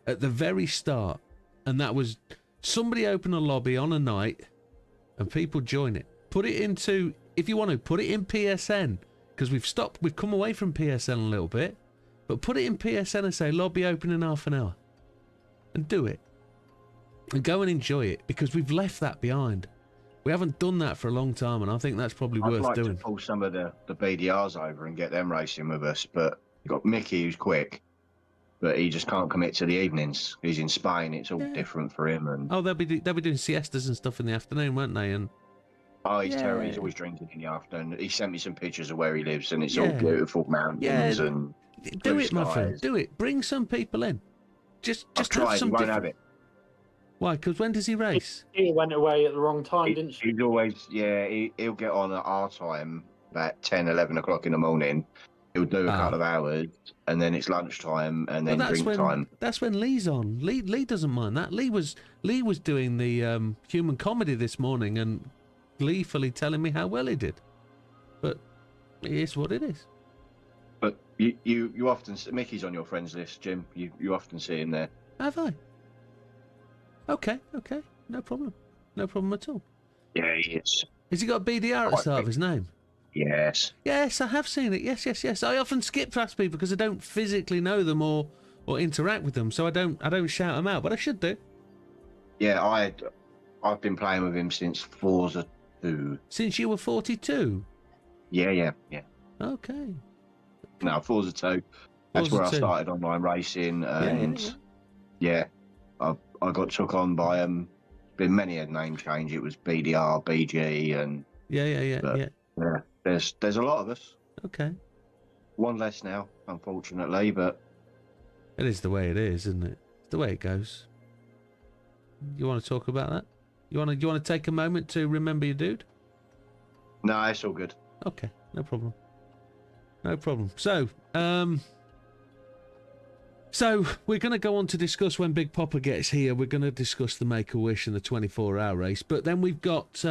at the very start, and that was somebody open a lobby on a night and people join it. Put it into, if you want to, put it in PSN, because we've come away from PSN a little bit, but put it in PSN and say lobby open in half an hour and do it and go and enjoy it, because we've left that behind. We haven't done that for a long time, and I think that's probably worth I'd like doing. to pull some of the BDRs over and get them racing with us, but you've got Mickey who's quick, but he just can't commit to the evenings. He's in Spain. It's all different for him. And they'll be doing siestas and stuff in the afternoon, won't they? And he's terrible. He's always drinking in the afternoon. He sent me some pictures of where he lives, and it's all beautiful mountains and do it, my skies. friend. Do it. Bring some people in. Just I've tried. have some He won't different... have it. Why? Because when does he race? Tia went away at the wrong time, didn't she? He's always he'll get on at our time about 10, 11 o'clock in the morning. He'll do a couple of hours, and then it's lunchtime, and then drink time. That's when Lee's on. Lee doesn't mind that. Lee was doing the human comedy this morning and gleefully telling me how well he did. But it is what it is. But you often see Mickey's on your friends list, Jim. You often see him there. Have I? Okay, no problem at all. Yeah, he is. Has he got a BDR at the start of his name? Yes. Yes, I have seen it. Yes. I often skip past people because I don't physically know them or interact with them, so I don't shout them out, but I should do. Yeah, I've been playing with him since Forza 2. Since you were 42? Yeah. Okay. No, Forza 2. That's Forza where 2. I started online racing, and I got took on by been many a name change. It was BDR, BG, and yeah. There's a lot of us. Okay. One less now, unfortunately, but it is the way it is, isn't it? It's the way it goes. You want to talk about that? You want to take a moment to remember your dude? No, it's all good. Okay, no problem. So we're going to go on to discuss when Big Popper gets here. We're going to discuss the Make-A-Wish and the 24-hour race. But then we've got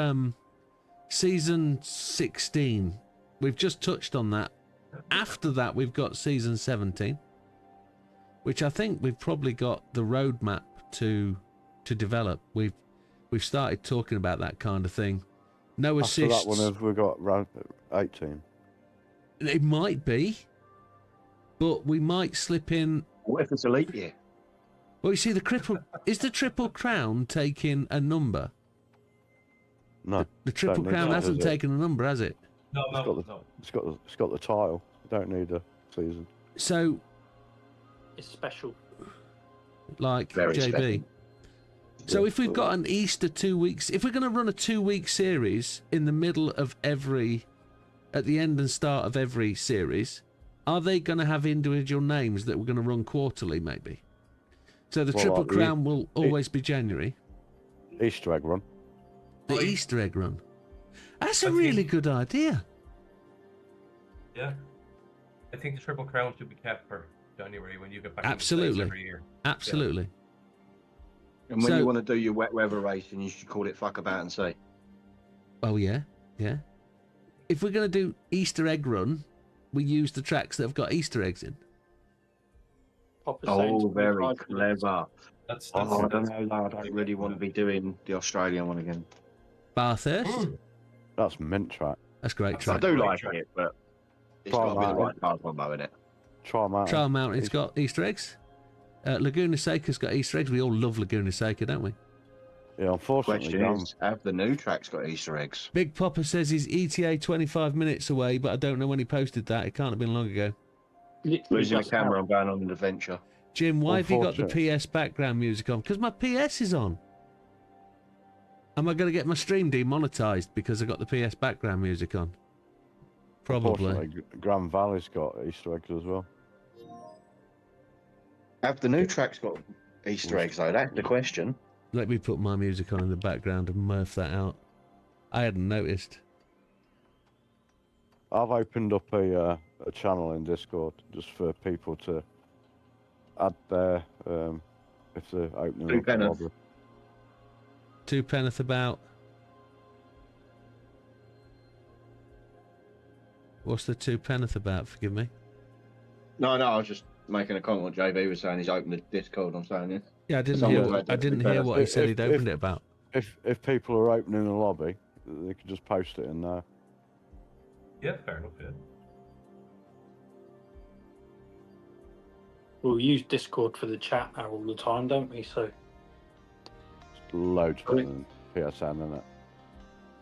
Season 16. We've just touched on that. After that, we've got Season 17, which I think we've probably got the roadmap to develop. We've started talking about that kind of thing. No assists. After that one, have we got round 18? It might be, but we might slip in. What if it's a leap year? Well, you see, is the Triple Crown taking a number? No. The Triple Crown hasn't taken a number, has it? No. It's got the tile. You don't need a season. So It's special. Like Very JB. special. So if we've got an Easter 2 weeks, if we're going to run a 2-week series in the middle of at the end and start of every series, are they going to have individual names that we're going to run quarterly, maybe? So the Triple Crown will always be January. Easter egg run. The Easter egg run. That's a really good idea. Yeah. I think the Triple Crown should be kept for January when you get back Absolutely. to the States every year. Absolutely. Yeah. And when you want to do your wet weather racing, you should call it Fuck About and See. Oh, yeah. If we're going to do Easter egg run, we use the tracks that have got Easter eggs in. Very clever. That's I don't know, lad. I really want to be doing the Australian one again. Bathurst. That's mint track. That's great I track. do like it, but it's got to be the Trial right car combo in it. Trial Mountain's got Easter eggs. Laguna Seca's got Easter eggs. We all love Laguna Seca, don't we? Yeah, unfortunately, Question is, have the new tracks got Easter eggs? Big Popper says he's ETA 25 minutes away, but I don't know when he posted that. It can't have been long ago. Losing the camera, I'm going on an adventure. Jim, why have you got the Unfortunate. PS background music on? Because my PS is on. Am I going to get my stream demonetized because I got the PS background music on? Probably. Unfortunately, Grand Valley's got Easter eggs as well. Have the new tracks got Easter eggs, though? That's the question. Let me put my music on in the background and murph that out. I hadn't noticed. I've opened up a channel in Discord just for people to add their if they're opening up a lobby. Two penneth about. What's the two penneth about? Forgive me. No, I was just making a comment. What JB was saying, he's opened the Discord. I'm saying it. Yeah, I didn't hear what he said he'd opened it about. If people are opening a lobby, they can just post it in there. Yeah, fair enough. Yeah. We'll use Discord for the chat now all the time, don't we? So Loads better than PSN, isn't it?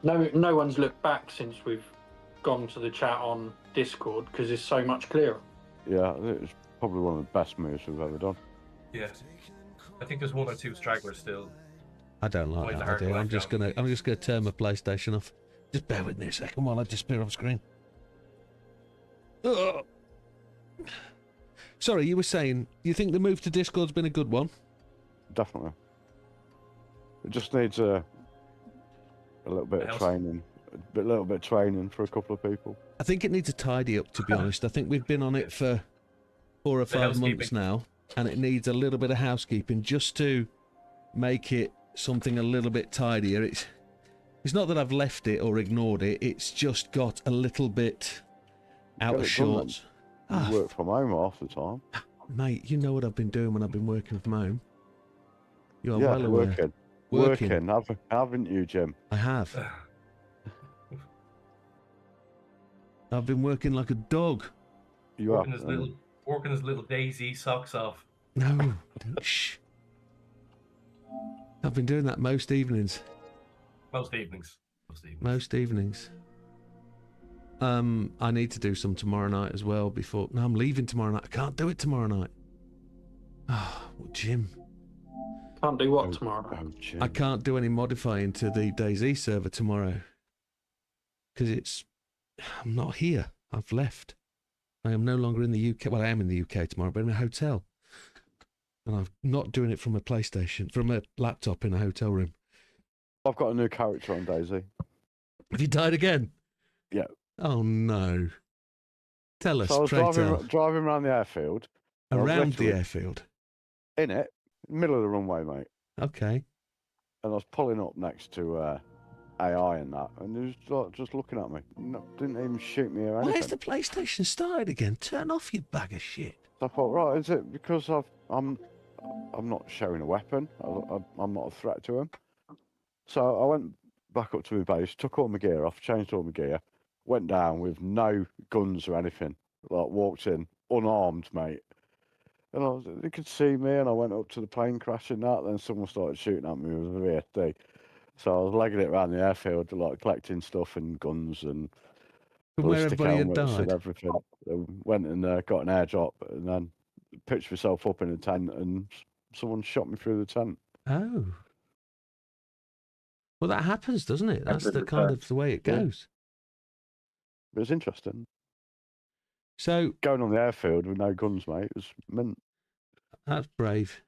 no one's looked back since we've gone to the chat on Discord because it's so much clearer. Yeah, it's probably one of the best moves we've ever done. Yeah. I think there's one or two stragglers still. I don't like that idea. I'm just gonna turn my PlayStation off. Just bear with me a second while I disappear off screen. Ugh. Sorry, you were saying you think the move to Discord's been a good one? Definitely. It just needs a little bit of training, a little bit of training for a couple of people. I think it needs a tidy up, to be honest. I think we've been on it for 4 or 5 months now, and it needs a little bit of housekeeping just to make it something a little bit tidier. It's not that I've left it or ignored it. It's just got a little bit out of sorts. You work from home half the time. Mate, you know what I've been doing when I've been working from home. You are yeah, well aware. Working, haven't you, Jim? I have. I've been working like a dog. You working his little Daisy socks off. No, shh. I've been doing that most evenings. Most evenings. I need to do some tomorrow night as well before... No, I'm leaving tomorrow night. I can't do it tomorrow night. Oh, well, Jim. Can't do what tomorrow? Jim. I can't do any modifying to the DayZ server tomorrow. Because I'm not here. I've left. I am no longer in the UK. Well, I am in the UK tomorrow, but in a hotel. And I'm not doing it from a PlayStation, from a laptop in a hotel room. I've got a new character on DayZ. Have you died again? Yeah. Oh, no. Tell us, so I was driving around the airfield. Around the airfield? In it. Middle of the runway, mate. Okay. And I was pulling up next to AI and that, and he was like, just looking at me. Didn't even shoot me or anything. Why is the PlayStation started again? Turn off, you bag of shit. So I thought, right, is it because I'm not showing a weapon? I'm not a threat to him. So I went back up to my base, took all my gear off, changed all my gear, went down with no guns or anything. Like walked in unarmed, mate. And they could see me, and I went up to the plane crash and that. Then someone started shooting at me with a VSD. So I was legging it around the airfield, like collecting stuff and guns and ballistic helmets and everything. I went and got an airdrop, and then pitched myself up in a tent, and someone shot me through the tent. Oh. Well, that happens, doesn't it? That's the kind of the way it goes. It was interesting. So going on the airfield with no guns, mate, it was mint. That's brave.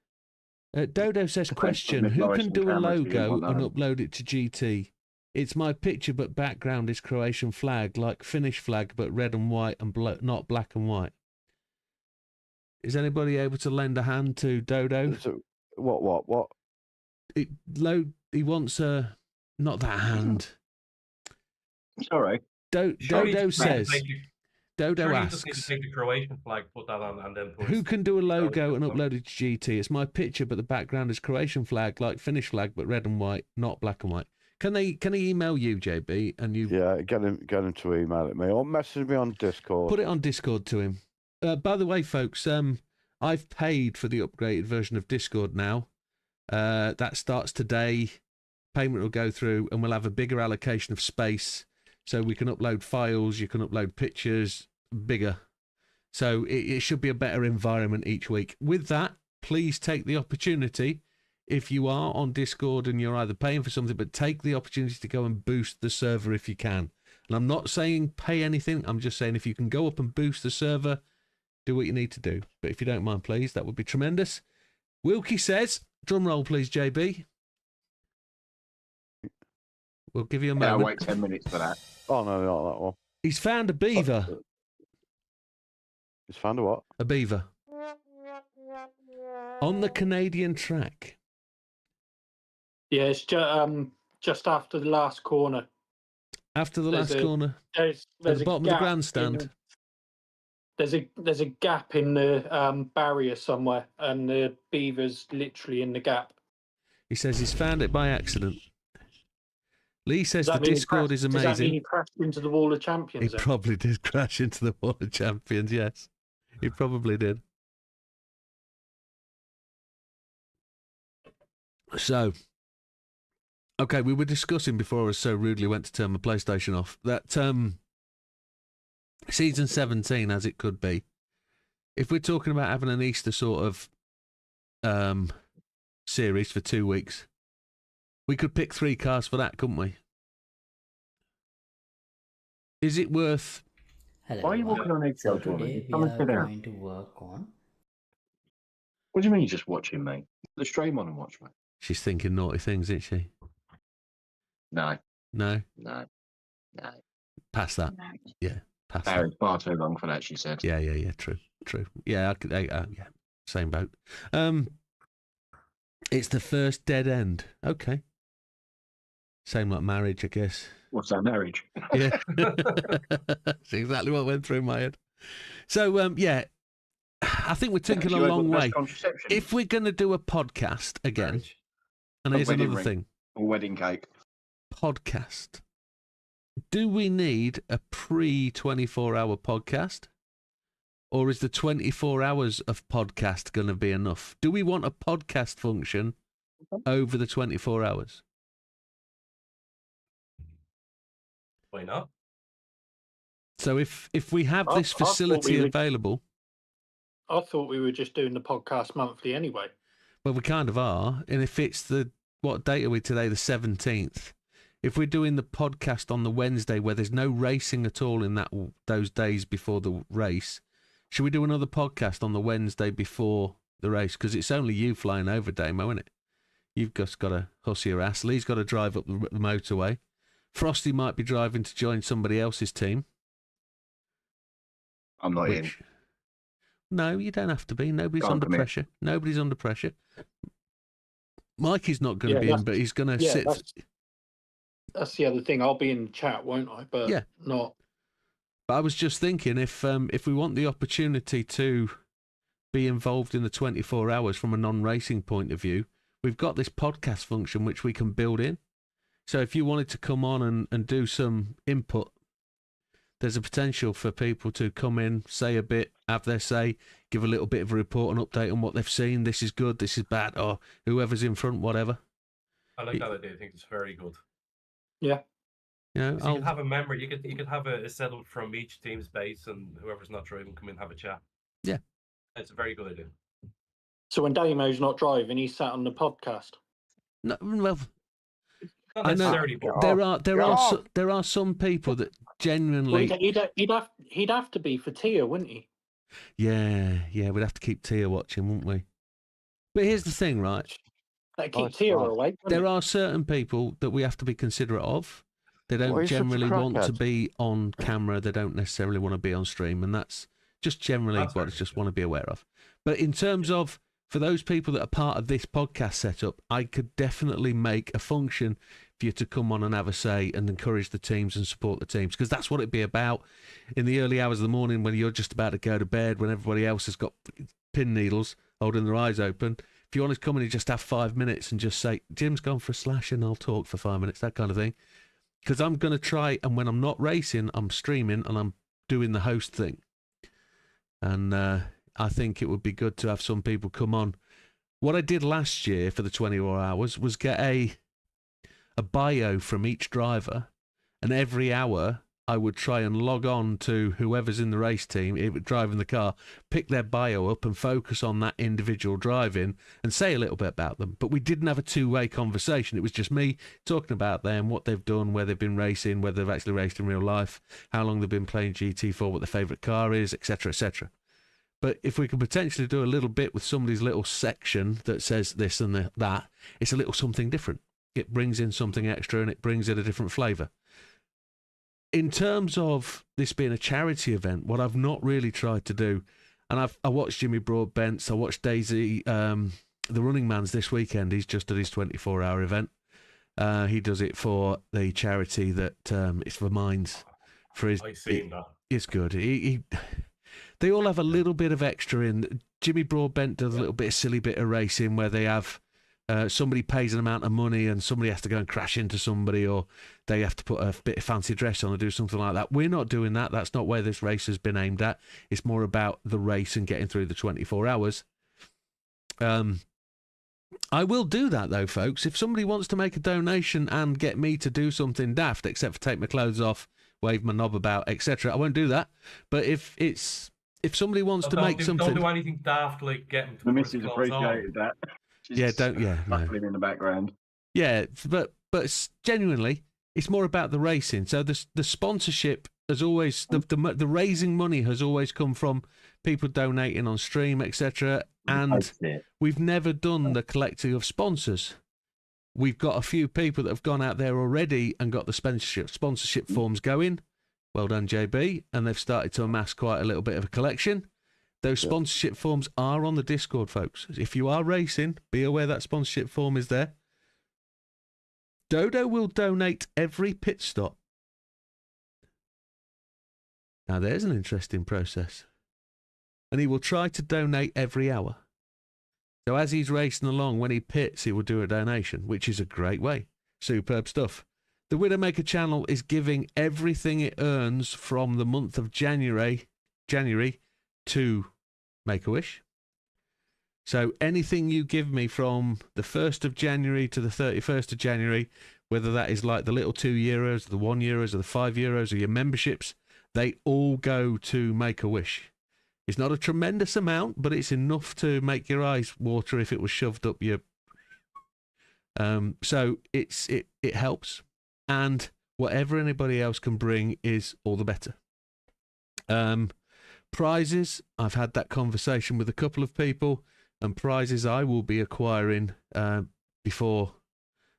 Dodo says, question, who can do a logo and upload it to GT? It's my picture, but background is Croatian flag, like Finnish flag, but red and white and not black and white. Is anybody able to lend a hand to Dodo? What? He wants a... Not that hand. Sorry. Dodo says... Dodo asks, you just need to take the Croatian flag, put that on, and then put who can do a logo and upload it to GT? It's my picture, but the background is Croatian flag, like Finnish flag, but red and white, not black and white. Can he email you, JB? And you? Yeah, get him to email it me or message me on Discord. Put it on Discord to him. By the way, folks, I've paid for the upgraded version of Discord now. That starts today. payment will go through, and we'll have a bigger allocation of space, so we can upload files, you can upload pictures, bigger. So it should be a better environment each week. With that, please take the opportunity, if you are on Discord and you're either paying for something, but take the opportunity to go and boost the server if you can. And I'm not saying pay anything, I'm just saying if you can go up and boost the server, do what you need to do. But if you don't mind, please, that would be tremendous. Wilkie says, drum roll, please, JB. We'll give you a moment. I'll wait 10 minutes for that. Oh, no, not that one. He's found a beaver. He's found a what? A beaver. On the Canadian track. Yeah, it's just after the last corner. After the last corner? There's at the bottom of the grandstand? There's a gap in the barrier somewhere, and the beaver's literally in the gap. He says he's found it by accident. Lee says the Discord is amazing. Does that mean he crashed into the Wall of Champions? He probably did crash into the Wall of Champions, yes. He probably did. So, okay, we were discussing before I so rudely went to turn my PlayStation off, that season 17, as it could be, if we're talking about having an Easter sort of series for 2 weeks, we could pick 3 cars for that, couldn't we? Is it worth... Hello. Why are you walking on eggshells, So woman? today we Come and are sit down. going to work on. What do you mean you're just watching me? Put the stream on and watch me. She's thinking naughty things, isn't she? No. No? No. No. Pass that. Yeah, pass that. It's far too long for that, she said. Yeah, true. Yeah, yeah, same boat. It's the first dead end. Okay. Same like marriage, I guess. What's that, marriage? Yeah. That's exactly what went through my head. So, yeah, I think we're thinking a long way. If we're going to do a podcast again, and here's another thing. Or wedding cake. Podcast. Do we need a pre-24-hour podcast? Or is the 24 hours of podcast going to be enough? Do we want a podcast function over the 24 hours? Why not? So if we have this facility available... I thought we were just doing the podcast monthly anyway. Well, we kind of are. And if it's the... What date are we today? The 17th. If we're doing the podcast on the Wednesday where there's no racing at all in those days before the race, should we do another podcast on the Wednesday before the race? Because it's only you flying over, Damo, isn't it? You've just got to hustle your ass. Lee's got to drive up the motorway. Frosty might be driving to join somebody else's team. I'm not in. No, you don't have to be. Nobody's under pressure. Nobody's under pressure. Mikey's not going to be in, but he's going to sit. That's the other thing. I'll be in the chat, won't I? But not. But I was just thinking, if we want the opportunity to be involved in the 24 hours from a non-racing point of view, we've got this podcast function which we can build in. So if you wanted to come on and do some input, there's a potential for people to come in, say a bit, have their say, give a little bit of a report and update on what they've seen. This is good, this is bad, or whoever's in front, whatever. I like that idea. I think it's very good. Yeah. You know, you could have a member. You could have a setup from each team's base, and whoever's not driving come in and have a chat. Yeah. It's a very good idea. So when Damo's not driving, he's sat on the podcast. No, well, not necessarily. There are some people that genuinely. Well, he'd have to be for Tia, wouldn't he? Yeah, we'd have to keep Tia watching, wouldn't we? But here's the thing, right? That keep Tia awake. There are certain people that we have to be considerate of. They don't generally want to be on camera. They don't necessarily want to be on stream, and that's just generally what I just want to be aware of. But in terms of, for those people that are part of this podcast setup, I could definitely make a function for you to come on and have a say and encourage the teams and support the teams, because that's what it'd be about in the early hours of the morning when you're just about to go to bed, when everybody else has got pin needles holding their eyes open. If you want to come in and just have 5 minutes and just say, Jim's gone for a slash and I'll talk for 5 minutes, that kind of thing. Because I'm going to try, and when I'm not racing, I'm streaming and I'm doing the host thing. And I think it would be good to have some people come on. What I did last year for the 24 hours was get a a bio from each driver, and every hour I would try and log on to whoever's in the race team, driving the car, pick their bio up and focus on that individual driving and say a little bit about them. But we didn't have a two-way conversation. It was just me talking about them, what they've done, where they've been racing, whether they've actually raced in real life, how long they've been playing GT for, what their favourite car is, etc., etc. But if we could potentially do a little bit with somebody's little section that says this and that, it's a little something different. It brings in something extra and it brings in a different flavour. In terms of this being a charity event, what I've not really tried to do, and I watched Jimmy Broadbent's, I watched Daisy, the Running Man's this weekend. He's just at his 24-hour event. He does it for the charity that it's for Minds. For his, I've seen that. It's good. They all have a little bit of extra in. Jimmy Broadbent does a little bit of silly bit of racing where they have somebody pays an amount of money and somebody has to go and crash into somebody, or they have to put a bit of fancy dress on or do something like that. We're not doing that. That's not where this race has been aimed at. It's more about the race and getting through the 24 hours. I will do that, though, folks. If somebody wants to make a donation and get me to do something daft, except for take my clothes off, wave my knob about, etc., I won't do that. But if somebody wants to make something... Don't do anything daft like getting to the missus appreciated that. Him in the background. Yeah, but genuinely, it's more about the racing. So the sponsorship has always the raising money has always come from people donating on stream, etc. And we've never done the collecting of sponsors. We've got a few people that have gone out there already and got the sponsorship forms going. Well done, JB, and they've started to amass quite a little bit of a collection. Those sponsorship forms are on the Discord, folks. If you are racing, be aware that sponsorship form is there. Dodo will donate every pit stop. Now, there's an interesting process. And he will try to donate every hour. So as he's racing along, when he pits, he will do a donation, which is a great way. Superb stuff. The Widdowmaker channel is giving everything it earns from the month of January to Make-A-Wish. So anything you give me from the 1st of January to the 31st of January, whether that is like the little €2, the €1, or the €5, or your memberships, they all go to Make-A-Wish. It's not a tremendous amount, but it's enough to make your eyes water if it was shoved up your... So it helps. And whatever anybody else can bring is all the better. Prizes, I've had that conversation with a couple of people, and prizes I will be acquiring before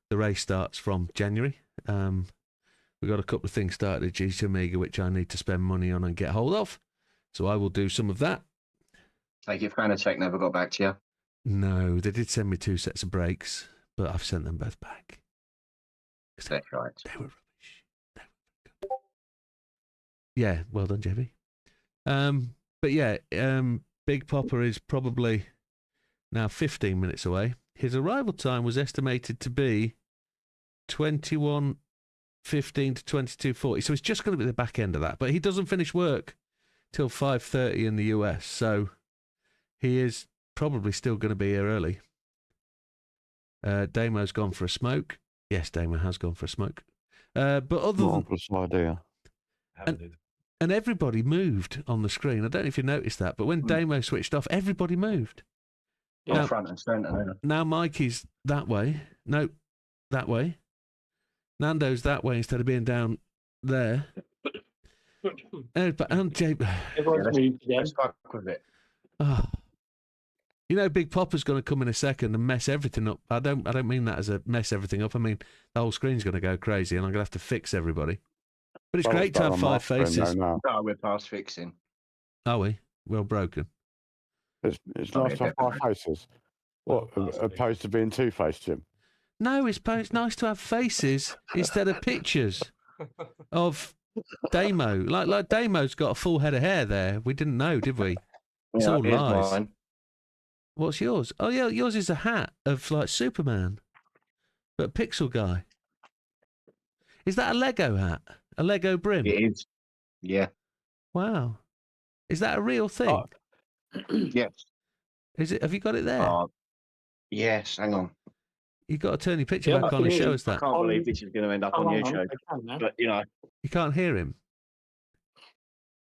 the race starts from January. We've got a couple of things started at GT Amiga which I need to spend money on and get hold of. So I will do some of that. Take it, Fanatec never got back to you. No, they did send me 2 sets of brakes, but I've sent them both back. That's right. They were rubbish. Yeah, well done, JB. But yeah, Big Popper is probably now 15 minutes away. His arrival time was estimated to be 21:15 to 22:40. So it's just going to be the back end of that. But he doesn't finish work till 5:30 in the US. So he is probably still going to be here early. Damo's gone for a smoke. Yes, Damo has gone for a smoke. But other than... idea. And everybody moved on the screen. I don't know if you noticed that, but when Damo switched off, everybody moved. Now, front and center. Now Mikey's that way. No, that way. Nando's that way instead of being down there. And Jay... Let's fuck with it. Oh. You know, Big Popper's going to come in a second and mess everything up. I don't mean that as a mess everything up. I mean, the whole screen's going to go crazy and I'm going to have to fix everybody. But it's great to have 5 faces. No, we're past fixing. Are we? Well broken. It's nice to have 5 faces. What, opposed to being 2-faced, Jim? No, it's nice to have faces instead of pictures of Damo. Like Damo's got a full head of hair there. We didn't know, did we? It's all lies. Mine. What's yours? Oh, yeah, yours is a hat of, like, Superman. But Pixel Guy. Is that a Lego hat? A Lego brim? It is. Yeah. Wow. Is that a real thing? Yes. Is it? Have you got it there? Yes, hang on. You got to turn your picture Yeah, back I on can and hear show you. us I that. can't believe this is going to end up on hang YouTube. I can now. But you know, You can't hear him.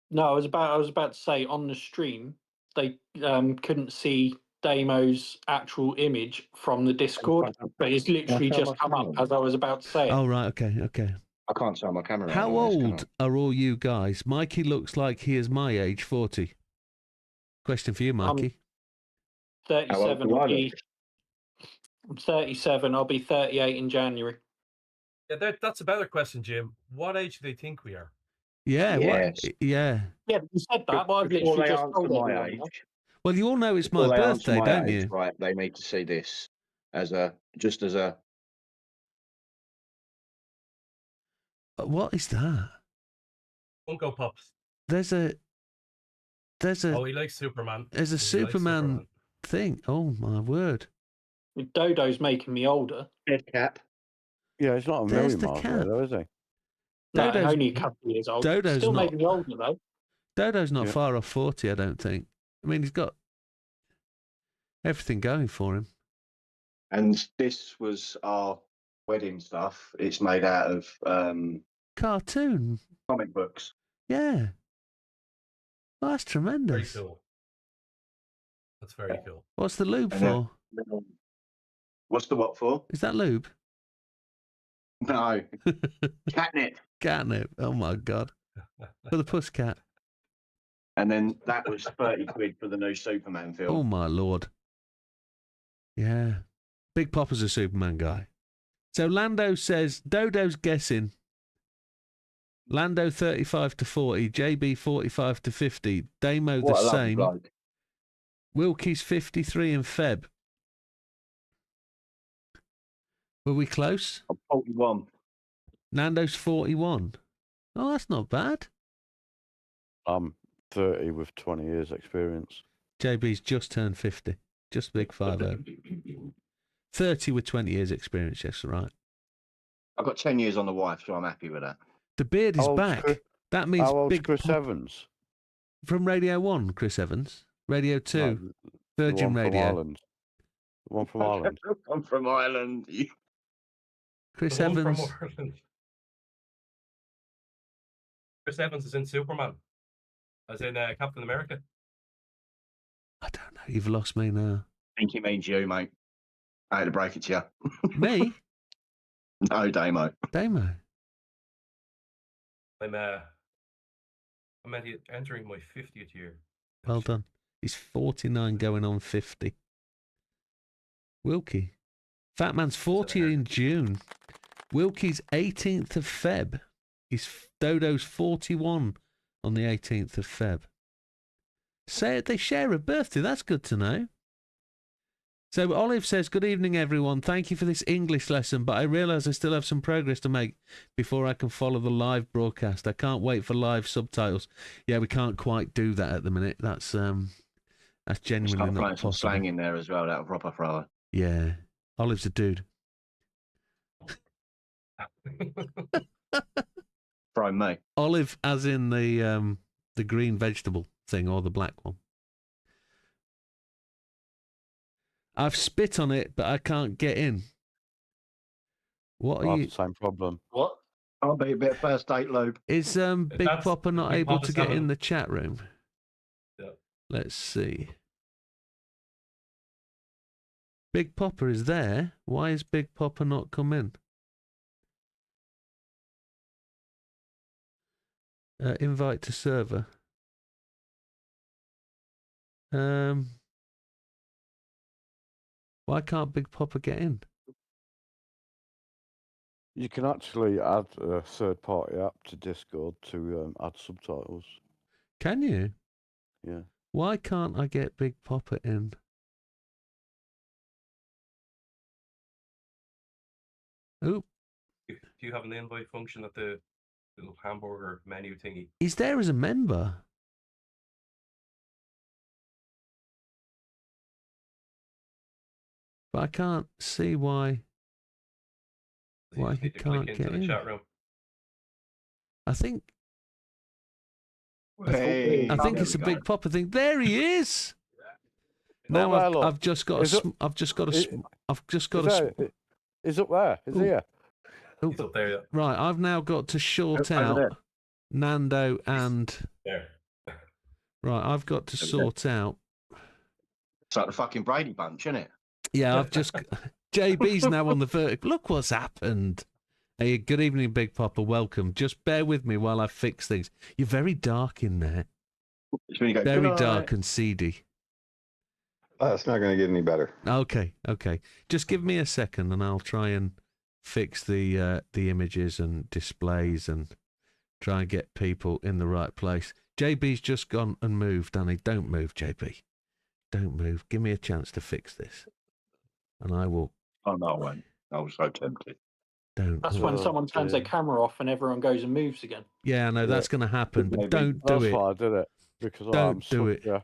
No, I was about to say on the stream they couldn't see Damo's actual image from the Discord, but it's literally Can I show just my come up camera? as I was about to say it. Oh, right. Okay. I can't show my camera. How around on this, can old are all you guys? Mikey looks like he is my age, 40. Question for you, Mikey. 37. do I I'm 37. I'll be 38 in January. Yeah, that's a better question, Jim. What age do they think we are? Yeah. Yes. What? Yeah. Yeah, you said that, but I've Before literally they just answer told my everyone. age, Well, you all know it's before my they answer birthday, my don't age, you? right? They need to see this as a just as a. What is that? Funko Pops. There's a Oh, he likes Superman. there's a He likes Superman thing. Oh my word! Dodo's making me older. Head cap. Yeah, he's not a There's million the miles cat. away, though, is he? No, Dodo's- only a couple of years old. Dodo's Still not- making me older though. Dodo's not Yeah. far off 40, I don't think. I mean, he's got everything going for him. And this was our wedding stuff. It's made out of Cartoon. comic books. Yeah. Well, that's Very tremendous. cool. That's very cool. What's the lube And for? What's the what for? Is that lube? No, catnip. Catnip. Oh my god. For the pussycat. And then that was 30 quid for the new Superman film. Oh my lord. Yeah. Big Papa's a Superman guy. So Lando says Dodo's guessing. Lando 35 to 40, JB 45 to 50, Damo What the a lovely same. bloke. Wilkie's 53 and Feb. Were we close? I'm 41. Nando's 41. Oh, that's not bad. I'm 30 with 20 years experience. JB's just turned 50. Just big 50. 30 with 20 years experience, yes, right. I've got 10 years on the wife, so I'm happy with that. The beard is How old's back. Chris- That means How old's Big Chris Pop- Evans? From Radio 1, Chris Evans. Radio 2, No, the Virgin one from Radio. Ireland. The one from Ireland. I'm from Ireland. Chris The one from Evans. Ireland. Chris Evans is in Superman, as in Captain America. I don't know. You've lost me now. I think he means you, mate. I had to break it to you. Me? No, Damo. Damo. I'm entering my 50th year. Well done. He's 49 going on 50. Wilkie. Fat Man's 40 in June. Wilkie's 18th of Feb. Dodo's 41 on the 18th of Feb. Say they share a birthday. That's good to know. So Olive says, good evening, everyone. Thank you for this English lesson, but I realise I still have some progress to make before I can follow the live broadcast. I can't wait for live subtitles. Yeah, we can't quite do that at the minute. That's genuinely Start not playing some possible. slang in there as well. That'll proper throw. Yeah. Olive's a dude. Throw me. Olive as in the green vegetable thing or the black one. I've spit on it, but I can't get in. What I are have you? the same problem. What? I'll be a bit first date lube. Is Big That's- Popper not Big able Popper's to get in having- the chat room? Yeah. Let's see. Big Popper is there. Why is Big Popper not come in? Invite to server. Why can't Big Popper get in? You can actually add a third-party app to Discord to add subtitles. Can you? Yeah. Why can't I get Big Popper in? Oop. Do you have an invite function at the little hamburger menu thingy? He's there as a member. But I can't see why You Why just he need to click can't into get the in. chat room. I think Hey, I think there it's a we Big go. Popper thing. There he is. Now Oh, well, I've just got is it- I've just got is- I've just got Is a that, He's up there. He's here. He's up there. Yeah. Right, I've now got to sort Over out there. Nando and... There. Right, I've got to sort out... It's like the fucking Brady Bunch, isn't it? Yeah, I've just... JB's now on the vertical. Look what's happened. Hey, good evening, Big Papa. Welcome. Just bear with me while I fix things. You're very dark in there. It's when you go, Very "Good dark night." and seedy. It's not going to get any better. Okay. Just give me a second and I'll try and fix the images and displays and try and get people in the right place. JB's just gone and moved, Danny. Don't move, JB. Don't move. Give me a chance to fix this. And I will... Oh, no, I won't. I was so tempted. Don't. That's when someone turns their camera off and everyone goes and moves again. Yeah, I know that's going to happen, but don't do That's it. why I did it. Because Don't do it. Yeah.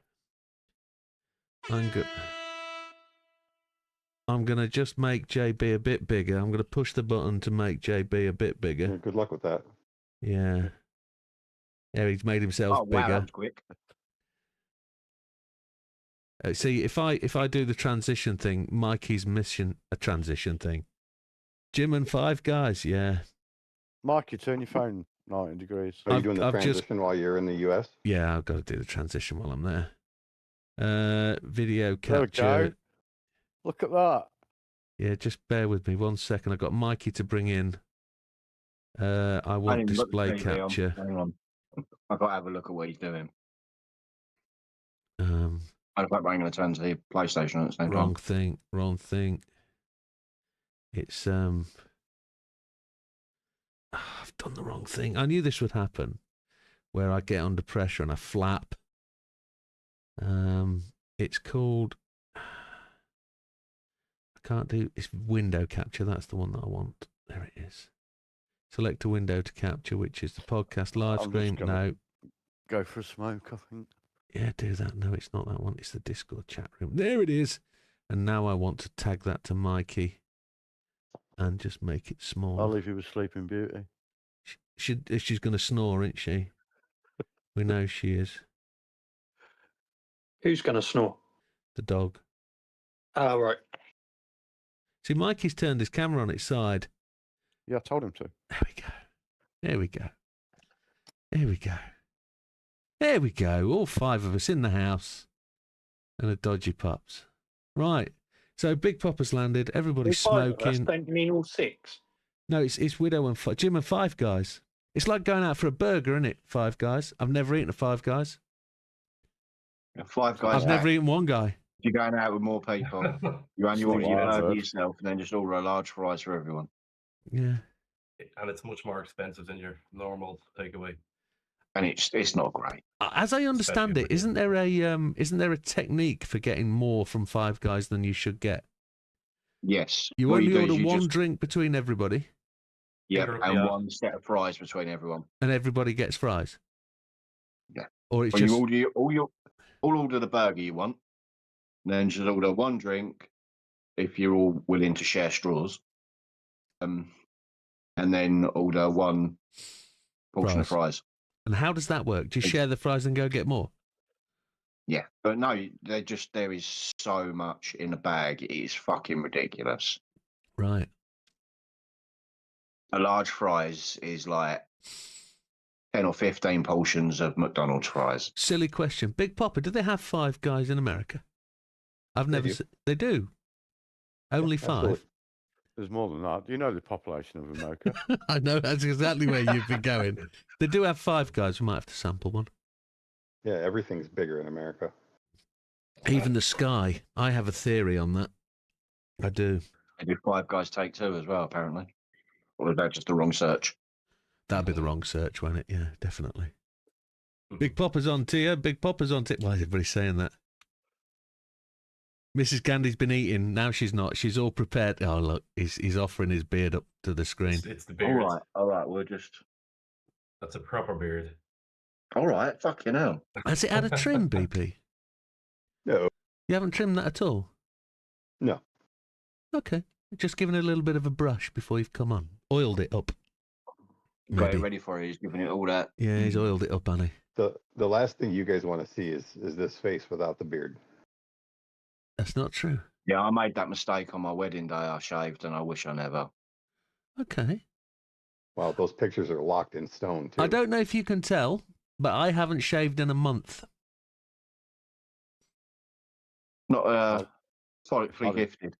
I'm going to just make JB a bit bigger. I'm going to push the button to make JB a bit bigger. Yeah, good luck with that. Yeah. Yeah, he's made himself Oh, bigger. wow, that was quick. See, if I do the transition thing, Mikey's missing a transition thing. Jim and Five Guys, yeah. Mikey, turn your phone 90 degrees. Are you I've- doing the I've just- transition while you're in the US? Yeah, I've got to do the transition while I'm there. Video There we capture. go. Look at that. Yeah, just bear with me 1 second. I've got Mikey to bring in. I want didn't look display at the TV, capture. Hang on. I've got to have a look at what he's doing. Um, I don't think I'm going to turn to the PlayStation at the same wrong time. thing. It's I've done the wrong thing. I knew this would happen, where I get under pressure and I flap. It's called. I can't do. It's window capture. That's the one that I want. There it is. Select a window to capture, which is the podcast live I'm just screen. gonna- No. Go for a smoke, I think. Yeah, do that. No, it's not that one. It's the Discord chat room. There it is. And now I want to tag that to Mikey and just make it small. I'll leave you with Sleeping Beauty. She's going to snore, isn't she? We know she is. Who's going to snore? The dog. Oh, right. See, Mikey's turned his camera on its side. Yeah, I told him to. There we go. There we go. There we go. There we go. All five of us in the house. And the dodgy pups. Right. So Big Papa's landed. Everybody's smoking. Don't you mean all six? No, it's Widow and Jim and Five Guys. It's like going out for a burger, isn't it? Five Guys. I've never eaten a Five Guys. Five Guys. I've never eaten one guy. You're going out with more people. You only want your burger yourself, and then just order a large fries for everyone. Yeah. And it's much more expensive than your normal takeaway. And it's not great. As I understand it, isn't there a technique for getting more from Five Guys than you should get? Yes. You What only do is order you one just- drink between everybody, Yep, Yeah. and one set of fries between everyone. and everybody gets fries. Yeah. Or it's Well, just you order the burger you want, then just order one drink if you're all willing to share straws, and then order one portion of fries. And how does that work? Do you share the fries and go get more? Yeah, but no, there is so much in a bag. It is fucking ridiculous. Right. A large fries is like 10 or 15 portions of McDonald's fries. Silly question. Big Papa, do they have Five Guys in America? I've never do. seen. They do. Only five. absolutely. There's more than that. You know the population of America. I know that's exactly where you've been going. They do have Five Guys. We might have to sample one. Yeah, everything's bigger in America. Even the sky. I have a theory on that. I do. They do Five Guys Take Two as well, apparently. Or is that just the wrong search? That'd be the wrong search, won't it? Yeah, definitely. Big Papa's on tier. Big Papa's on tier. Why is everybody saying that? Mrs. Gandy's been eating. Now she's not. She's all prepared. Oh, look. He's offering his beard up to the screen. It's the beard. All right, we'll just... That's a proper beard. All right, fucking hell. Has it had a trim, BP? No. You haven't trimmed that at all? No. Okay. Just giving it a little bit of a brush before you've come on. Oiled it up. Got it Maybe. ready for you. He's giving it all that. Yeah, he's oiled it up, Annie. The last thing you guys want to see is this face without the beard. That's not true. Yeah, I made that mistake on my wedding day. I shaved, and I wish I never. Okay. Wow, those pictures are locked in stone too. I don't know if you can tell, but I haven't shaved in a month. Not free I'd- gifted.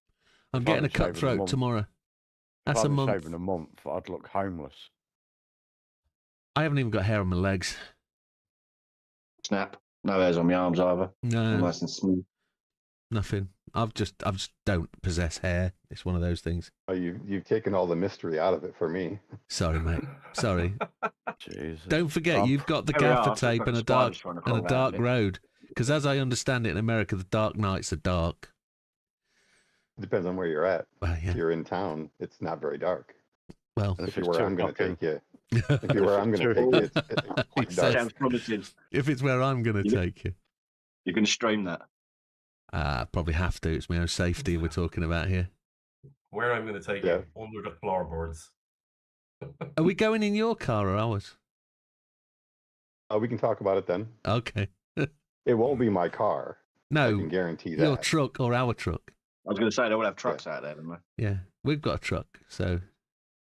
I'm If getting a I'd have shaven a cutthroat month- tomorrow. If That's I'd a have month. shaven a month, I'd look homeless. I haven't even got hair on my legs. Snap. No hairs on my arms either. No, Nice and smooth. nothing. I just don't possess hair. It's one of those things. Oh, you've taken all the mystery out of it for me. Sorry, mate. Sorry. Jesus. Don't forget, you've got the There we are, gaffer it's tape like and a a dark spider's trying to crawl around it. road. Because as I understand it in America, the dark nights are dark. Depends on where you're at. Well, If yeah. you're in town, it's not very dark. Well, And If you're where I'm going to take you, if if you're where I'm going to take you, it's quite He dark. says- Sounds promising. it's where I'm going to You- take you, You're going to stream that. probably have to. It's my own safety we're talking about here. Where I'm going to take Yeah. you under the floorboards. Are we going in your car or ours? We can talk about it then. Okay. It won't be my car. I No, can guarantee your that. truck or our truck. I was going to say they will have trucks out there, don't they? Yeah, we've got a truck, so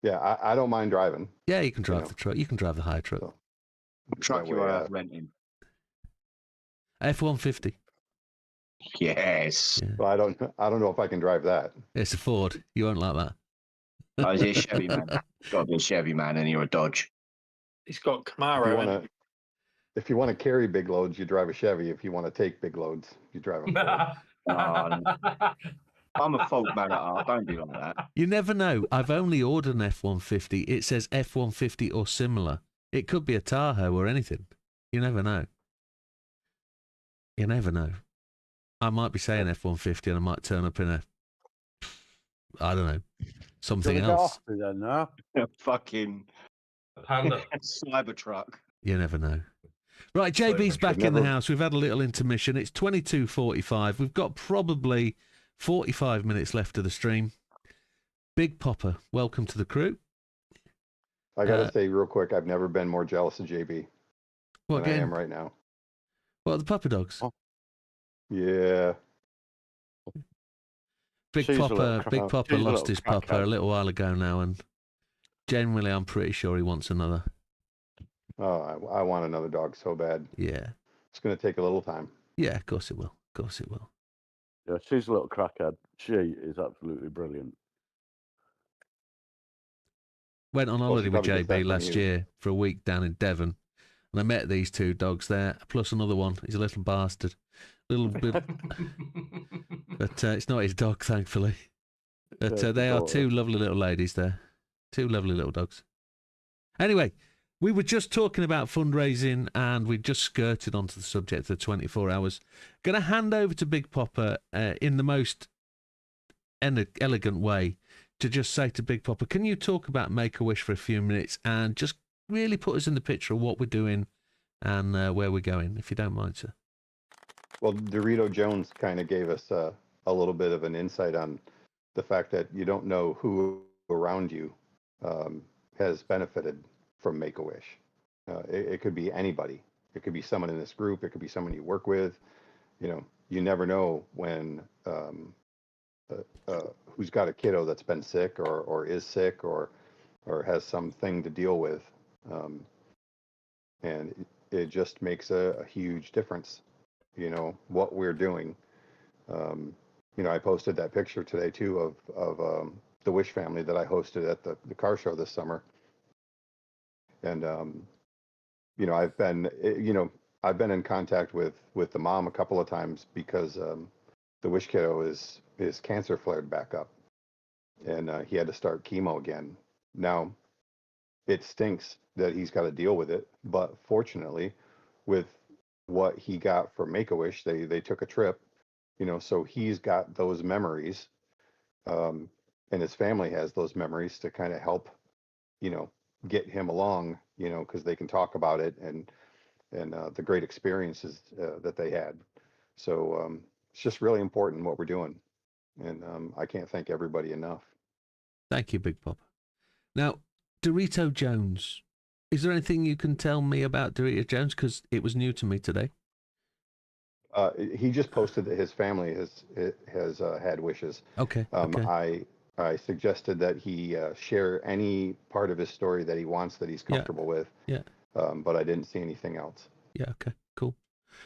Yeah, I don't mind driving. yeah, you can drive know. the truck. You can drive the high truck. So, Truck that you way, are renting. F-150. Yes. Yeah. but I don't know if I can drive that. It's a Ford. You won't like that. Oh, is he a Chevy man? Got to be a Chevy man, and you're a Dodge. He's got If you Camaro. want In. to, if you want to carry big loads, you drive a Chevy. If you want to take big loads, you drive a Ford. I'm a folk man at heart. Don't be like that. You never know. I've only ordered an F-150. It says F-150 or similar. It could be a Tahoe or anything. You never know. You never know. I might be saying F-150 and I might turn up in a, I don't know, something Gonna get else. off me then, no? A fucking Panda. Cybertruck. You never know. Right, JB's back in the never- house. We've had a little intermission. It's 22:45. We've got probably 45 minutes left of the stream. Big Popper, welcome to the crew. I got to say real quick, I've never been more jealous of JB What than I game? am right now. What, the Pupper Dogs? Oh. Yeah. Big She's a Popper, little Big crack- Popper she's a lost little his Pupper a crackhead. little while ago now, and generally I'm pretty sure he wants another. Oh, I want another dog so bad. Yeah. It's going to take a little time. Yeah, of course it will. Of course it will. Yeah, she's a little crackhead. She is absolutely brilliant. Went on Well, holiday she with probably gets that JB from last you. year for a week down in Devon, and I met these two dogs there, plus another one. He's a little bastard. Little bit, but it's not his dog, thankfully. But Yeah, they are daughter. two lovely little ladies there. Two lovely little dogs. Anyway, we were just talking about fundraising and we just skirted onto the subject of the 24 hours. Going to hand over to Big Popper in the most elegant way to just say to Big Popper, can you talk about Make-A-Wish for a few minutes and just really put us in the picture of what we're doing and where we're going, if you don't mind, sir? Well, Dorito Jones kind of gave us a little bit of an insight on the fact that you don't know who around you has benefited from Make-A-Wish. It could be anybody. It could be someone in this group. It could be someone you work with. You know, you never know when who's got a kiddo that's been sick or is sick or has something to deal with, and it just makes a huge difference. You know what we're doing. You know, I posted that picture today too of the Wish family that I hosted at the car show this summer. And you know, I've been in contact with the mom a couple of times because the Wish kiddo his cancer flared back up, and he had to start chemo again. Now, it stinks that he's got to deal with it, but fortunately, with what he got for Make-A-Wish, they took a trip, you know, so he's got those memories, and his family has those memories to kind of help, you know, get him along, you know, because they can talk about it and the great experiences that they had. So it's just really important what we're doing, and I can't thank everybody enough. Thank you, Big Popper. Now, Dorito Jones. Is there anything you can tell me about Dorito Jones? Because it was new to me today. He just posted that his family has had wishes. Okay. Okay. I suggested that he share any part of his story that he wants that he's comfortable with. Yeah. But I didn't see anything else. Yeah. Okay. Cool.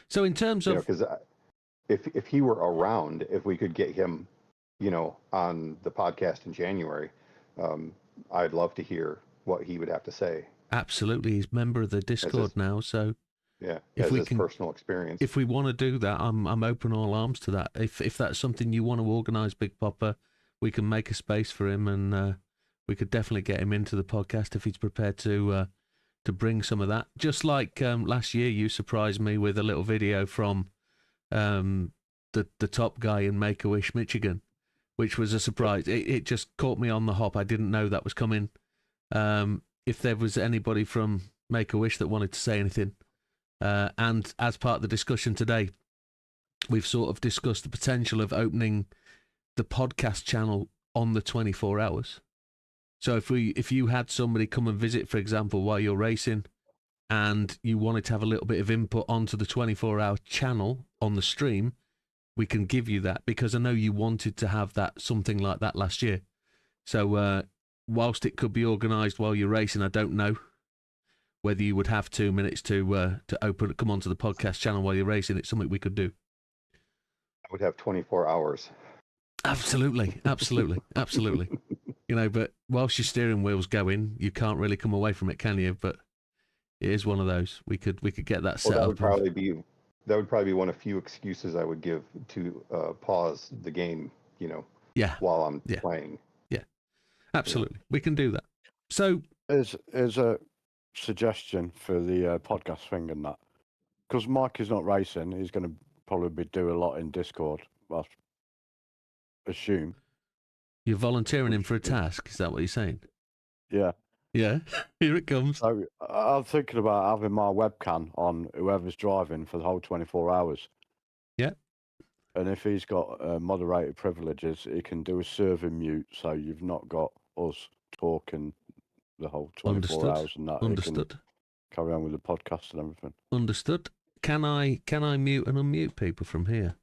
So in terms of, because if he were around, if we could get him, on the podcast in January, I'd love to hear what he would have to say. Absolutely, he's a member of the Discord now, so yeah, if we can, personal experience. If we want to do that, I'm open all arms to that. If that's something you want to organise, Big Popper, we can make a space for him, and we could definitely get him into the podcast if he's prepared to bring some of that. Just like last year, you surprised me with a little video from the top guy in Make-A-Wish, Michigan, which was a surprise. It just caught me on the hop. I didn't know that was coming. If there was anybody from Make-A-Wish that wanted to say anything, and as part of the discussion today, we've sort of discussed the potential of opening the podcast channel on the 24 hours. So if you had somebody come and visit, for example, while you're racing, and you wanted to have a little bit of input onto the 24-hour channel on the stream, we can give you that, because I know you wanted to have that, something like that last year. So whilst it could be organised while you're racing, I don't know whether you would have 2 minutes to come onto the podcast channel while you're racing. It's something we could do. I would have 24 hours. Absolutely. But whilst your steering wheel's going, you can't really come away from it, can you? But it is one of those. We could get that set up. That would probably be one of few excuses I would give to pause the game, while I'm playing. Yeah, absolutely. Yeah. We can do that. So there's a suggestion for the podcast thing and that, because Mike is not racing, he's going to probably do a lot in Discord. I assume you're volunteering him for a task. Is that what you're saying? Yeah. Yeah. Here it comes. So I'm thinking about having my webcam on whoever's driving for the whole 24 hours. Yeah. And if he's got moderated privileges, he can do a server mute, so you've not got us talking the whole 24 hours and that. Understood. Carry on with the podcast and everything. Understood. Can I mute and unmute people from here?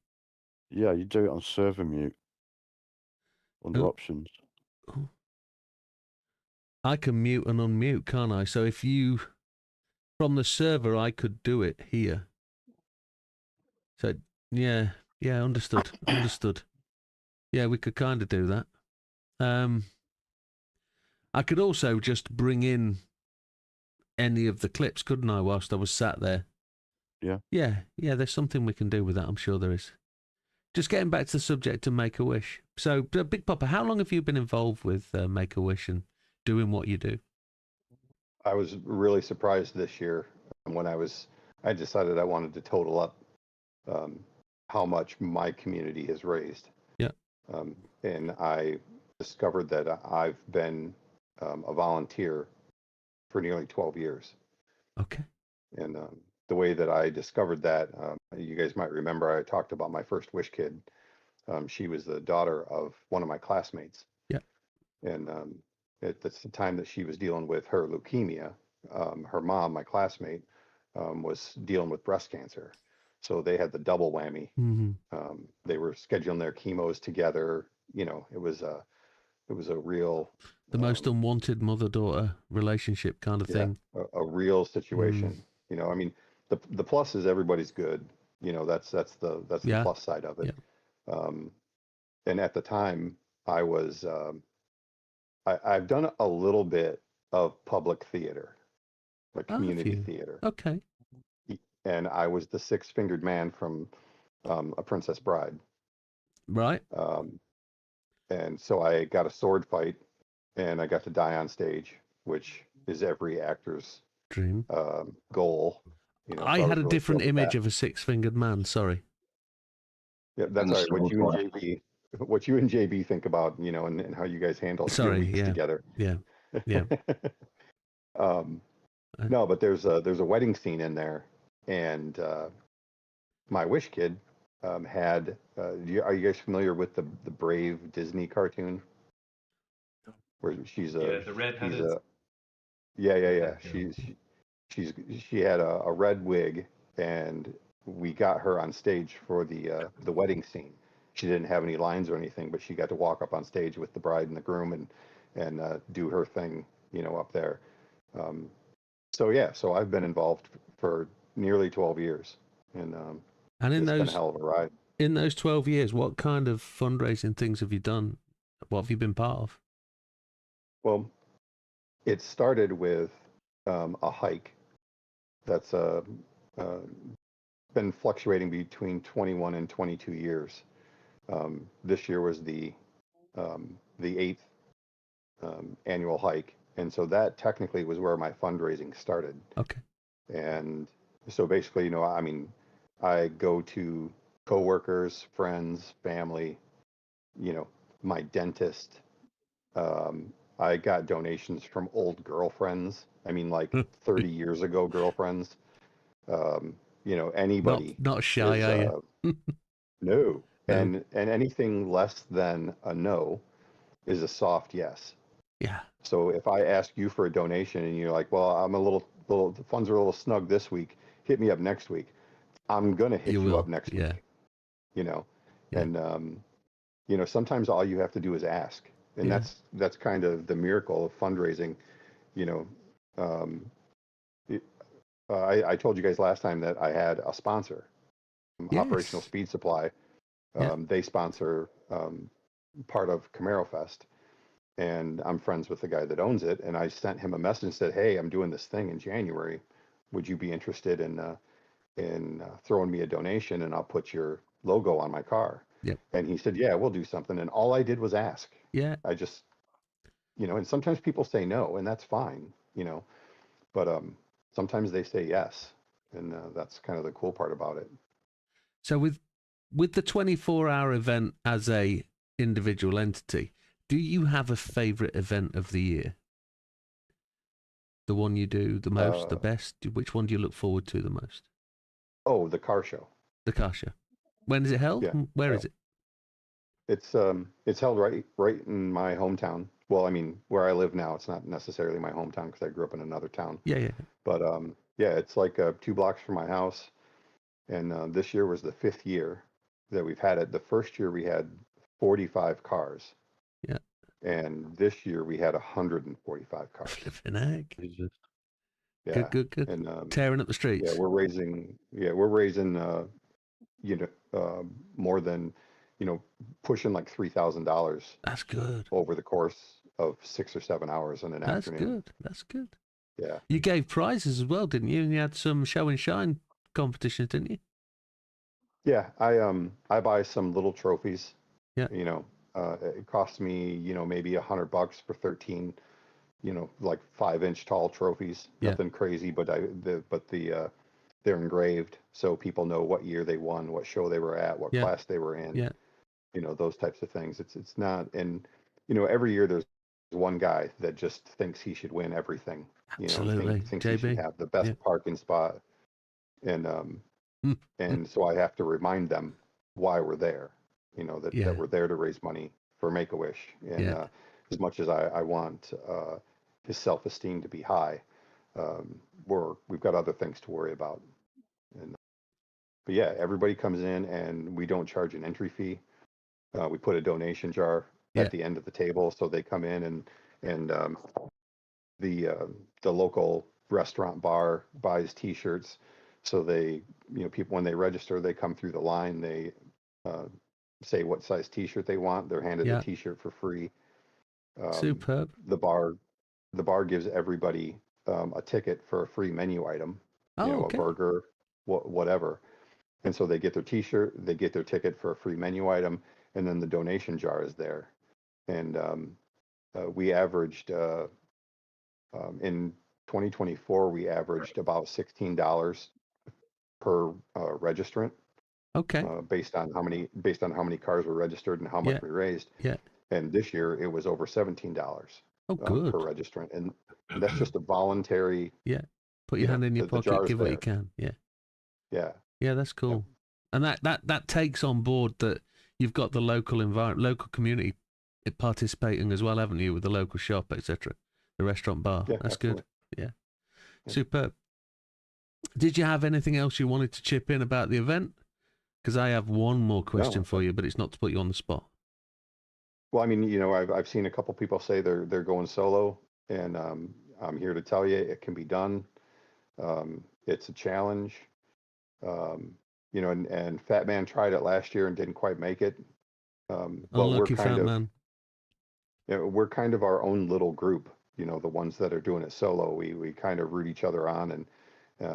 Yeah, you do it on server mute under options. Oh. I can mute and unmute, can't I? So if you, from the server, I could do it here. So yeah, understood. Yeah, we could kind of do that. I could also just bring in any of the clips, couldn't I, whilst I was sat there? Yeah. Yeah, there's something we can do with that, I'm sure there is. Just getting back to the subject of Make-A-Wish. So, Big Popper, how long have you been involved with Make-A-Wish and doing what you do? I was really surprised this year when I decided I wanted to total up how much my community has raised. Yeah. And I discovered that I've been a volunteer for nearly 12 years. Okay. And the way that I discovered that, you guys might remember I talked about my first Wish kid. She was the daughter of one of my classmates. Yeah. And at the time that she was dealing with her leukemia, her mom, my classmate, was dealing with breast cancer. So they had the double whammy. Mm-hmm. They were scheduling their chemos together. It was a real... The most unwanted mother-daughter relationship kind of thing. A real situation. I mean, the plus is everybody's good. That's the plus side of it. Yeah. And at the time, I was I've done a little bit of public theater, like community theater. Okay. And I was the six-fingered man from A Princess Bride. Right. And so I got a sword fight, and I got to die on stage, which is every actor's dream goal. I had a really different image of a six-fingered man. Sorry. Yeah, that's all right. What you and JB think about, and how you guys handle together. Yeah. No, but there's a wedding scene in there, and my Wish kid had. Are you guys familiar with the Brave Disney cartoon? Where she's the redheaded. Yeah. She had a red wig, and we got her on stage for the wedding scene. She didn't have any lines or anything, but she got to walk up on stage with the bride and the groom and do her thing, you know, up there. So yeah, so I've been involved for nearly 12 years, and in it's those been a hell of a ride. in those 12 years, what kind of fundraising things have you done? What have you been part of? Well, it started with a hike that's been fluctuating between 21 and 22 years. This year was the 8th annual hike, and so that technically was where my fundraising started. Okay. And so basically, you know, I mean, I go to coworkers, friends, family, you know, my dentist. I got donations from old girlfriends. I mean, like 30 years ago girlfriends. You know, anybody. Not shy, are you? No. No. And anything less than a no is a soft yes. Yeah. So if I ask you for a donation and you're like, well, I'm a little the funds are a little snug this week, hit me up next week. I'm gonna hit you up next week. You know, and you know, sometimes all you have to do is ask, and that's kind of the miracle of fundraising. You know, I told you guys last time that I had a sponsor, Operational Speed Supply. They sponsor part of Camaro Fest, and I'm friends with the guy that owns it. And I sent him a message and said, "Hey, I'm doing this thing in January. Would you be interested in throwing me a donation, and I'll put your logo on my car?" Yep. And he said, "Yeah, we'll do something." And all I did was ask. Yeah. I just, you know, and sometimes people say no, and that's fine, you know, but sometimes they say yes, and that's kind of the cool part about it. So with the 24-hour event as a individual entity, do you have a favorite event of the year? The one you do the most, the best? Which one do you look forward to the most? Oh, the car show. The car show. When is it held? Yeah. Where is it? It's held right in my hometown. Well, I mean, where I live now, it's not necessarily my hometown because I grew up in another town. Yeah. But yeah, it's like 2 blocks from my house. And this year was the 5th year that we've had it. The first year we had 45 cars. Yeah. And this year we had 145 cars. Flipping heck. Yeah. Good. And tearing up the streets. Yeah, we're raising you know, more than, you know, pushing like $3,000. That's good. Over the course of 6 or 7 hours in an afternoon. That's good. Yeah. You gave prizes as well, didn't you? And you had some show and shine competitions, didn't you? Yeah, I buy some little trophies. Yeah. You know, it costs me, you know, maybe $100 for 13, you know, like 5-inch tall trophies. Yeah. Nothing crazy, but they're engraved so people know what year they won, what show they were at, what class they were in. Yeah. You know, those types of things. It's not, and you know, every year there's one guy that just thinks he should win everything. Absolutely. You know, thinks JB. he should have the best parking spot, and and so I have to remind them why we're there. You know, that we're there to raise money for Make-A-Wish, and as much as I want his self-esteem to be high, we've got other things to worry about. But yeah, everybody comes in, and we don't charge an entry fee. We put a donation jar at the end of the table, so they come in, and the local restaurant bar buys T-shirts. So they, you know, people when they register, they come through the line. They say what size T-shirt they want. They're handed the T-shirt for free. Superb. The bar gives everybody a ticket for a free menu item. Oh, you know, okay. a burger, whatever. And so they get their T-shirt, they get their ticket for a free menu item, and then the donation jar is there. And we averaged in 2024, we averaged about $16 per registrant. Okay. Based on how many cars were registered and how much we raised. Yeah. And this year it was over $17 good. per registrant, and that's just a voluntary. Yeah. Put your hand in your pocket, give what you can. Yeah. Yeah. Yeah, that's cool. And that takes on board that you've got the local local community participating as well, haven't you, with the local shop, etc., the restaurant bar. Yeah, that's absolutely. good. Yeah. Superb. Did you have anything else you wanted to chip in about the event? Because I have one more question for you, but it's not to put you on the spot. Well, I mean, you know, I've seen a couple people say they're going solo, and I'm here to tell you it can be done. It's a challenge. You know, and Fat Man tried it last year and didn't quite make it. But Unlucky Fat Man. You know, we're kind of our own little group. You know, the ones that are doing it solo, we kind of root each other on, and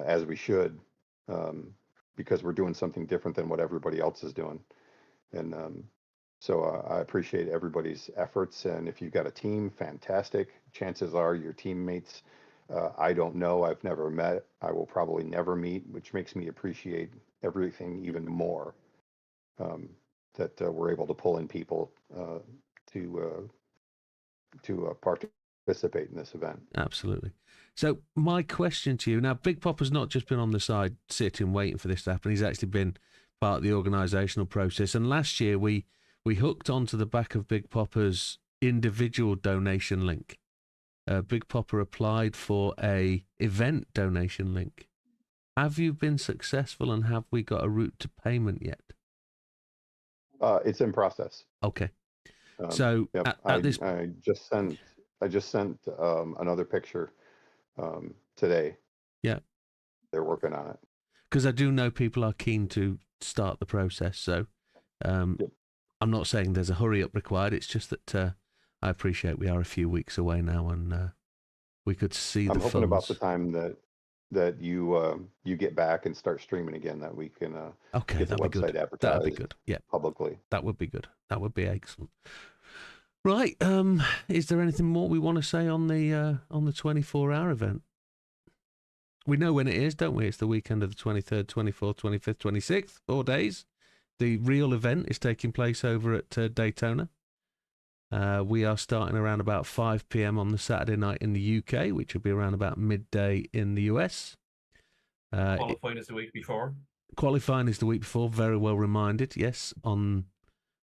as we should, because we're doing something different than what everybody else is doing. And so I appreciate everybody's efforts. And if you've got a team, fantastic. Chances are your teammates, I don't know, I've never met, I will probably never meet, which makes me appreciate everything even more. That we're able to pull in people to participate in this event. Absolutely. So my question to you now, Big Popper's not just been on the side sitting waiting for this to happen. He's actually been part of the organisational process. And last year we hooked onto the back of Big Popper's individual donation link. Big Popper applied for a event donation link. Have you been successful, and have we got a route to payment yet? It's in process. Okay. So yep, at this, I just sent another picture today. Yeah. They're working on it. Because I do know people are keen to start the process. So I'm not saying there's a hurry up required. It's just that I appreciate we are a few weeks away now, and we could see the funds. I'm hoping about the time that you get back and start streaming again, that we can get the website advertised. That'd be good. Yeah, publicly. That would be good. That would be excellent. Right. Is there anything more we want to say on the 24-hour event? We know when it is, don't we? It's the weekend of the 23rd, 24th, 25th, 26th, 4 days. The real event is taking place over at Daytona. We are starting around about 5 p.m. on the Saturday night in the UK, which will be around about midday in the US. Qualifying is the week before. Qualifying is the week before, very well reminded, yes, on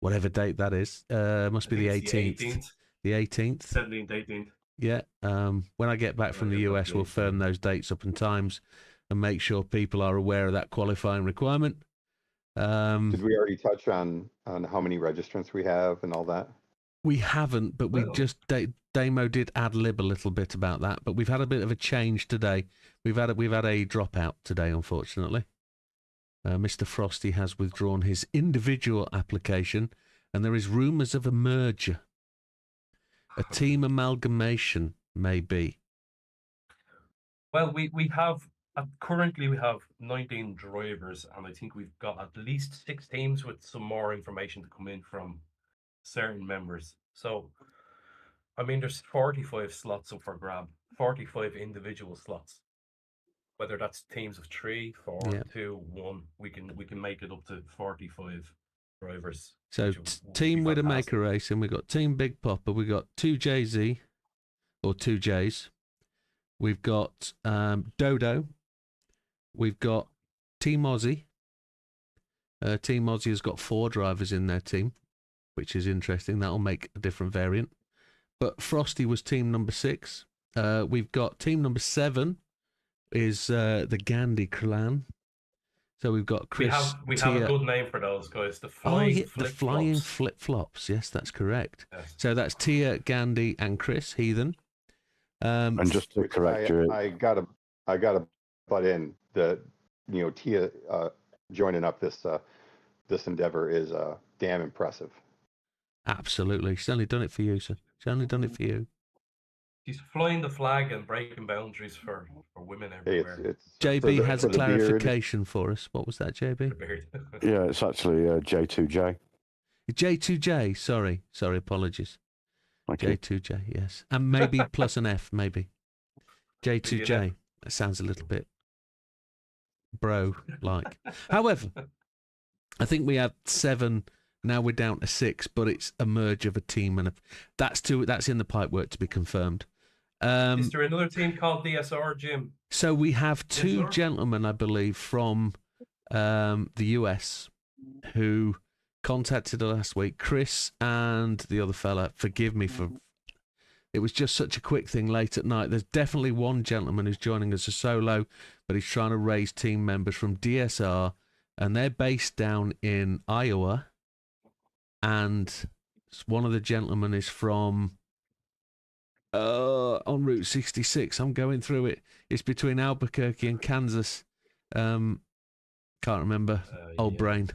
whatever date that is. Must be the 18th. The 18th. 17th, 18th. Yeah. When I get back from the US, we'll firm those dates up and times and make sure people are aware of that qualifying requirement. Did we already touch on how many registrants we have and all that? We haven't, but we just Damo did ad lib a little bit about that. But we've had a bit of a change today. We've had a dropout today, unfortunately. Mr. Frosty has withdrawn his individual application, and there is rumours of a merger, a team amalgamation, maybe. Well, we have currently we have 19 drivers, and I think we've got at least 6 teams with some more information to come in from certain members. So, I mean, there's 45 slots up for grab, 45 individual slots. Whether that's teams of 3, 4, 2, 1, we can make it up to 45 drivers. So Team Widdowmaker Racing, we've got Team Big Popper, we've got 2JZ or 2Js, we've got Dodo, we've got Team Aussie. Team Aussie has got 4 drivers in their team, which is interesting. That'll make a different variant. But Frosty was team number 6. We've got team number 7 is the Gandhi clan. So we've got Chris. We have a good name for those guys. The flying flip-flops. Yes, that's correct. Yes. So that's Tia, Gandhi, and Chris Heathen. And just to correct you, I gotta butt in. Tia joining up this endeavor is damn impressive. Absolutely, she's only done it for you, sir. She's only done it for you. She's flying the flag and breaking boundaries for women everywhere. JB has a clarification for us. What was that, JB? Yeah, it's actually J2J. J2J, sorry, apologies. Okay. J2J, yes. And maybe plus an F, maybe. J2J. That sounds a little bit bro-like. However, I think we have 7... Now we're down to 6, but it's a merge of a team, and that's in the pipework to be confirmed. Is there another team called DSR, Jim? So we have 2 gentlemen, I believe, from the US who contacted us last week. Chris and the other fella. Forgive me for it was just such a quick thing late at night. There's definitely one gentleman who's joining us a solo, but he's trying to raise team members from DSR, and they're based down in Iowa. And one of the gentlemen is from on Route 66. I'm going through it. It's between Albuquerque and Kansas. Can't remember. Old brain.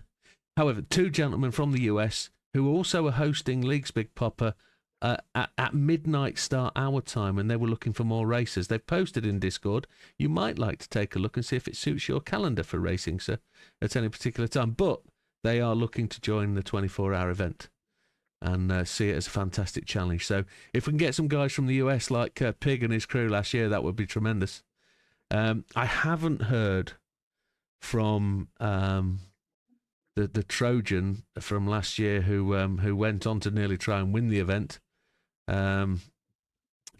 However, two gentlemen from the US who also are hosting League's Big Popper at midnight start our time, and they were looking for more racers. They've posted in Discord. You might like to take a look and see if it suits your calendar for racing, sir, at any particular time. But they are looking to join the 24-hour event and see it as a fantastic challenge. So if we can get some guys from the US like Pig and his crew last year, that would be tremendous. I haven't heard from the Trojan from last year who went on to nearly try and win the event. Again,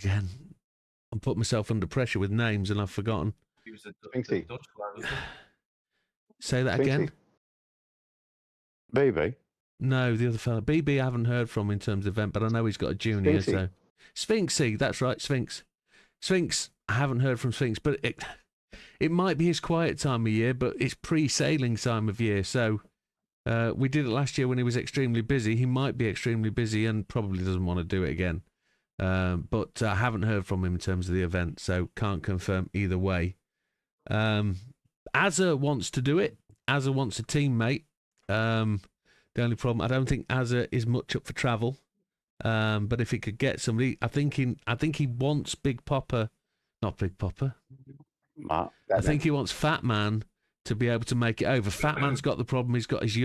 I'm putting myself under pressure with names and I've forgotten. He was a Sphinxy. Dutch player, wasn't he? Say that Sphinxy. again? BB. No, the other fella. BB I haven't heard from in terms of event, but I know he's got a junior. Sphinxy. So Sphinxy, that's right, Sphinx. Sphinx, I haven't heard from Sphinx, but it might be his quiet time of year, but it's pre-sailing time of year. So we did it last year when he was extremely busy. He might be extremely busy and probably doesn't want to do it again. But I haven't heard from him in terms of the event, so can't confirm either way. Azza wants to do it. Azza wants a teammate. The only problem, I don't think Azza is much up for travel. But if he could get somebody, I think he wants Big Popper, not Big Popper. Matt. I think he wants Fat Man to be able to make it over. Fat Man's got the problem. He's got his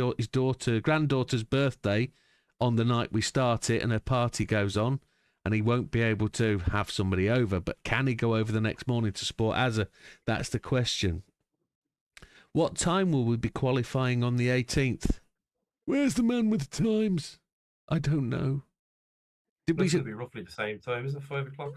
granddaughter's birthday on the night we start it, and her party goes on, and he won't be able to have somebody over. But can he go over the next morning to support Azza? That's the question. What time will we be qualifying on the 18th? Where's the man with the times? I don't know. It's going to be roughly the same time, isn't it? 5 o'clock?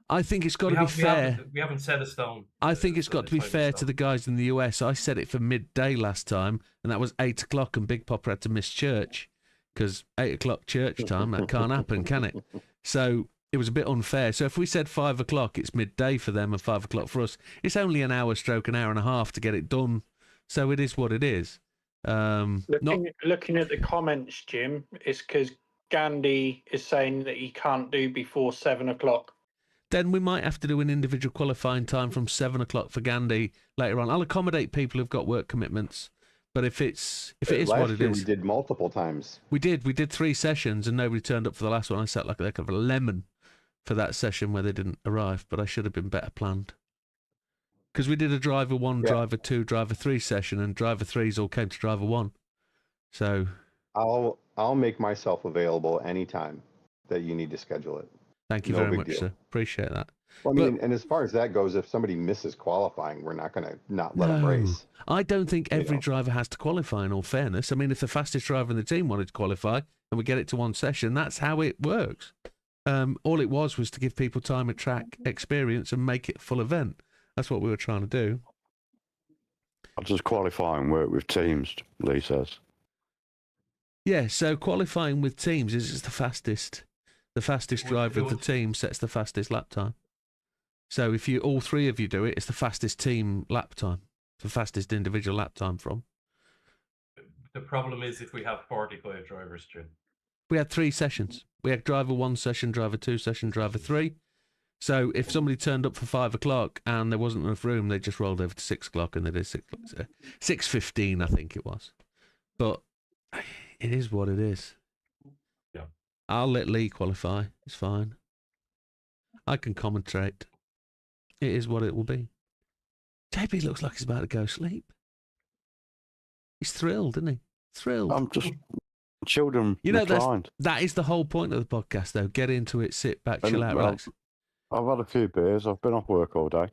I think it's got to be fair. We haven't set a stone. I think it's got to be fair to the guys in the US. I said it for midday last time, and that was 8 o'clock, and Big Popper had to miss church because 8 o'clock church time, that can't happen, can it? So it was a bit unfair. So if we said 5 o'clock, it's midday for them and 5 o'clock for us. It's only an hour stroke an hour and a half to get it done. So it is what it is. Looking at the comments, Jim, it's because Gandhi is saying that he can't do before 7 o'clock. Then we might have to do an individual qualifying time from 7 o'clock for Gandhi later on. I'll accommodate people who've got work commitments, but if it is what it Last year is, we did multiple times. We did 3 sessions and nobody turned up for the last one. I sat like a heck of a lemon for that session where they didn't arrive, but I should have been better planned. Because we did a driver 1, driver 2, driver 3 session, and driver 3s all came to driver 1. So I'll make myself available anytime that you need to schedule it. Thank you very much, sir. Appreciate that. Well, I mean, and as far as that goes, if somebody misses qualifying, we're not going to not let them race. I don't think every driver has to qualify, in all fairness. I mean, if the fastest driver in the team wanted to qualify and we get it to 1 session, that's how it works. All it was to give people time at track experience and make it a full event. That's what we were trying to do. I'll just qualify and work with teams, Lee says. Yeah, so qualifying with teams is the fastest. The fastest driver of the team sets the fastest lap time. So if all 3 of you do it, it's the fastest team lap time, the fastest individual lap time from. The problem is if we have 45 drivers, Jim. We had 3 sessions. We had driver 1 session, driver 2 session, driver 3. So if somebody turned up for 5 o'clock and there wasn't enough room, they just rolled over to 6 o'clock and they did 6:15, I think it was. But it is what it is. Yeah. I'll let Lee qualify. It's fine. I can commentate. It is what it will be. JB looks like he's about to go sleep. He's thrilled, isn't he? Thrilled. I'm just children. You know, that is the whole point of the podcast, though. Get into it, sit back, chill out, relax. I've had a few beers. I've been off work all day.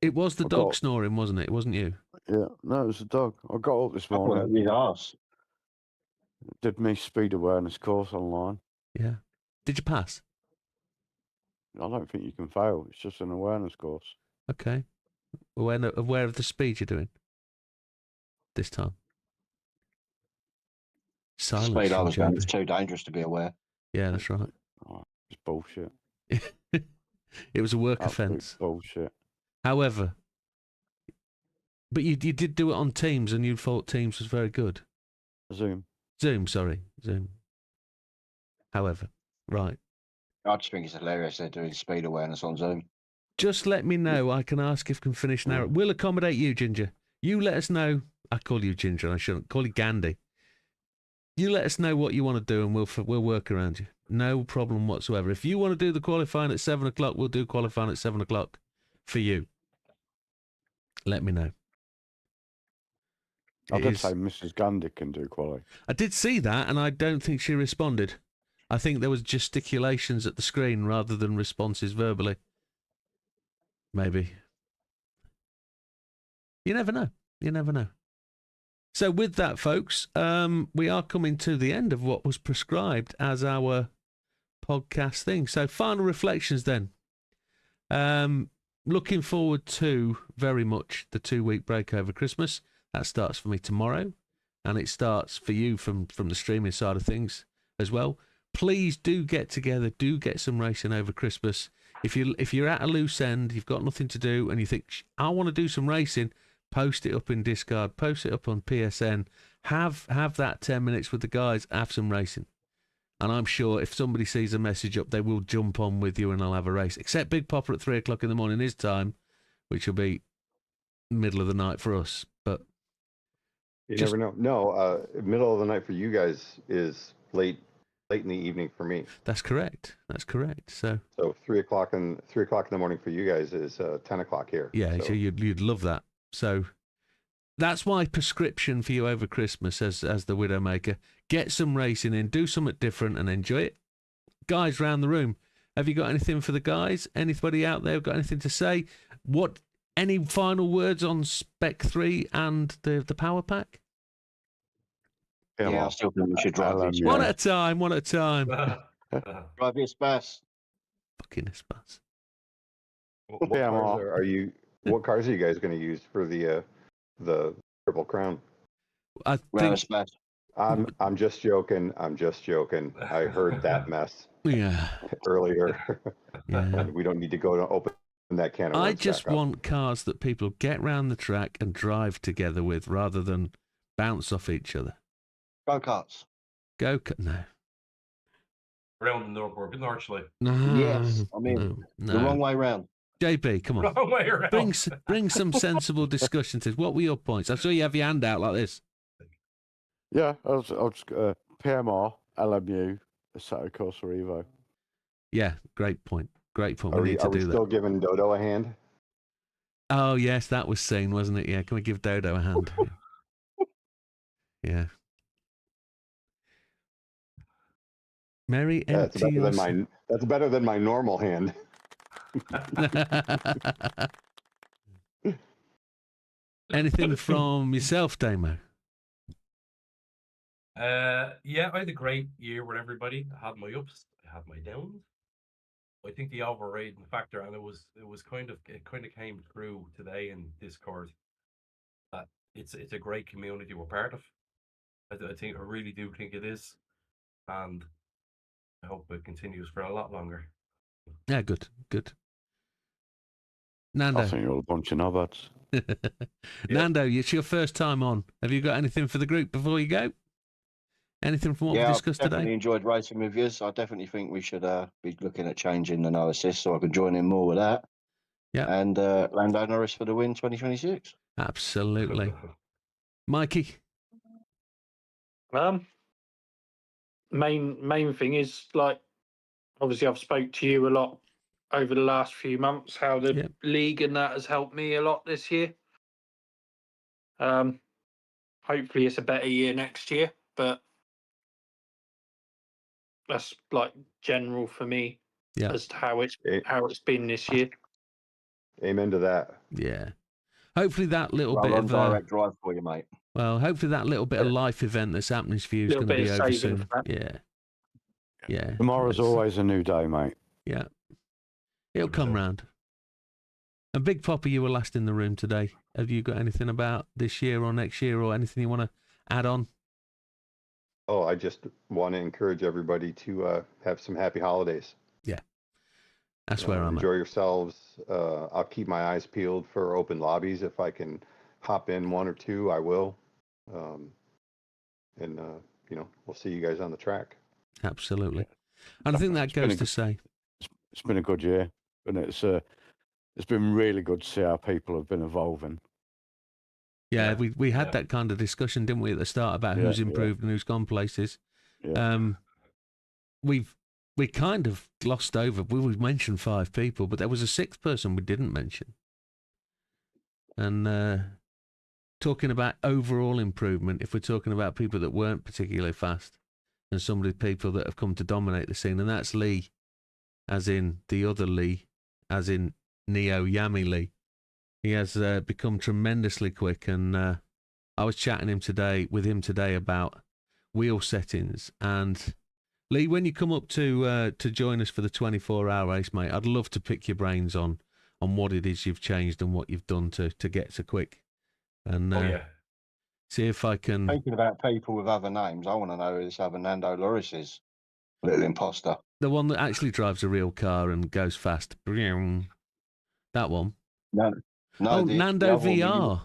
It was the dog snoring, wasn't it? It wasn't you. Yeah, no, it was the dog. I got up this morning. His arse. Did my speed awareness course online. Yeah. Did you pass? I don't think you can fail. It's just an awareness course. Okay. Aware of the speed you're doing this time. Silence. Speed I was going was too dangerous to be aware. Yeah, that's right. It's bullshit. It was a work Absolute offence. bullshit. However, but you did do it on Teams, and you thought Teams was very good. Zoom. Zoom. However, right. I just think it's hilarious they're doing speed awareness on Zoom. Just let me know. I can ask if I can finish now. We'll accommodate you, Ginger. You let us know. I call you Ginger. I shouldn't call you Gandhi. You let us know what you want to do, and we'll work around you. No problem whatsoever. If you want to do the qualifying at 7 o'clock, we'll do qualifying at 7 o'clock for you. Let me know. I did say Mrs. Gandhi can do quality. I did see that, and I don't think she responded. I think there was gesticulations at the screen rather than responses verbally. Maybe. You never know. You never know. So with that, folks, we are coming to the end of what was prescribed as our podcast thing. So final reflections then. Looking forward to very much the 2-week break over Christmas. That starts for me tomorrow, and it starts for you from the streaming side of things as well. Please do get together, do get some racing over Christmas. If you're at a loose end, you've got nothing to do, and you think, I want to do some racing, post it up in Discard, post it up on PSN, have that 10 minutes with the guys, have some racing. And I'm sure if somebody sees a message up, they will jump on with you and I'll have a race. Except Big Popper at 3 o'clock in the morning his time, which will be middle of the night for us. But you never know. No, middle of the night for you guys is late in the evening for me. That's correct. So 3 o'clock in the morning for you guys is 10 o'clock here. Yeah, so you'd love that. So that's my prescription for you over Christmas as the Widdowmaker. Get some racing in, do something different and enjoy it. Guys round the room, have you got anything for the guys? Anybody out there got anything to say? Any final words on Spec 3 and the power pack? Yeah, I still think we should drive these. One at a time. Drive your Espace. Fucking Espace. What cars are you guys going to use for the Triple Crown? I think I'm just joking. I heard that mess. Yeah. Earlier. Yeah. And we don't need to go to open that can of worms. I just want cars that people get round the track and drive together with rather than bounce off each other. Go-karts. No. Around the Nürburgring, actually. No. Yes. I mean, the wrong way round. JB, come on. Wrong way around. Bring some sensible discussion to this. What were your points? I saw you have your hand out like this. Yeah, I'll just PMR, LMU, Assetto Corsa Evo. Yeah, great point. We need to are do we that. Still giving Dodo a hand? Oh, yes, that was seen, wasn't it? Yeah, can we give Dodo a hand? Yeah. Merry That's better than my normal hand. Anything from yourself, Damo? Yeah, I had a great year with everybody. I had my ups, I had my downs. I think the overrating factor, and it kind of came through today in Discord, that it's a great community we're part of. I really do think it is, and I hope it continues for a lot longer. Yeah, good. Nando. I think you're all a bunch of knobheads. Nando, it's your first time on. Have you got anything for the group before you go? Anything from what we discussed I've definitely today? enjoyed racing with you. So I definitely think we should be looking at changing the no assist so I can join in more with that. Yeah. And Lando Norris for the win 2026. Absolutely. Mikey? Main thing is, like, obviously I've spoke to you a lot over the last few months, how the league and that has helped me a lot this year. Hopefully it's a better year next year, but that's like general for me as to how it's been this year. Amen to that. Yeah. Hopefully that little bit of direct drive for you, mate. Well, hopefully that little bit of life event that's happening for you is going to be over soon. Yeah. Tomorrow's always a new day, mate. Yeah. It'll come round. And Big Popper, you were last in the room today. Have you got anything about this year or next year or anything you want to add on? Oh, I just want to encourage everybody to have some happy holidays. That's where I'm enjoy yourselves. I'll keep my eyes peeled for open lobbies. If I can hop in one or two, I will. And we'll see you guys on the track. Absolutely. And I think that goes to say it's been a good year, and it's been really good to see how people have been evolving. Yeah, we had that kind of discussion, didn't we, at the start about who's improved and who's gone places. Yeah. We kind of glossed over. We mentioned 5 people, but there was a 6th person we didn't mention. And talking about overall improvement, if we're talking about people that weren't particularly fast, and some of the people that have come to dominate the scene, and that's Lee, as in the other Lee, as in Neo Yami Lee. He has become tremendously quick, and I was chatting with him today about wheel settings. And Lee, when you come up to join us for the 24-hour race, mate, I'd love to pick your brains on what it is you've changed and what you've done to get so quick. And see if I can. Thinking about people with other names, I want to know who this other Nando Loris is. Little imposter. The one that actually drives a real car and goes fast. That one. No, Nando VR.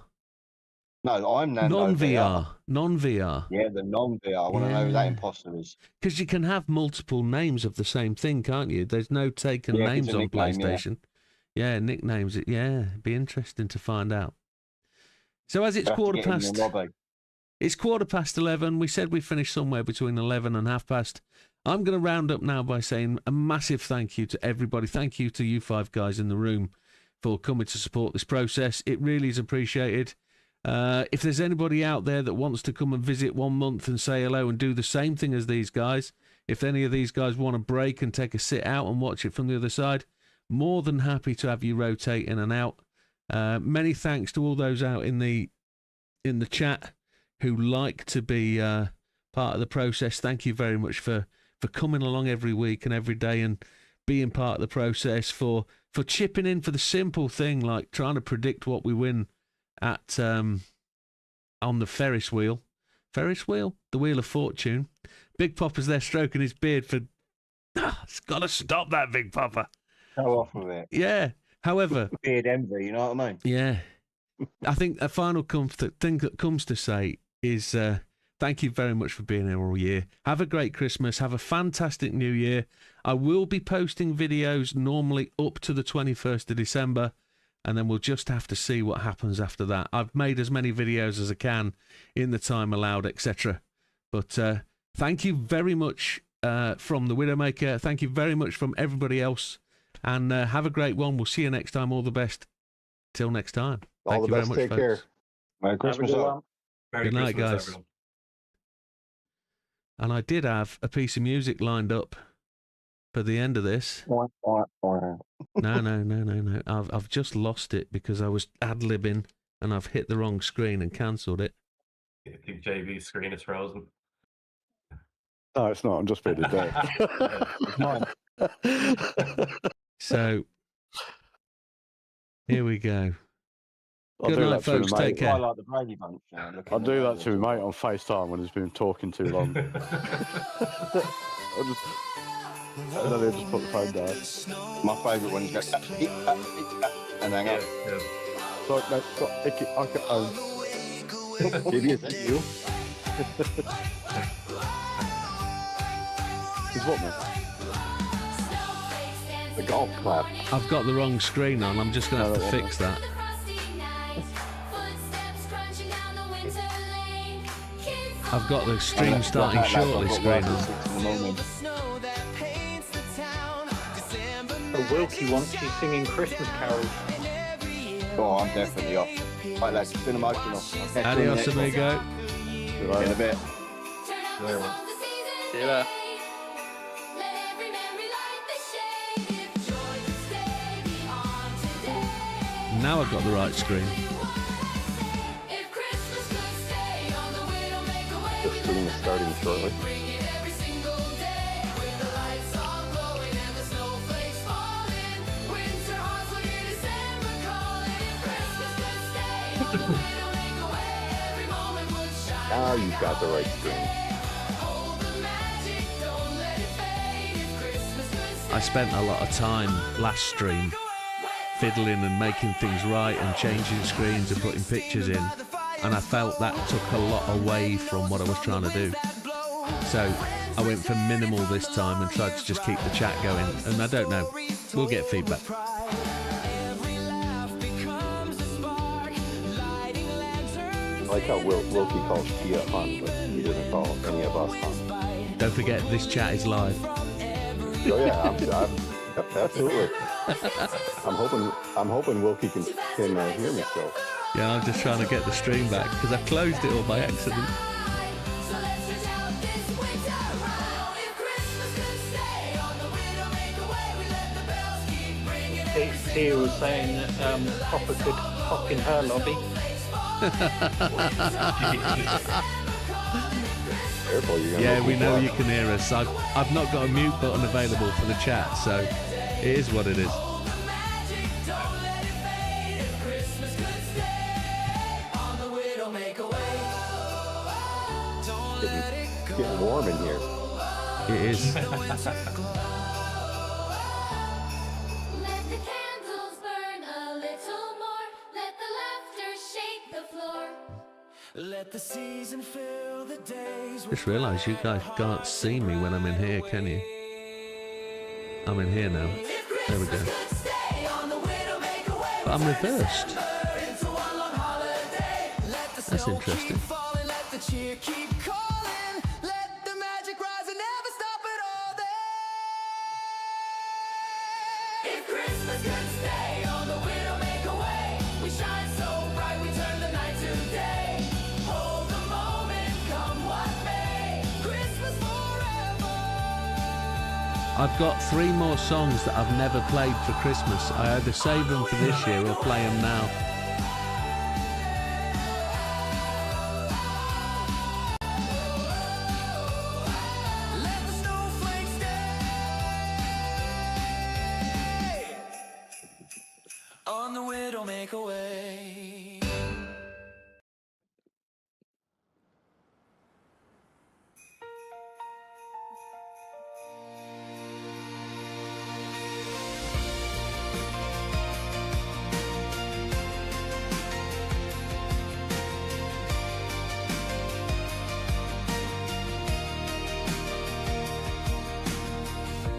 No, I'm Nando Non-VR. Non-VR. Yeah, the non-VR. I want to know who that imposter is. Because you can have multiple names of the same thing, can't you? There's no taken names on PlayStation. Yeah, nicknames. It'd be interesting to find out. So as it's quarter past 11. We said we finished somewhere between 11 and 30. I'm going to round up now by saying a massive thank you to everybody. Thank you to you 5 guys in the room for coming to support this process. It really is appreciated. If there's anybody out there that wants to come and visit 1 month and say hello and do the same thing as these guys, if any of these guys want to break and take a sit out and watch it from the other side, more than happy to have you rotate in and out. Many thanks to all those out in the chat who like to be part of the process. Thank you very much for coming along every week and every day and being part of the process, for chipping in for the simple thing like trying to predict what we win at on the Ferris wheel, the Wheel of Fortune. Big Popper's there stroking his beard for. It's got to stop that, Big Popper. Go off with it. Yeah. However, beard envy, you know what I mean? Yeah. I think a final thing that comes to say is thank you very much for being here all year. Have a great Christmas. Have a fantastic New Year. I will be posting videos normally up to the 21st of December, and then we'll just have to see what happens after that. I've made as many videos as I can in the time allowed, etc. But thank you very much from the Widdowmaker. Thank you very much from everybody else. And have a great one. We'll see you next time. All the best. Till next time. All the best. Take care. Merry Christmas. Good night, guys. Everyone. And I did have a piece of music lined up for the end of this. No. I've just lost it because I was ad-libbing and I've hit the wrong screen and cancelled it. I think JV's screen is frozen. No, it's not. I'm just being a dick. It's mine. So, here we go. Good night, folks. Take care. I like the Brady Bunch. I'll do that to my mate on FaceTime when he's been talking too long. And then he'll just put the phone down. My favourite one is go and hang up. Sorry, no, stop. Maybe it's you. Is what, mate? The golf club. I've got the wrong screen on. I'm just going to have to fix that. I've got the stream starting shortly screen on. Wilkie wants you singing Christmas carols. Oh, I'm definitely off. Right, lads, it's been emotional. Adios, amigo. In a bit. See you later. Now I've got the right screen. The stream is starting shortly. Now you've got the right screen. I spent a lot of time last stream fiddling and making things right and changing screens and putting pictures in, and I felt that took a lot away from what I was trying to do. So I went for minimal this time and tried to just keep the chat going, and I don't know, we'll get feedback. I like how Wilkie calls Kia fun, but he doesn't call any of us fun. Don't forget, this chat is live. Oh yeah, absolutely. I'm hoping Wilkie can hear me still. Yeah, I'm just trying to get the stream back because I closed it all by accident. Tia was saying that Hopper could hop in her lobby. Careful, you're gonna Yeah, we know fly. you can hear us. I've not got a mute button available for the chat, so it is what it is. Getting warm in here. It is. Let the season fill the days. Just realised you guys can't see me when I'm in here, can you? I'm in here now. There we go. But I'm reversed. That's interesting. If Christmas could stay on the Widdowmaker way, we shine so bright we turn the night to day. Hold the moment, come what may. Christmas forever. I've got 3 more songs that I've never played for Christmas. I either save them for this year or play them now. Let the snowflakes stay on the Widdowmaker way.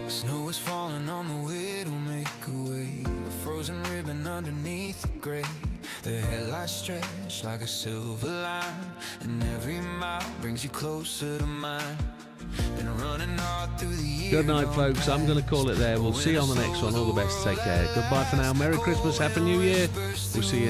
Snow is falling on the Widdowmaker way. A frozen ribbon underneath the gray. The headlights stretch like a silver line, and every mile brings you closer to mine. Been running hard through the years. Good night, folks. I'm going to call it there. We'll see you on the next one. All the best. Take care. Goodbye for now. Merry Christmas. Happy New Year. We'll see you